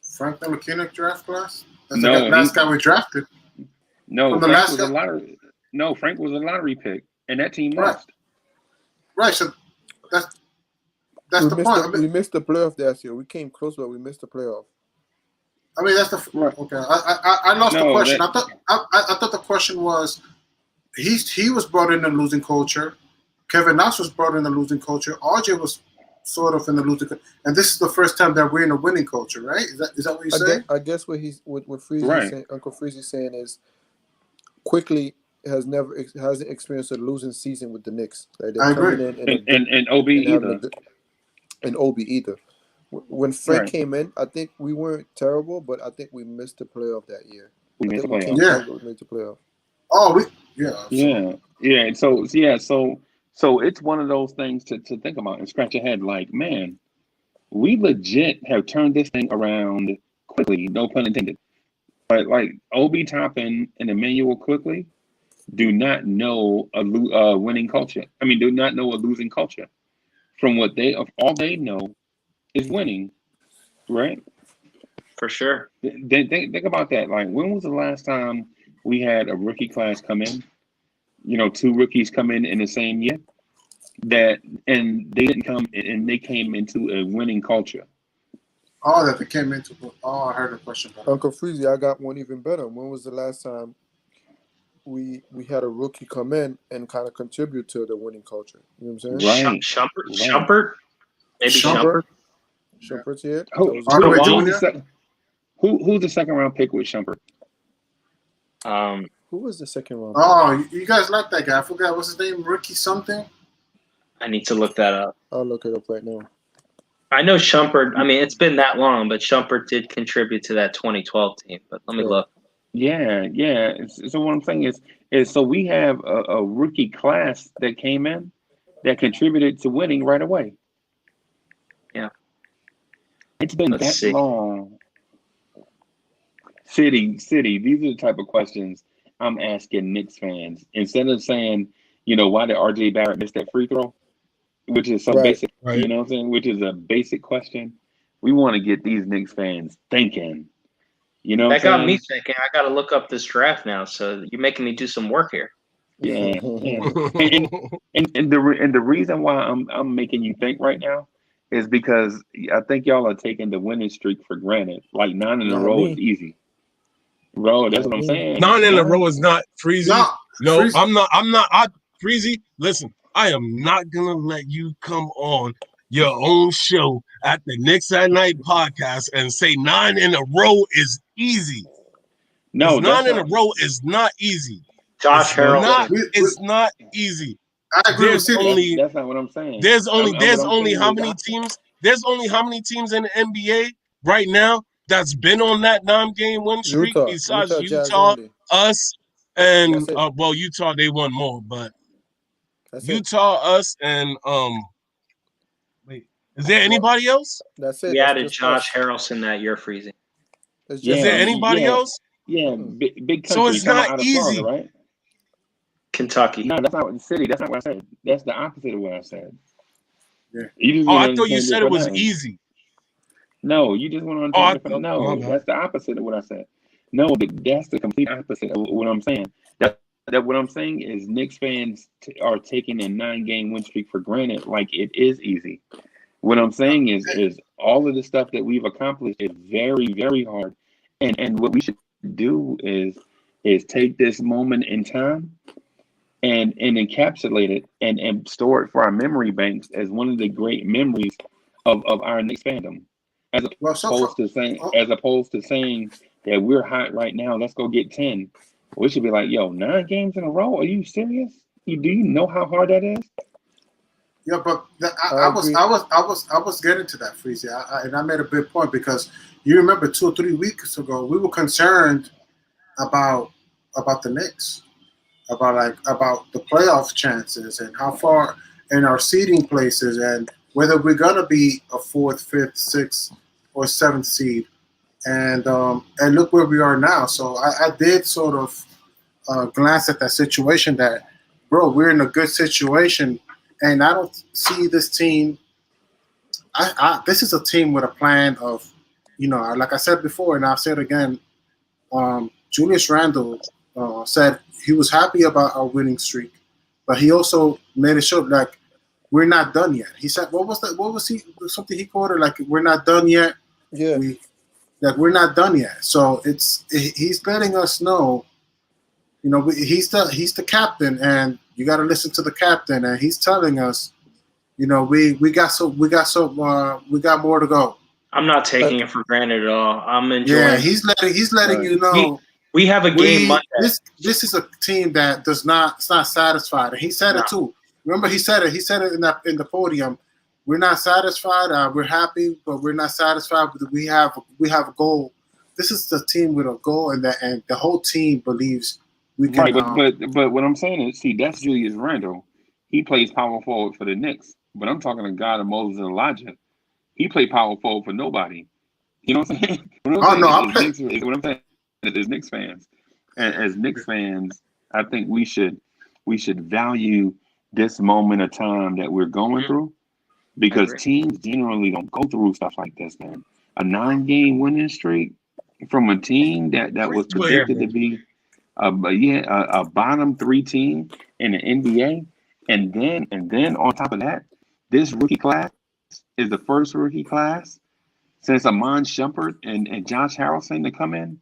Frank Ntilikina draft class? That's
No,
the last guy we drafted.
No, Frank was a lottery. No, Frank was a lottery pick, and that team lost.
Right. So that's the point.
We missed the playoff last year. We came close, but we missed the playoff.
I mean, that's the okay. I lost the question. I thought the question was he was brought in a losing culture, Kevin Nash was brought in the losing culture. RJ was sort of in the losing culture. And this is the first time that we're in a winning culture, right? Is that what you're saying?
I guess what Freezy
Right.
saying, Uncle Freezy saying is quickly hasn't experienced a losing season with the Knicks. Like they're
I
coming
agree.
in
And OB
and having
either.
and Obi either. When Frank
Right.
came in, I think we weren't terrible, but I think we missed the playoff that year.
We
I
missed
think
the
we came
playoffs.
Yeah.
close, but we made the playoff.
Oh, absolutely.
Yeah. So it's one of those things to think about and scratch your head like, man, we legit have turned this thing around quickly, no pun intended. But like Obi Toppin and Emmanuel quickly do not know a winning culture. I mean, do not know a losing culture. From what all they know is winning, right?
For sure.
Think about that. Like, when was the last time we had a rookie class come in? 2 rookies come in the same year. And they didn't come, and they came into a winning culture.
Oh, that they came into. Oh, I heard a question about
Uncle Freezy, I got one even better. When was the last time we had a rookie come in and kind of contribute to the winning culture? You know what I'm saying?
Right.
Shumpert? Maybe
Shumpert.
Shumpert?
Shumpert's here.
Who's the second round pick with Shumpert?
Who was the second round?
Oh, you guys like that guy? I forgot what's his name. Ricky something.
I need to look that up.
I'll look it up right now.
I know Shumpert. I mean, it's been that long, but Shumpert did contribute to that 2012 team. But let me look.
Yeah. So what I'm saying is so we have a rookie class that came in that contributed to winning right away.
Yeah.
It's been that long. City, these are the type of questions I'm asking Knicks fans. Instead of saying, why did RJ Barrett miss that free throw? Which is so basic,
right.
You know what I'm saying? Which is a basic question. We want to get these Knicks fans thinking. You know
that got me thinking. I got to look up this draft now. So you're making me do some work here.
Yeah. And the reason why I'm making you think right now is because I think y'all are taking the winning streak for granted. Like 9 in a row is easy. Bro, that's what I'm saying.
9 in a row is not Freezy. No,
Freezy.
I'm not. Freezy, listen, I am not gonna let you come on your own show at the Knicks at Night podcast and say 9 in a row is easy.
No,
9 in a row is not easy.
Josh Harrell.
It's not easy.
I agree with you.
That's not what I'm saying.
There's only how many teams in the NBA right now that's been on that 9-game win streak besides Utah, us, and Utah they won more, but Utah, us, and wait, is there anybody else?
That's it.
We added Josh Harrelson that year, Freezy.
Is there anybody else?
Yeah, big country.
So it's not easy,
Florida, right?
Kentucky.
No, that's not what the city. That's not what I said. That's the opposite of what I said.
Yeah.
I thought you said it was easy.
No, you just went on. No, that's the opposite of what I said. No, that's the complete opposite of what I'm saying. That what I'm saying is Knicks fans are taking a 9-game win streak for granted, like it is easy. What I'm saying is all of the stuff that we've accomplished is very, very hard, and what we should do is take this moment in time and encapsulate it and store it for our memory banks as one of the great memories of our Knicks fandom. As opposed to saying that we're hot right now, let's go get 10. We should be like, 9 games in a row? Are you serious? Do you know how hard that is?
Yeah, but I was getting to that, Freezy, and I made a big point because you remember 2 or 3 weeks ago we were concerned about the Knicks, about the playoff chances and how far in our seeding places and whether we're gonna be a 4th, 5th, 6th, or 7th seed, and look where we are now. So I did sort of glance at that situation. That, bro, we're in a good situation, and I don't see this team. This is a team with a plan of, like I said before, and I'll say it again. Julius Randle said he was happy about our winning streak, but he also made it show like we're not done yet. He said, what was he? Something he quoted like, "We're not done yet."
Yeah,
we're not done yet. So he's letting us know, he's the captain, and You got to listen to the captain, and he's telling us, we got more to go.
I'm not taking it for granted at all. I'm
Yeah,
enjoying.
he's letting you know.
We have a game Monday.
This is a team that it's not satisfied, and he said it too. Remember, he said it. He said it in the podium. We're not satisfied. We're happy, but we're not satisfied. We have a goal. This is the team with a goal, and the whole team believes we can.
Right, but what I'm saying is, see, that's Julius Randle. He plays power forward for the Knicks, but I'm talking to God of Moses and Elijah. He played power forward for nobody. You know what I'm saying? What I'm saying is Knicks fans, and as Knicks fans, I think we should value this moment of time that we're going through, because teams generally don't go through stuff like this, man. A 9-game winning streak from a team that was predicted to be a bottom 3 team in the NBA, and then on top of that, this rookie class is the first rookie class since Amon Shumpert and Josh Harrelson to come in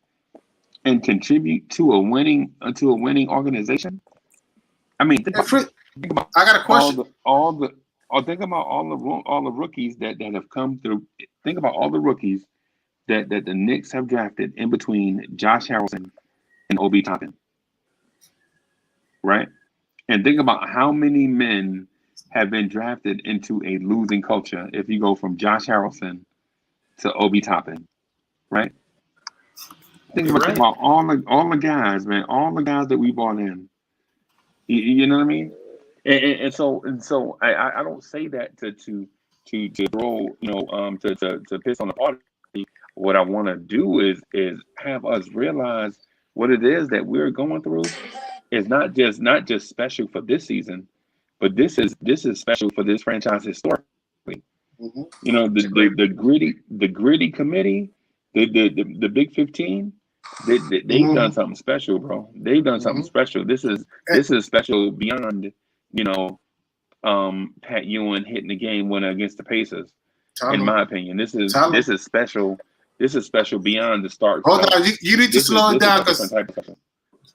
and contribute to a winning organization. I mean,
I got a question.
Think about all the rookies that have come through. Think about all the rookies that the Knicks have drafted in between Josh Harrelson and Obi Toppin, right? And think about how many men have been drafted into a losing culture if you go from Josh Harrelson to Obi Toppin, right? Think about all the guys, man, all the guys that we brought in. You know what I mean? And so I don't say that to throw, to piss on the party. What I want to do is have us realize what it is that we're going through is not just special for this season, but this is special for this franchise historically.
Mm-hmm.
You know, the gritty committee, the Big 15, they've done something special, bro. They've done something special. This is special beyond, Pat Ewing hitting the game winner against the Pacers. In my opinion, this is special. This is special beyond the start.
Hold on, you need to slow it down, because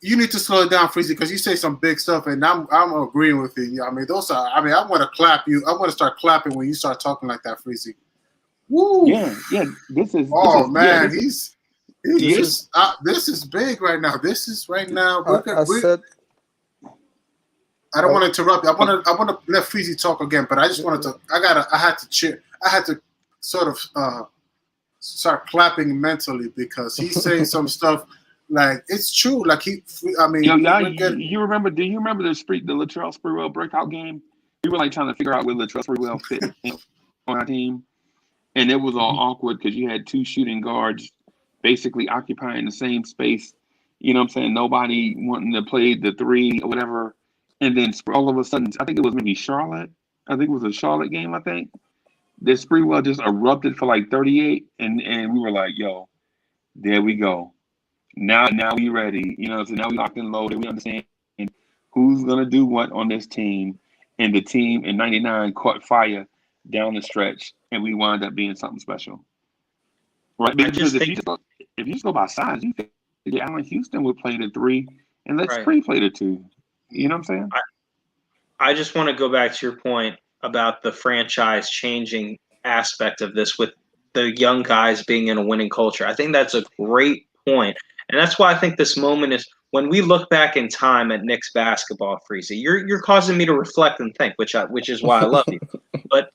you need to slow it down, Freezy, because you say some big stuff, and I'm agreeing with you. I mean, I want to clap you. I want to start clapping when you start talking like that, Freezy. Woo!
Yeah. This is
this is big right now. This is right now. I don't want to interrupt you. I want to let Freezy talk again, but I just wanted to. I had to cheer. I had to sort of start clapping mentally, because he's saying some stuff like it's true. Like you
remember? Do you remember the Latrell Sprewell breakout game? We were like trying to figure out where Latrell Sprewell fit on our team, and it was all awkward because you had 2 shooting guards basically occupying the same space. You know what I'm saying? Nobody wanting to play the 3 or whatever. And then all of a sudden, I think it was maybe Charlotte. I think it was a Charlotte game, I think. The Sprewell just erupted for like 38. And we were like, yo, there we go. Now we ready. So now we locked and loaded. We understand who's going to do what on this team. And the team in 99 caught fire down the stretch. And we wound up being something special. Right? Because if you just go by size, you think Allen Houston would play the 3 and let Spree play the 2. You know what I'm saying?
I just want to go back to your point about the franchise changing aspect of this with the young guys being in a winning culture. I think that's a great point. And that's why I think this moment is when we look back in time at Knicks basketball, Freezy, you're causing me to reflect and think, which is why I love you. But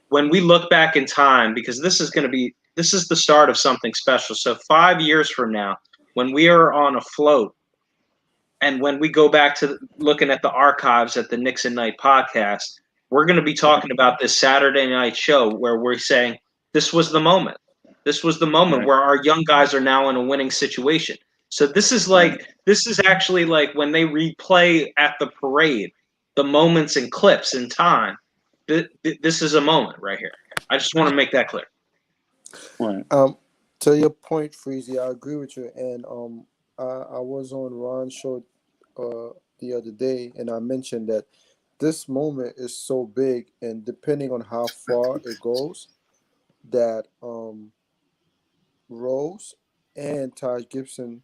when we look back in time, because this is the start of something special. So 5 years from now, when we are on a float, and when we go back to looking at the archives at the Knicks and Night podcast, we're going to be talking about this Saturday night show where we're saying this was the moment. This was the moment where our young guys are now in a winning situation. So this is actually like when they replay at the parade, the moments and clips in time. This is a moment right here. I just want to make that clear.
Right.
To your point, Freezy, I agree with you. And I was on Ron's show the other day, and I mentioned that this moment is so big, and depending on how far it goes, that Rose and Taj Gibson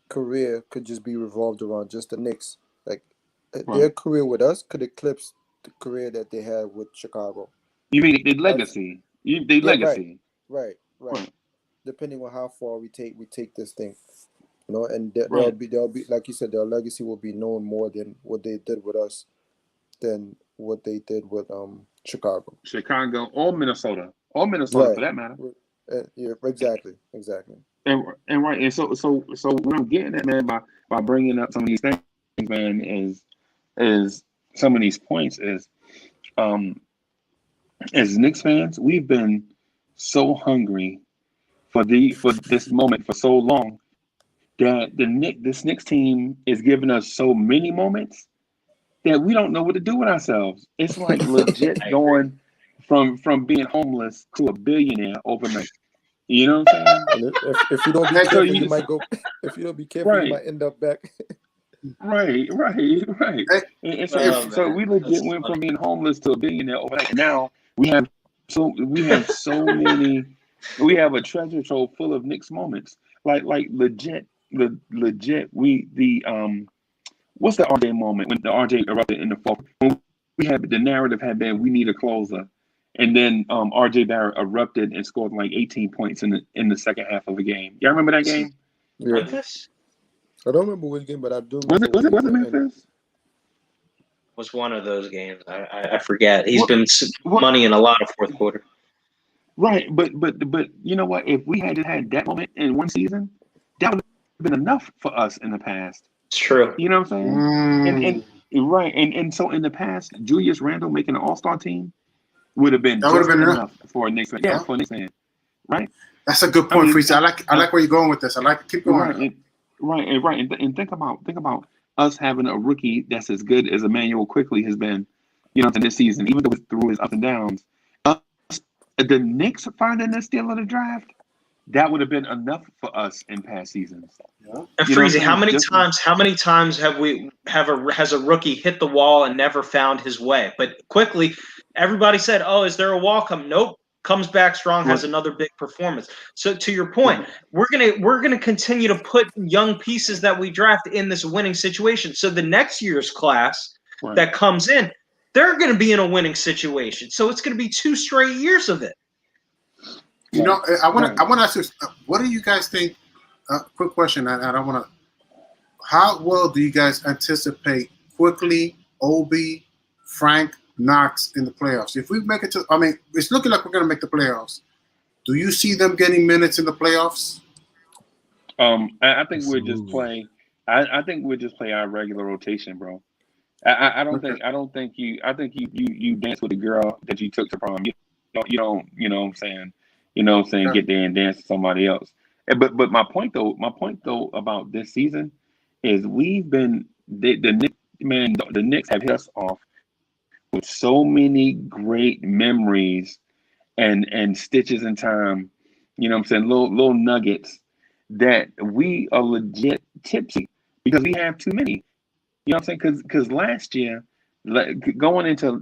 career could just be revolved around just the Knicks. Like their career with us could eclipse the career that they had with Chicago.
You mean the legacy? The legacy.
Right.
Right.
Depending on how far we take this thing, and they'll
Right.
be like you said, their legacy will be known more than what they did with us, than what they did with Chicago
or Minnesota
right.
for that matter.
Yeah, exactly.
And right, and so what I'm getting at, man, by bringing up some of these things, man, is some of these points is, as Knicks fans, we've been so hungry for this moment for so long that this Knicks team is giving us so many moments that we don't know what to do with ourselves. It's like legit going from being homeless to a billionaire overnight. You know what I'm saying?
And if you don't be careful, you might go. If you don't be careful,
Right.
you might end up back.
Right. And so we legit went from being homeless to a billionaire overnight. Now we have so many. We have a treasure trove full of Knicks moments. Like legit. What's the RJ moment when the RJ erupted in the fourth? When we had the narrative had been we need a closer, and then RJ Barrett erupted and scored like 18 points in the second half of the game. Y'all remember that game?
Yeah.
Memphis
I don't remember which game, but I do.
Was it Memphis?
was one of those games. I forget. He's been money in a lot of fourth quarter.
Right, but you know what? If we had that moment in one season, that would have been enough for us in the past.
It's true.
You know what I'm saying? And so in the past, Julius Randle making an All-Star team would have been enough for a Knicks fan. Yeah, for a Knicks fan. Right?
That's a good point, Freeze. I like where you're going with this. I like to keep going.
Right. And think about us having a rookie that's as good as Emmanuel Quickly has been, in this season, even though through his ups and downs. The Knicks finding the steal of the draft, that would have been enough for us in past seasons.
And Freezy, how many times has a rookie hit the wall and never found his way? But quickly, everybody said, "Oh, is there a wall come?" Nope. Comes back strong, has another big performance. So to your point, we're gonna continue to put young pieces that we draft in this winning situation. So the next year's class that comes in, they're gonna be in a winning situation. So it's gonna be 2 straight years of it.
I want to ask you, what do you guys think? Quick question, and I want to. How well do you guys anticipate Quickly, Obi, Frank, Knox in the playoffs? If we make it to, it's looking like we're going to make the playoffs. Do you see them getting minutes in the playoffs?
I think we'll just play. I think we'll just play our regular rotation, bro. I think you dance with the girl that you took to prom. You don't. You know what I'm saying? Get there and dance with somebody else. But my point though about this season is we've been the Knicks have hit us off with so many great memories and stitches in time, little nuggets that we are legit tipsy because we have too many. You know what I'm saying? Because last year, going into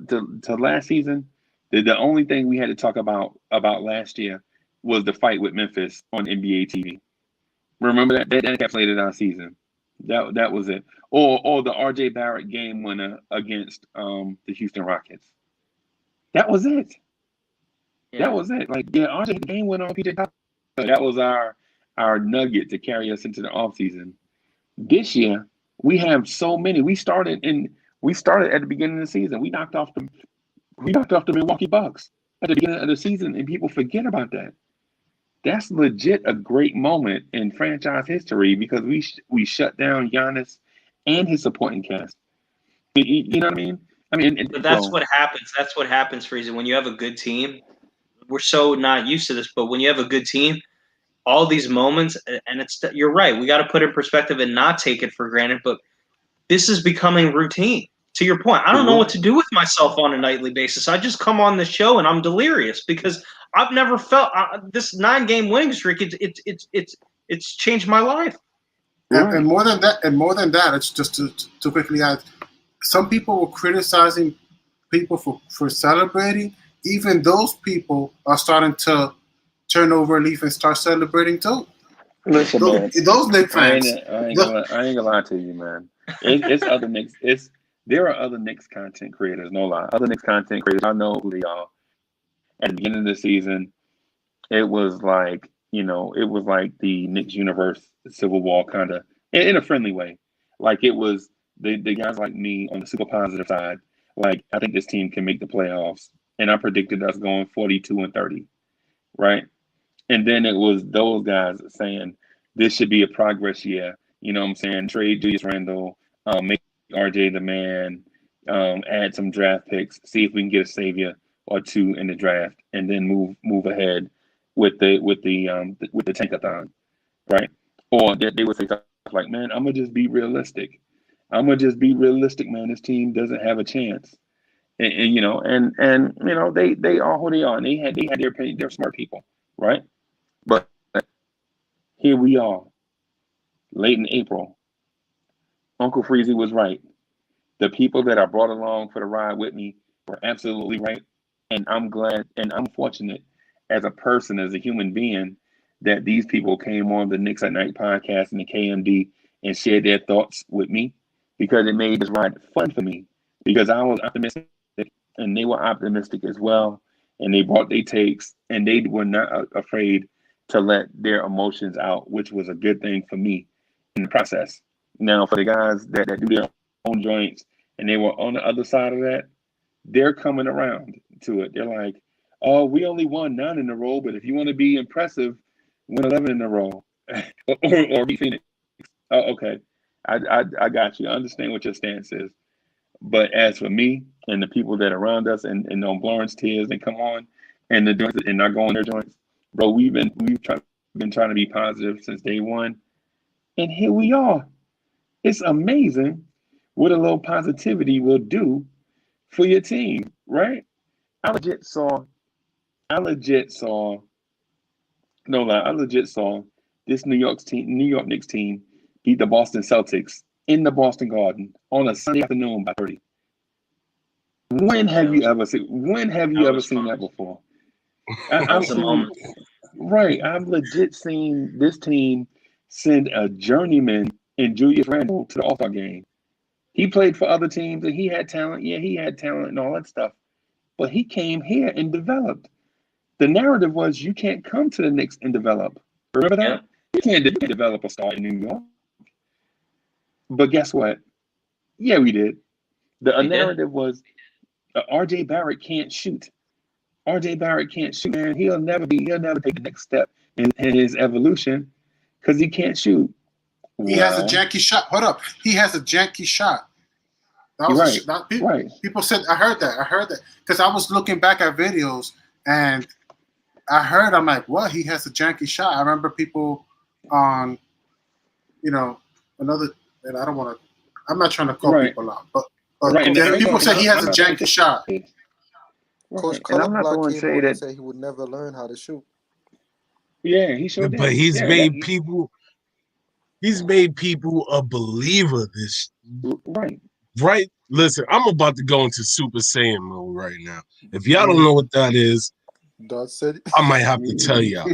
last season, the only thing we had to talk about last year was the fight with Memphis on NBA TV. Remember that encapsulated our season. That was it. Or the RJ Barrett game winner against the Houston Rockets. That was it. Yeah. That was it. RJ game winner on PJ Tucker. That was our nugget to carry us into the offseason. This year, we have so many. We started at the beginning of the season. We knocked off the Milwaukee Bucks at the beginning of the season, and people forget about that. That's legit a great moment in franchise history because we shut down Giannis and his supporting cast. You know what I mean?
But that's what happens. That's what happens, Freezy. When you have a good team, we're so not used to this, but when you have a good team, all these moments, and you're right, we got to put it in perspective and not take it for granted, but this is becoming routine. To your point, I don't know what to do with myself on a nightly basis. I just come on the show and I'm delirious because I've never felt this 9-game winning streak. It's changed my life.
And more than that, it's just to quickly add. Some people were criticizing people for celebrating. Even those people are starting to turn over a leaf and start celebrating too.
Listen, man,
those Knicks fans.
I ain't gonna lie to you, man. It's other Knicks. There are other Knicks content creators, no lie. Other Knicks content creators, I know who they are. At the beginning of the season, it was like, it was like the Knicks universe civil war kind of in a friendly way. Like it was the guys like me on the super positive side. Like I think this team can make the playoffs, and I predicted us going 42-30, right? And then it was those guys saying this should be a progress year. You know what I'm saying? Trade Julius Randle, make RJ the man, add some draft picks, see if we can get a savior or two in the draft, and then move ahead with the tankathon, right? Or they would say stuff like, "Man, I'm gonna just be realistic. I'm gonna just be realistic, man. This team doesn't have a chance." And they are who they are, and they had their opinion. They're smart people, right? But here we are, late in April. Uncle Freezy was right. The people that I brought along for the ride with me were absolutely right. And I'm glad and I'm fortunate as a person, as a human being, that these people came on the Knicks at Night podcast and the KMD and shared their thoughts with me, because it made this ride fun for me, because I was optimistic and they were optimistic as well. And they brought their takes, and they were not afraid to let their emotions out, which was a good thing for me in the process. Now, for the guys that do their own joints and they were on the other side of that, they're coming around to it. They're like, "Oh, we only won 9 in a row, but if you want to be impressive, win 11 in a row, or beat Phoenix." Oh, okay, I got you. I understand what your stance is. But as for me and the people that are around us and on Lawrence tears and come on and the joints and not going their joints, bro, we've been trying to be positive since day one, and here we are. It's amazing what a little positivity will do for your team, right? I legit saw no lie, I legit saw this New York Knicks team beat the Boston Celtics in the Boston Garden on a Sunday afternoon by 30. When have you ever seen that before? I've seen, right. I've legit seen this team send a journeyman in Julius Randle to the All-Star game. He played for other teams and he had talent. Yeah, he had talent and all that stuff. But he came here and developed. The narrative was you can't come to the Knicks and develop. Remember that? Yeah. You can't develop a star in New York. But guess what? Yeah, we did. The narrative was RJ Barrett can't shoot. RJ Barrett can't shoot, man. He'll never take the next step in his evolution because he can't shoot.
He has a janky shot. Hold up. He has a janky shot. That was
right.
People said, I heard that. Because I was looking back at videos and I'm like, what? He has a janky shot. I remember people on, another, and I'm not trying to call people out, but people say he has a janky shot.
Coach Color came on and said he would never learn how to shoot.
Yeah, he sure did.
But he's made people a believer this right. Listen, I'm about to go into Super Saiyan mode right now. If y'all don't know what that is, I might have to tell y'all.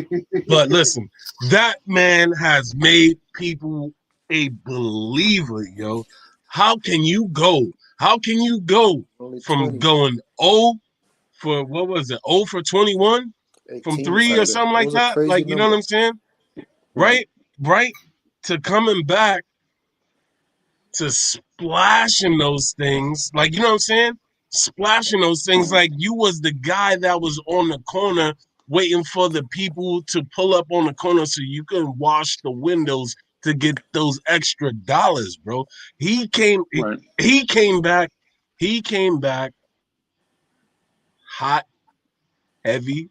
But listen, that man has made people a believer, yo. How can you go from going 0 for what was it? 0 for 21 from 3 or something like that? Like, you know what I'm saying? Right? To coming back to splashing those things, like, you know what I'm saying? Splashing those things like you was the guy that was on the corner waiting for the people to pull up on the corner so you can wash the windows to get those extra dollars, bro. He came back hot, heavy,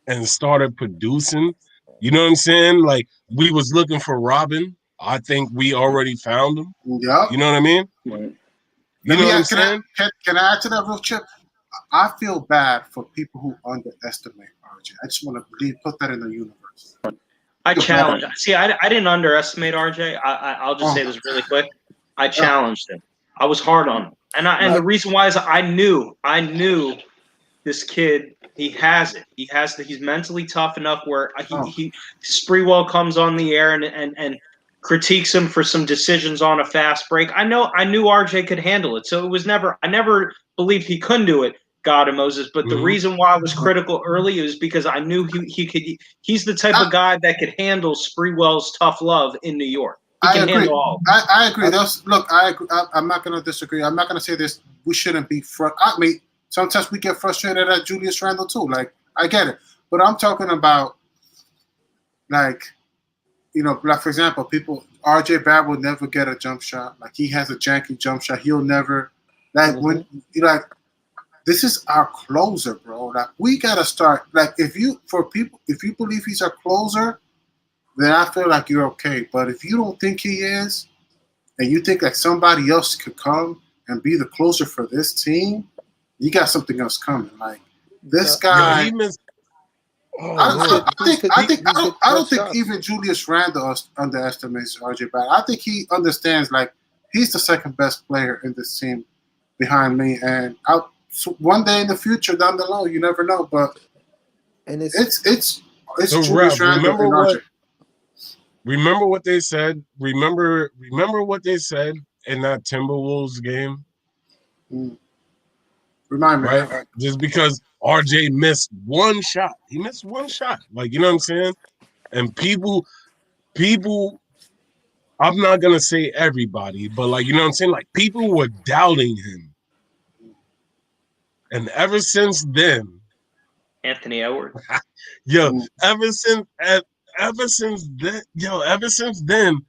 and started producing. You know what I'm saying? Like, we was looking for Robin. I think we already found him.
Yeah.
You know what I mean?
Right.
You know what I'm saying?
Can I add to that real chip? I feel bad for people who underestimate RJ. I just want to put that in the universe.
I challenge. See, I didn't underestimate RJ. I'll just say this really quick. I challenged him. I was hard on him, and the reason why is I knew this kid. He has it. He's mentally tough enough where he Spreewell comes on the air and critiques him for some decisions on a fast break. I knew RJ could handle it, so it was I never believed he couldn't do it. God and Moses, but the reason why I was critical early is because I knew he could. He's the type of guy that could handle Sprewell's tough love in New York. He can handle all.
I agree. I agree. I'm not going to disagree. I'm not going to say this. We shouldn't be I mean, sometimes we get frustrated at Julius Randle too. Like, I get it, but I'm talking about, like, you know, like for example, RJ Barrett will never get a jump shot. Like, he has a janky jump shot. He'll never, like, when you like. This is our closer, bro. Like, we gotta start. Like, if you believe he's our closer, then I feel like you're okay. But if you don't think he is, and you think like somebody else could come and be the closer for this team, you got something else coming. Like, this guy. I don't think even Julius Randle underestimates RJ Barrett. I think he understands, like, he's the second best player in this team behind me, and so one day in the future, down the line, you never know. But it's
so
Julius Randle and RJ.
Remember what they said. Remember what they said in that Timberwolves game.
Remind me,
right? Just because RJ missed one shot, he missed one shot. Like, you know what I'm saying? And people. I'm not gonna say everybody, but, like, you know what I'm saying? Like, people were doubting him. And ever since then,
Anthony Edwards.
ever since then,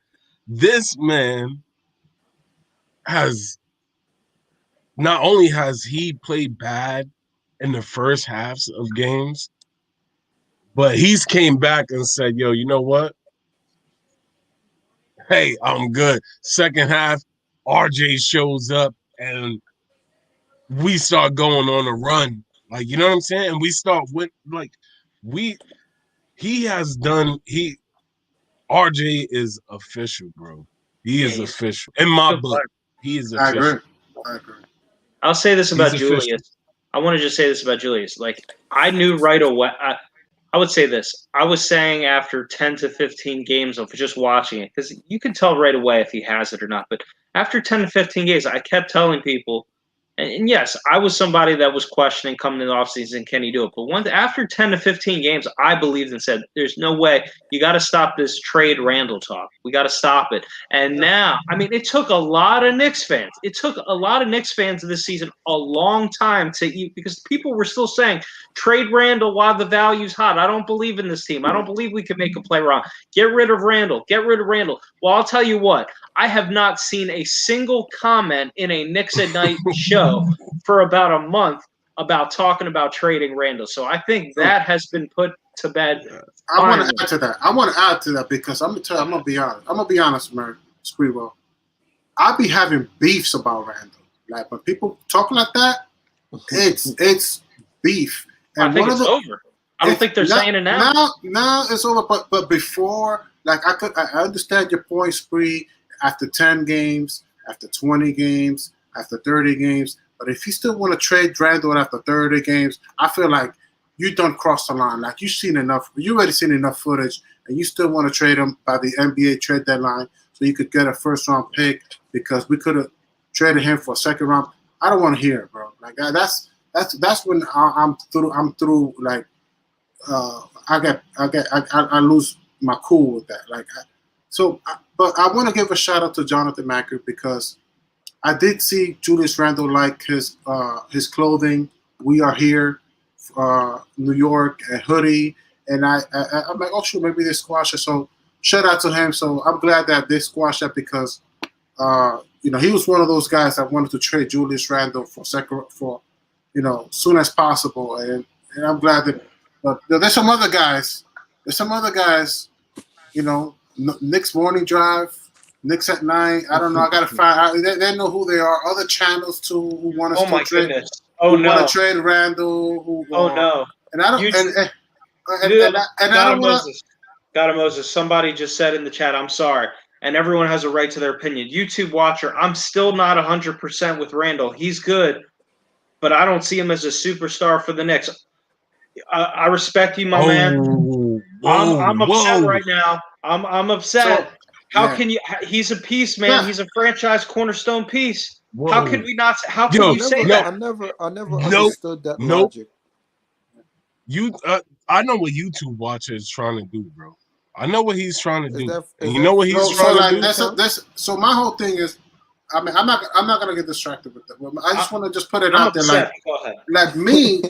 this man has not only has he played bad in the first halves of games, but he's came back and said, yo, you know what? Hey, I'm good. Second half, RJ shows up and we start going on a run. Like, you know what I'm saying? And we start with, like, RJ is official, bro. He is official. In my book, he is official.
I agree.
I'll say this about Julius. I want to just say this about Julius. Like, I knew right away. I would say this. I was saying after 10 to 15 games of just watching it, because you can tell right away if he has it or not. But after 10 to 15 games, I kept telling people, and yes, I was somebody that was questioning coming in the offseason, can he do it? But after 10 to 15 games, I believed and said, there's no way. You got to stop this trade Randle talk. We got to stop it. And now, I mean, it took a lot of Knicks fans. It took a lot of Knicks fans this season a long time because people were still saying, trade Randle while the value's hot. I don't believe in this team. I don't believe we can make a play wrong. Get rid of Randle. Get rid of Randle. Well, I'll tell you what. I have not seen a single comment in a Knicks at Night show for about a month about talking about trading Randle. So I think that has been put to bed.
I want to add to that because I'm gonna be honest. I'm gonna be honest, man, Sprewell. I be having beefs about Randle. Like, when people talk like that, it's beef. And
I think it's over. I don't think they're saying it now.
Now it's over. But before, like, I understand your point, Spree. After 10 games, after 20 games, after 30 games. But if you still want to trade Randle after 30 games, I feel like you done crossed the line. Like, you already seen enough footage, and you still want to trade him by the NBA trade deadline so you could get a first-round pick because we could have traded him for a second round. I don't want to hear it, bro. Like, that's when I'm through. Like, I lose my cool with that. Like, but I want to give a shout out to Jonathan Macker because I did see Julius Randle like his clothing. We are here, New York, a hoodie, and I'm like, oh shoot, maybe they squash it. So shout out to him. So I'm glad that they squashed that because he was one of those guys that wanted to trade Julius Randle for soon as possible, and I'm glad that. But there's some other guys. Knicks Morning Drive, Knicks at Night. I don't know. I gotta find. They know who they are. Other channels too who want us to trade.
Goodness. Oh no.
Want to trade Randle?
No.
And I don't.
God of Moses. Somebody just said in the chat, "I'm sorry," and everyone has a right to their opinion. YouTube watcher, I'm still not 100% with Randle. He's good, but I don't see him as a superstar for the Knicks. I respect you, my man. I'm upset right now. I'm upset. How can you? He's a piece, man. He's a franchise cornerstone piece.
Whoa.
How could we not? How can
Yo,
you say
no,
that?
I never
Nope.
understood that
Nope.
logic.
I know what YouTube watcher is trying to do, bro. I know what he's trying to do. And you
that
know what he's trying to do?
That's so my whole thing is, I mean, I'm not gonna get distracted with that. I just want to just put it out there,
upset. Go ahead.
like me,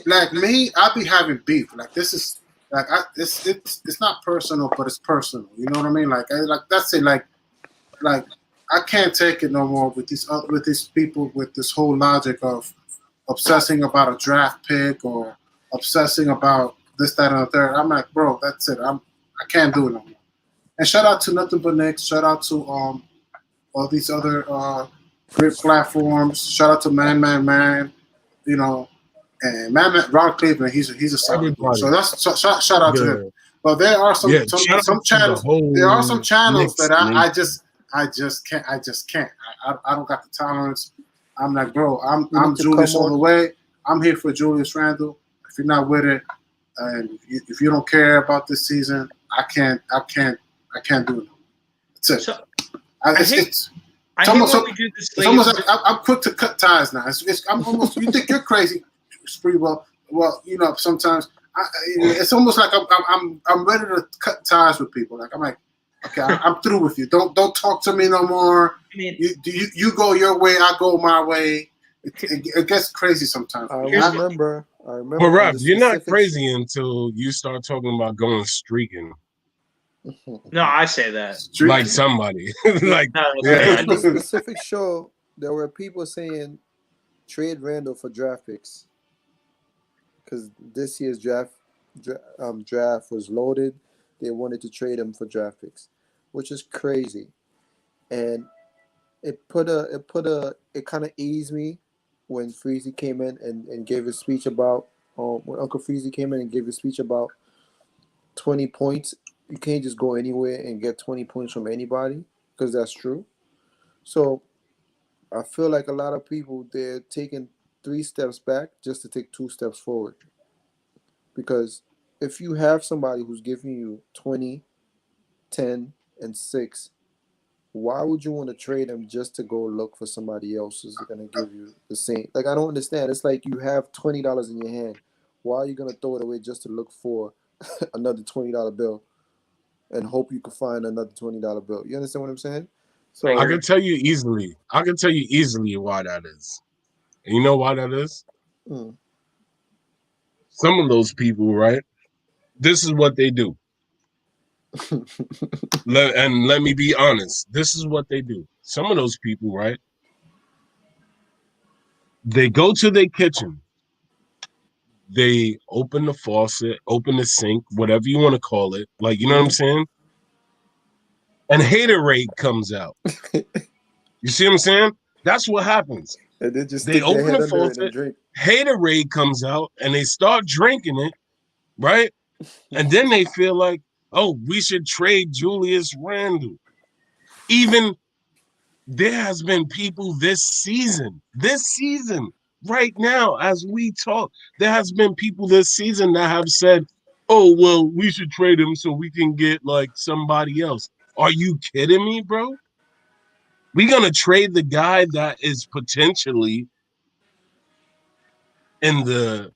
I be having beef. Like this is like it's not personal, but it's personal. You know what I mean? Like that's it. Like I can't take it no more with these people with this whole logic of obsessing about a draft pick or obsessing about this, that, and the third. I'm like, bro, that's it. I can't do it no more. And shout out to Nothing But Knicks. Shout out to all these other great platforms. Shout out to Man. You know, and Ron Cleveland. He's a solid dude. So that's shout out to him. But there are some channels. There are some channels that I just can't. I don't got the tolerance. I'm like, bro. I'm Julius all the way. I'm here for Julius Randle. If you're not with it, and if you don't care about this season, I can't do it. That's it. It's almost like I'm quick to cut ties now. I'm almost. You think you're crazy? Pretty well. Well, you know, sometimes it's almost like I'm ready to cut ties with people. Like I'm like, okay, I'm through with you. Don't talk to me no more. I mean, you go your way, I go my way. It gets crazy sometimes.
I remember.
But Rob, you're not crazy until you start talking about going streaking.
No, I say that.
Like somebody. Like
in this specific show, there were people saying trade Randle for draft picks. Because this year's draft was loaded. They wanted to trade him for draft picks, which is crazy. And it kind of eased me when Freezy came in and gave a speech about when Uncle Freezy came in and gave a speech about 20 points. You can't just go anywhere and get 20 points from anybody, because that's true. So I feel like a lot of people, they're taking 3 steps back just to take 2 steps forward. Because if you have somebody who's giving you 20, 10, and 6, why would you want to trade them just to go look for somebody else who's going to give you the same? Like, I don't understand. It's like you have $20 in your hand. Why are you going to throw it away just to look for another $20 bill and hope you can find another $20 bill? You understand what I'm saying? So
I can tell you easily why that is. And you know why that is? Some of those people, right? This is what they do. Let me be honest. This is what they do. Some of those people, right? They go to their kitchen. They open the faucet, open the sink, whatever you want to call it. Like, you know what I'm saying? And haterade comes out. You see what I'm saying? That's what happens.
And they just
they open the faucet, haterade comes out, and they start drinking it, right? And then they feel like, oh, we should trade Julius Randle. Even there has been people this season, right now, as we talk, there has been people this season that have said, oh, well, we should trade him so we can get like somebody else. Are you kidding me, bro? We're going to trade the guy that is potentially in the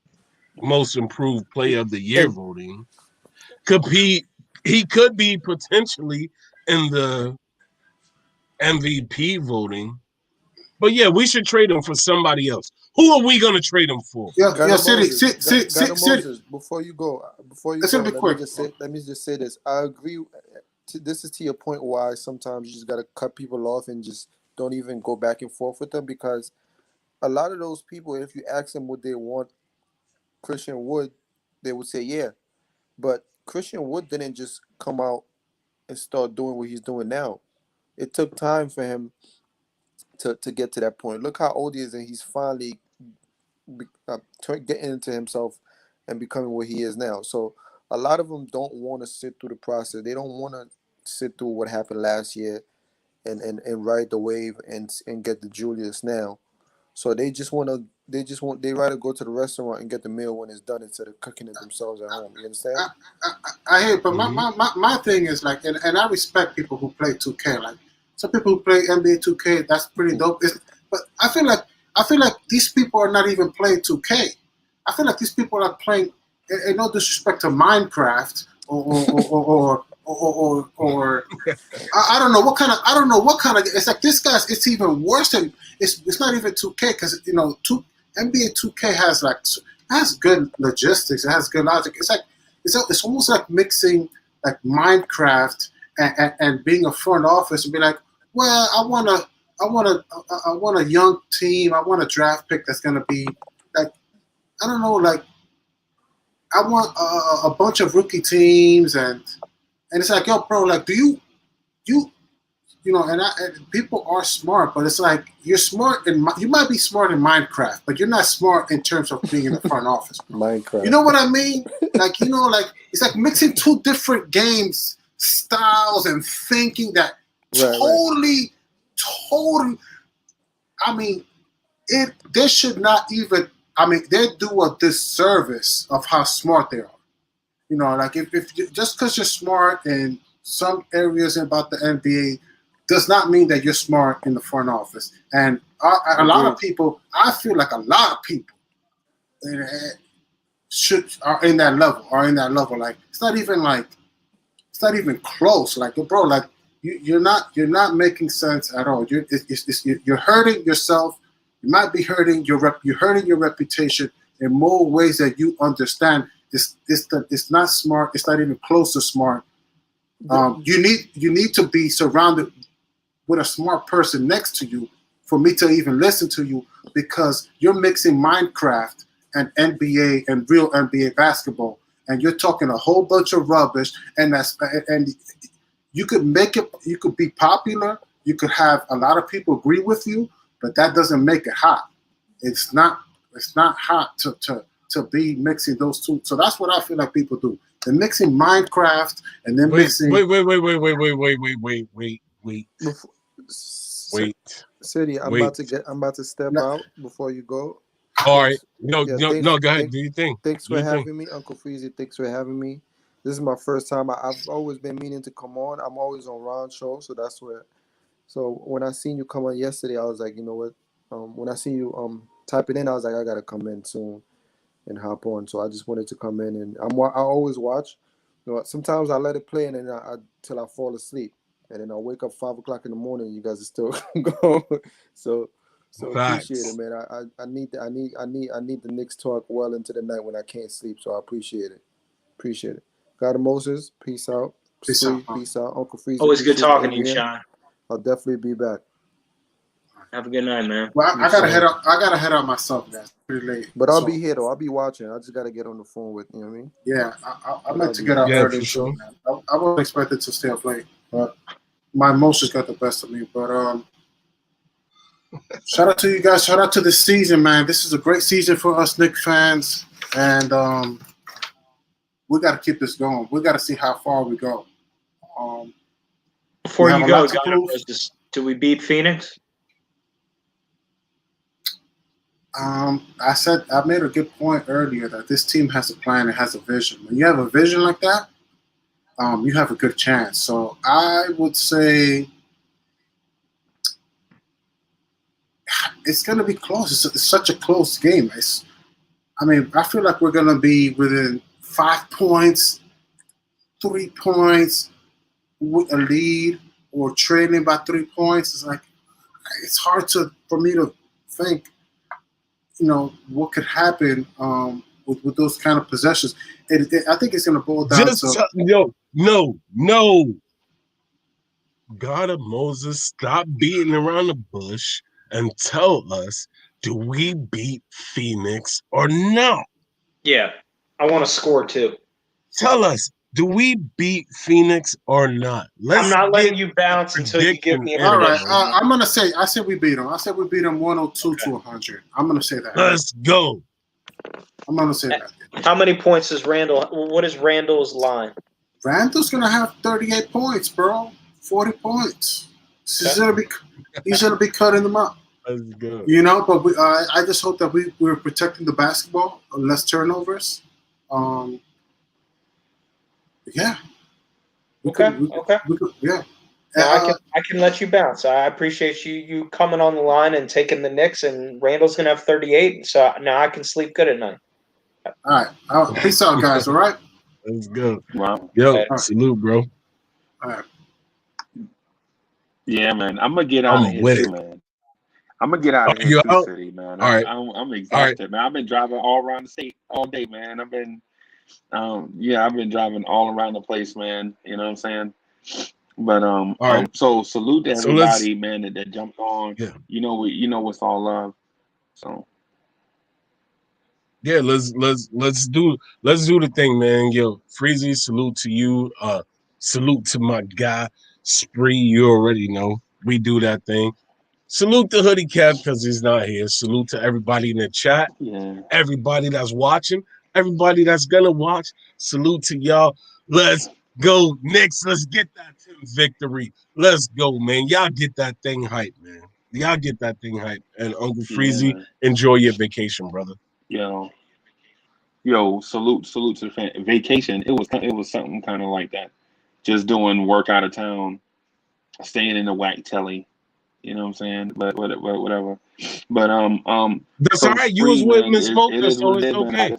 most improved player of the year voting. He could be potentially in the MVP voting. But yeah, we should trade him for somebody else. Who are we going to trade him for?
Moses, before you go, let me just say this. I agree. This is to your point why sometimes you just got to cut people off and just don't even go back and forth with them, because a lot of those people, if you ask them what they want Christian Wood, they would say yeah. But Christian Wood didn't just come out and start doing what he's doing now. It took time for him to get to that point. Look how old he is, and he's finally getting into himself and becoming what he is now. So a lot of them don't want to sit through the process. They don't want to sit through what happened last year and ride the wave and get the Julius now. So they just want to they just want they rather go to the restaurant and get the meal when it's done instead of cooking it themselves at home. You understand?
I hear, but my thing is like, and I respect people who play 2K. Like some people who play NBA 2K, that's pretty dope. But I feel like these people are not even playing 2K. I feel like these people are playing, in no disrespect to Minecraft or I don't know what kind of. It's like this guy's. It's even worse than it's not even 2K because NBA 2K has good logistics. It has good logic. It's almost like mixing like Minecraft and being a front office and be like, well, I want a young team. I want a draft pick that's gonna be like, I don't know, like I want a bunch of rookie teams and it's like, yo, bro, like, do you and people are smart, but it's like you're smart you might be smart in Minecraft, but you're not smart in terms of being in the front office.
Minecraft.
You know what I mean? Like, like it's like mixing two different games styles and thinking that totally. I mean, they should not even. I mean, they do a disservice of how smart they are. Like if just because you're smart in some areas about the NBA does not mean that you're smart in the front office. And a lot of people, I feel like a lot of people are in that level. Like it's not even close. Like, bro, like you're not making sense at all. You're hurting yourself. You might be hurting you're hurting your reputation in more ways that you understand. It's not smart. It's not even close to smart. You need to be surrounded with a smart person next to you for me to even listen to you, because you're mixing Minecraft and NBA and real NBA basketball, and you're talking a whole bunch of rubbish. And you could make it. You could be popular. You could have a lot of people agree with you, but that doesn't make it hot. It's not hot to be mixing those two. So that's what I feel like people do. They're mixing Minecraft and then mixing.
Wait. City, I'm about to step out before you go.
All right. No, go ahead. Do you think?
Thanks for having me, Uncle Freezy. Thanks for having me. This is my first time. I've always been meaning to come on. I'm always on Ron's show, so that's where. So when I seen you come on yesterday, I was like, you know what? When I see you type it in, I was like, I gotta come in soon and hop on. So I just wanted to come in, and I always watch. Sometimes I let it play, and then till I fall asleep, and then I wake up 5 o'clock in the morning. And you guys are still going. So appreciate it, man. I need the Knicks talk well into the night when I can't sleep. So I appreciate it. God of Moses, peace out. Peace out, Uncle Freezy.
Always good talking to you, Sean.
I'll definitely be back.
Have a good night, man.
Well, I gotta head out myself, guys. Pretty late.
But I'll be here though. I'll be watching. I just gotta get on the phone with you know what I mean?
Yeah, I'd like to get out early too, man. I wasn't expected to stay up late, but my emotions got the best of me. But shout out to you guys. Shout out to the season, man. This is a great season for us Knicks fans, and we got to keep this going. We got to see how far we go.
Before you go, do we beat Phoenix?
I made a good point earlier that this team has a plan and has a vision. When you have a vision like that, you have a good chance. So I would say it's going to be close. It's such a close game. I feel like we're going to be within 5 points, 3 points, with a lead or trailing by 3 points. It's like it's hard for me to think, what could happen with those kind of possessions. I think it's going to boil down to
no. God of Moses, stop beating around the bush and tell us, do we beat Phoenix or not?
Yeah, I want to score too.
Tell us, do we beat Phoenix or not?
I'm not letting you bounce until you give me a
all right, I'm going to say, I said we beat them. I said we beat them 102 to 100. I'm going to say that.
Let's go.
I'm going to say that.
How many points is Randle? What is Randle's line?
Randle's going to have 38 points, bro. 40 points. He's going to be cutting them up.
Let's go.
You know, but I just hope that we're protecting the basketball, less turnovers. Yeah.
Okay.
Yeah.
No, I can let you bounce. I appreciate you coming on the line and taking the Knicks. And Randall's gonna have 38, so now I can sleep good at night.
All right. Peace out, guys. All right.
Let's go.
Wow.
Yo,
All right.
salute, bro.
All right.
Yeah, man. I'm gonna get out of
I'm
here
with
too,
it.
man. I'm gonna get out of here
You
too,
out?
City, man.
All right.
I'm
All right.
exhausted, man. I've been driving all around the state all day, man. I've been driving all around the place, man. You know what I'm saying? But
All right.
so salute to
So let's
everybody, man, that jumped on.
yeah.
You know what's all love. So
Yeah, let's do the thing, man. Yo, Freezy, salute to you. Salute to my guy, Spree. You already know. We do that thing. Salute to Hoodie Cap because he's not here. Salute to everybody in the chat,
yeah.
everybody that's watching, everybody that's gonna watch. Salute to y'all. Let's go, Knicks. Let's get that victory. Let's go, man. Y'all get that thing hype, man. Y'all get that thing hype. And Uncle
Yeah,
Freezy,
man.
enjoy your vacation, brother.
Salute to the vacation. It was something kind of like that. Just doing work out of town, staying in the whack telly. You know what I'm saying? But whatever. But
That's all
so
right. You was
Spree,
with
man,
Miss
it
Mocha,
is
so
what it
it's
is, man.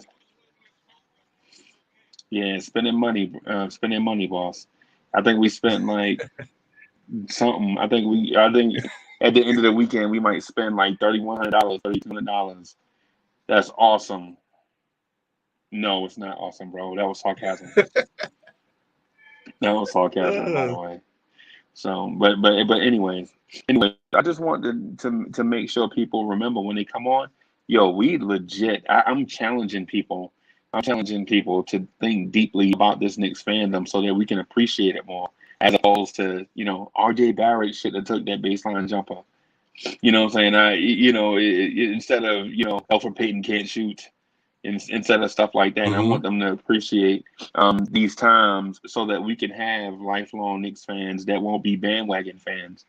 okay.
Spending money, boss. I think we spent like something. I think at the end of the weekend we might spend like $3,100, $3,200. That's awesome. No, it's not awesome, bro. That was sarcasm. That was sarcasm, by the way. So, but anyways, I just want to make sure people remember when they come on. Yo, we legit. I'm challenging people. I'm challenging people to think deeply about this Knicks fandom so that we can appreciate it more, as opposed to R.J. Barrett should have took that baseline jumper. You know what I'm saying? Instead of Elfrid Payton can't shoot. Instead of stuff like that. I want them to appreciate these times so that we can have lifelong Knicks fans that won't be bandwagon fans.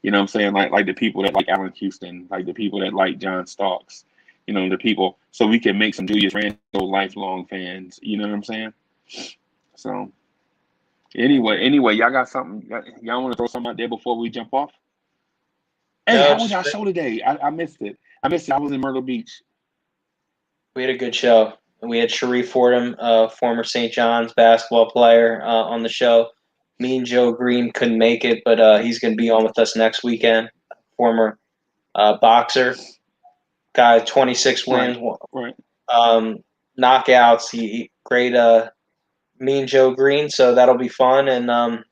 You know what I'm saying? Like the people that like Allen Houston, like the people that like John Starks, the people, so we can make some Julius Randle lifelong fans. You know what I'm saying? So anyway, y'all got something? Y'all want to throw something out there before we jump off? Hey, how was y'all show today? I missed it. I was in Myrtle Beach.
We had a good show. We had Sharif Fordham, former St. John's basketball player, on the show. Me and Joe Green couldn't make it, but he's going to be on with us next weekend. Former boxer, guy, 26 wins,
right.
Knockouts. He great. Me and Joe Green, so that'll be fun. And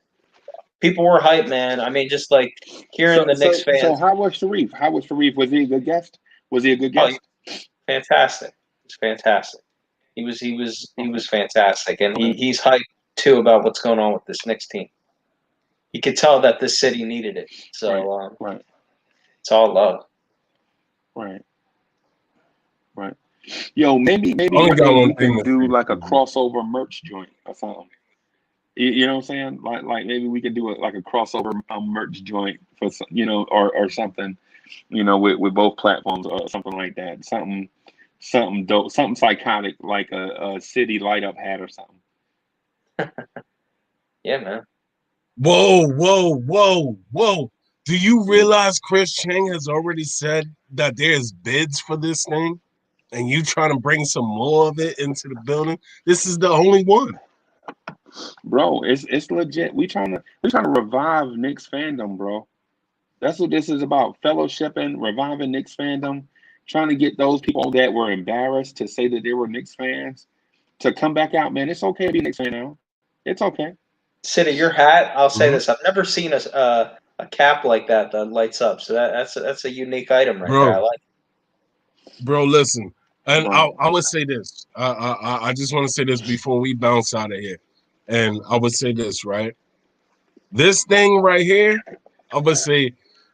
people were hyped, man. I mean, just like hearing the Knicks fans.
So how was Sharif? Was he a good guest?
Fantastic. It's fantastic. He was fantastic, and he's hyped too about what's going on with this Knicks team. You could tell that this city needed it, so it's all love.
Right. Yo, maybe
Only got one
we
thing
can
to
do
say.
like a crossover merch joint or something. You know what I'm saying? Like maybe we could do a crossover merch joint for or something. With both platforms or something like that. Something dope, something psychotic like a city light up hat or something.
Yeah, man.
Whoa. Do you realize Chris Chang has already said that there's bids for this thing? And you trying to bring some more of it into the building? This is the only one.
Bro, it's legit. We trying to revive Knicks fandom, bro. That's what this is about. Fellowshipping, reviving Knicks fandom, trying to get those people that were embarrassed to say that they were Knicks fans to come back out, man. It's okay to be a Knicks fan now. It's okay.
City, your hat, I'll say this. I've never seen a cap like that lights up. So that's a unique item right there. I like it.
Bro, listen. And I would say this. I just want to say this before we bounce out of here. And I would say this, right? This thing right here, I would say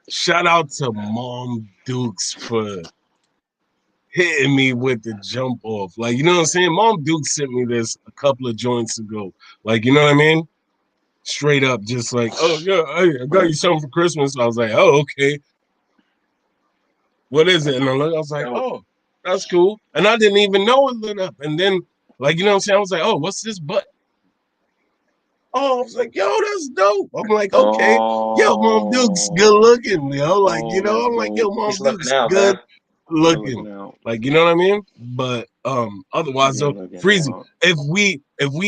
shout out to Mom Dukes for hitting me with the jump off. Like, you know what I'm saying? Mom Dukes sent me this a couple of joints ago. Like, you know what I mean? Straight up, just like, oh, yeah, I got you something for Christmas. I was like, oh, okay. what is it? And I was like, oh, that's cool. And I didn't even know it lit up. And then, like, you know what I'm saying? I was like, oh, what's this butt? Oh, I was like, yo, that's dope. I'm like, okay, yo, Mom Duke's good looking, yo. Like, you know, I'm like, yo, Mom
He's looking
Duke's
out,
good
man.
looking. Like, you know what I mean? But otherwise though, Freezy, if we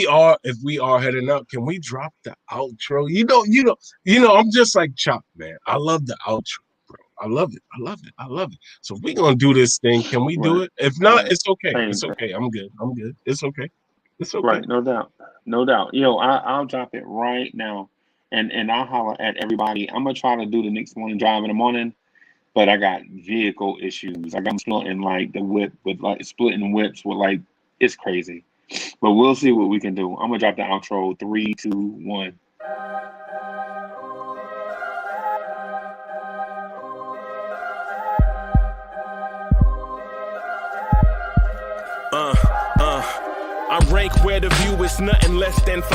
are heading out, can we drop the outro? You know, I'm just like Chop, man. I love the outro, bro. I love it. So if we gonna do this thing, can we do it? If not, it's okay. It's okay. I'm good. It's okay. It's okay.
Right, no doubt. Yo, I'll drop it right now, and I'll holler at everybody. I'm gonna try to do the Knicks morning drive in the morning, but I got vehicle issues. I got splitting like the whip with like splitting whips with like it's crazy, but we'll see what we can do. I'm gonna drop the outro. 3, 2, 1.
I rank where the view is nothing less than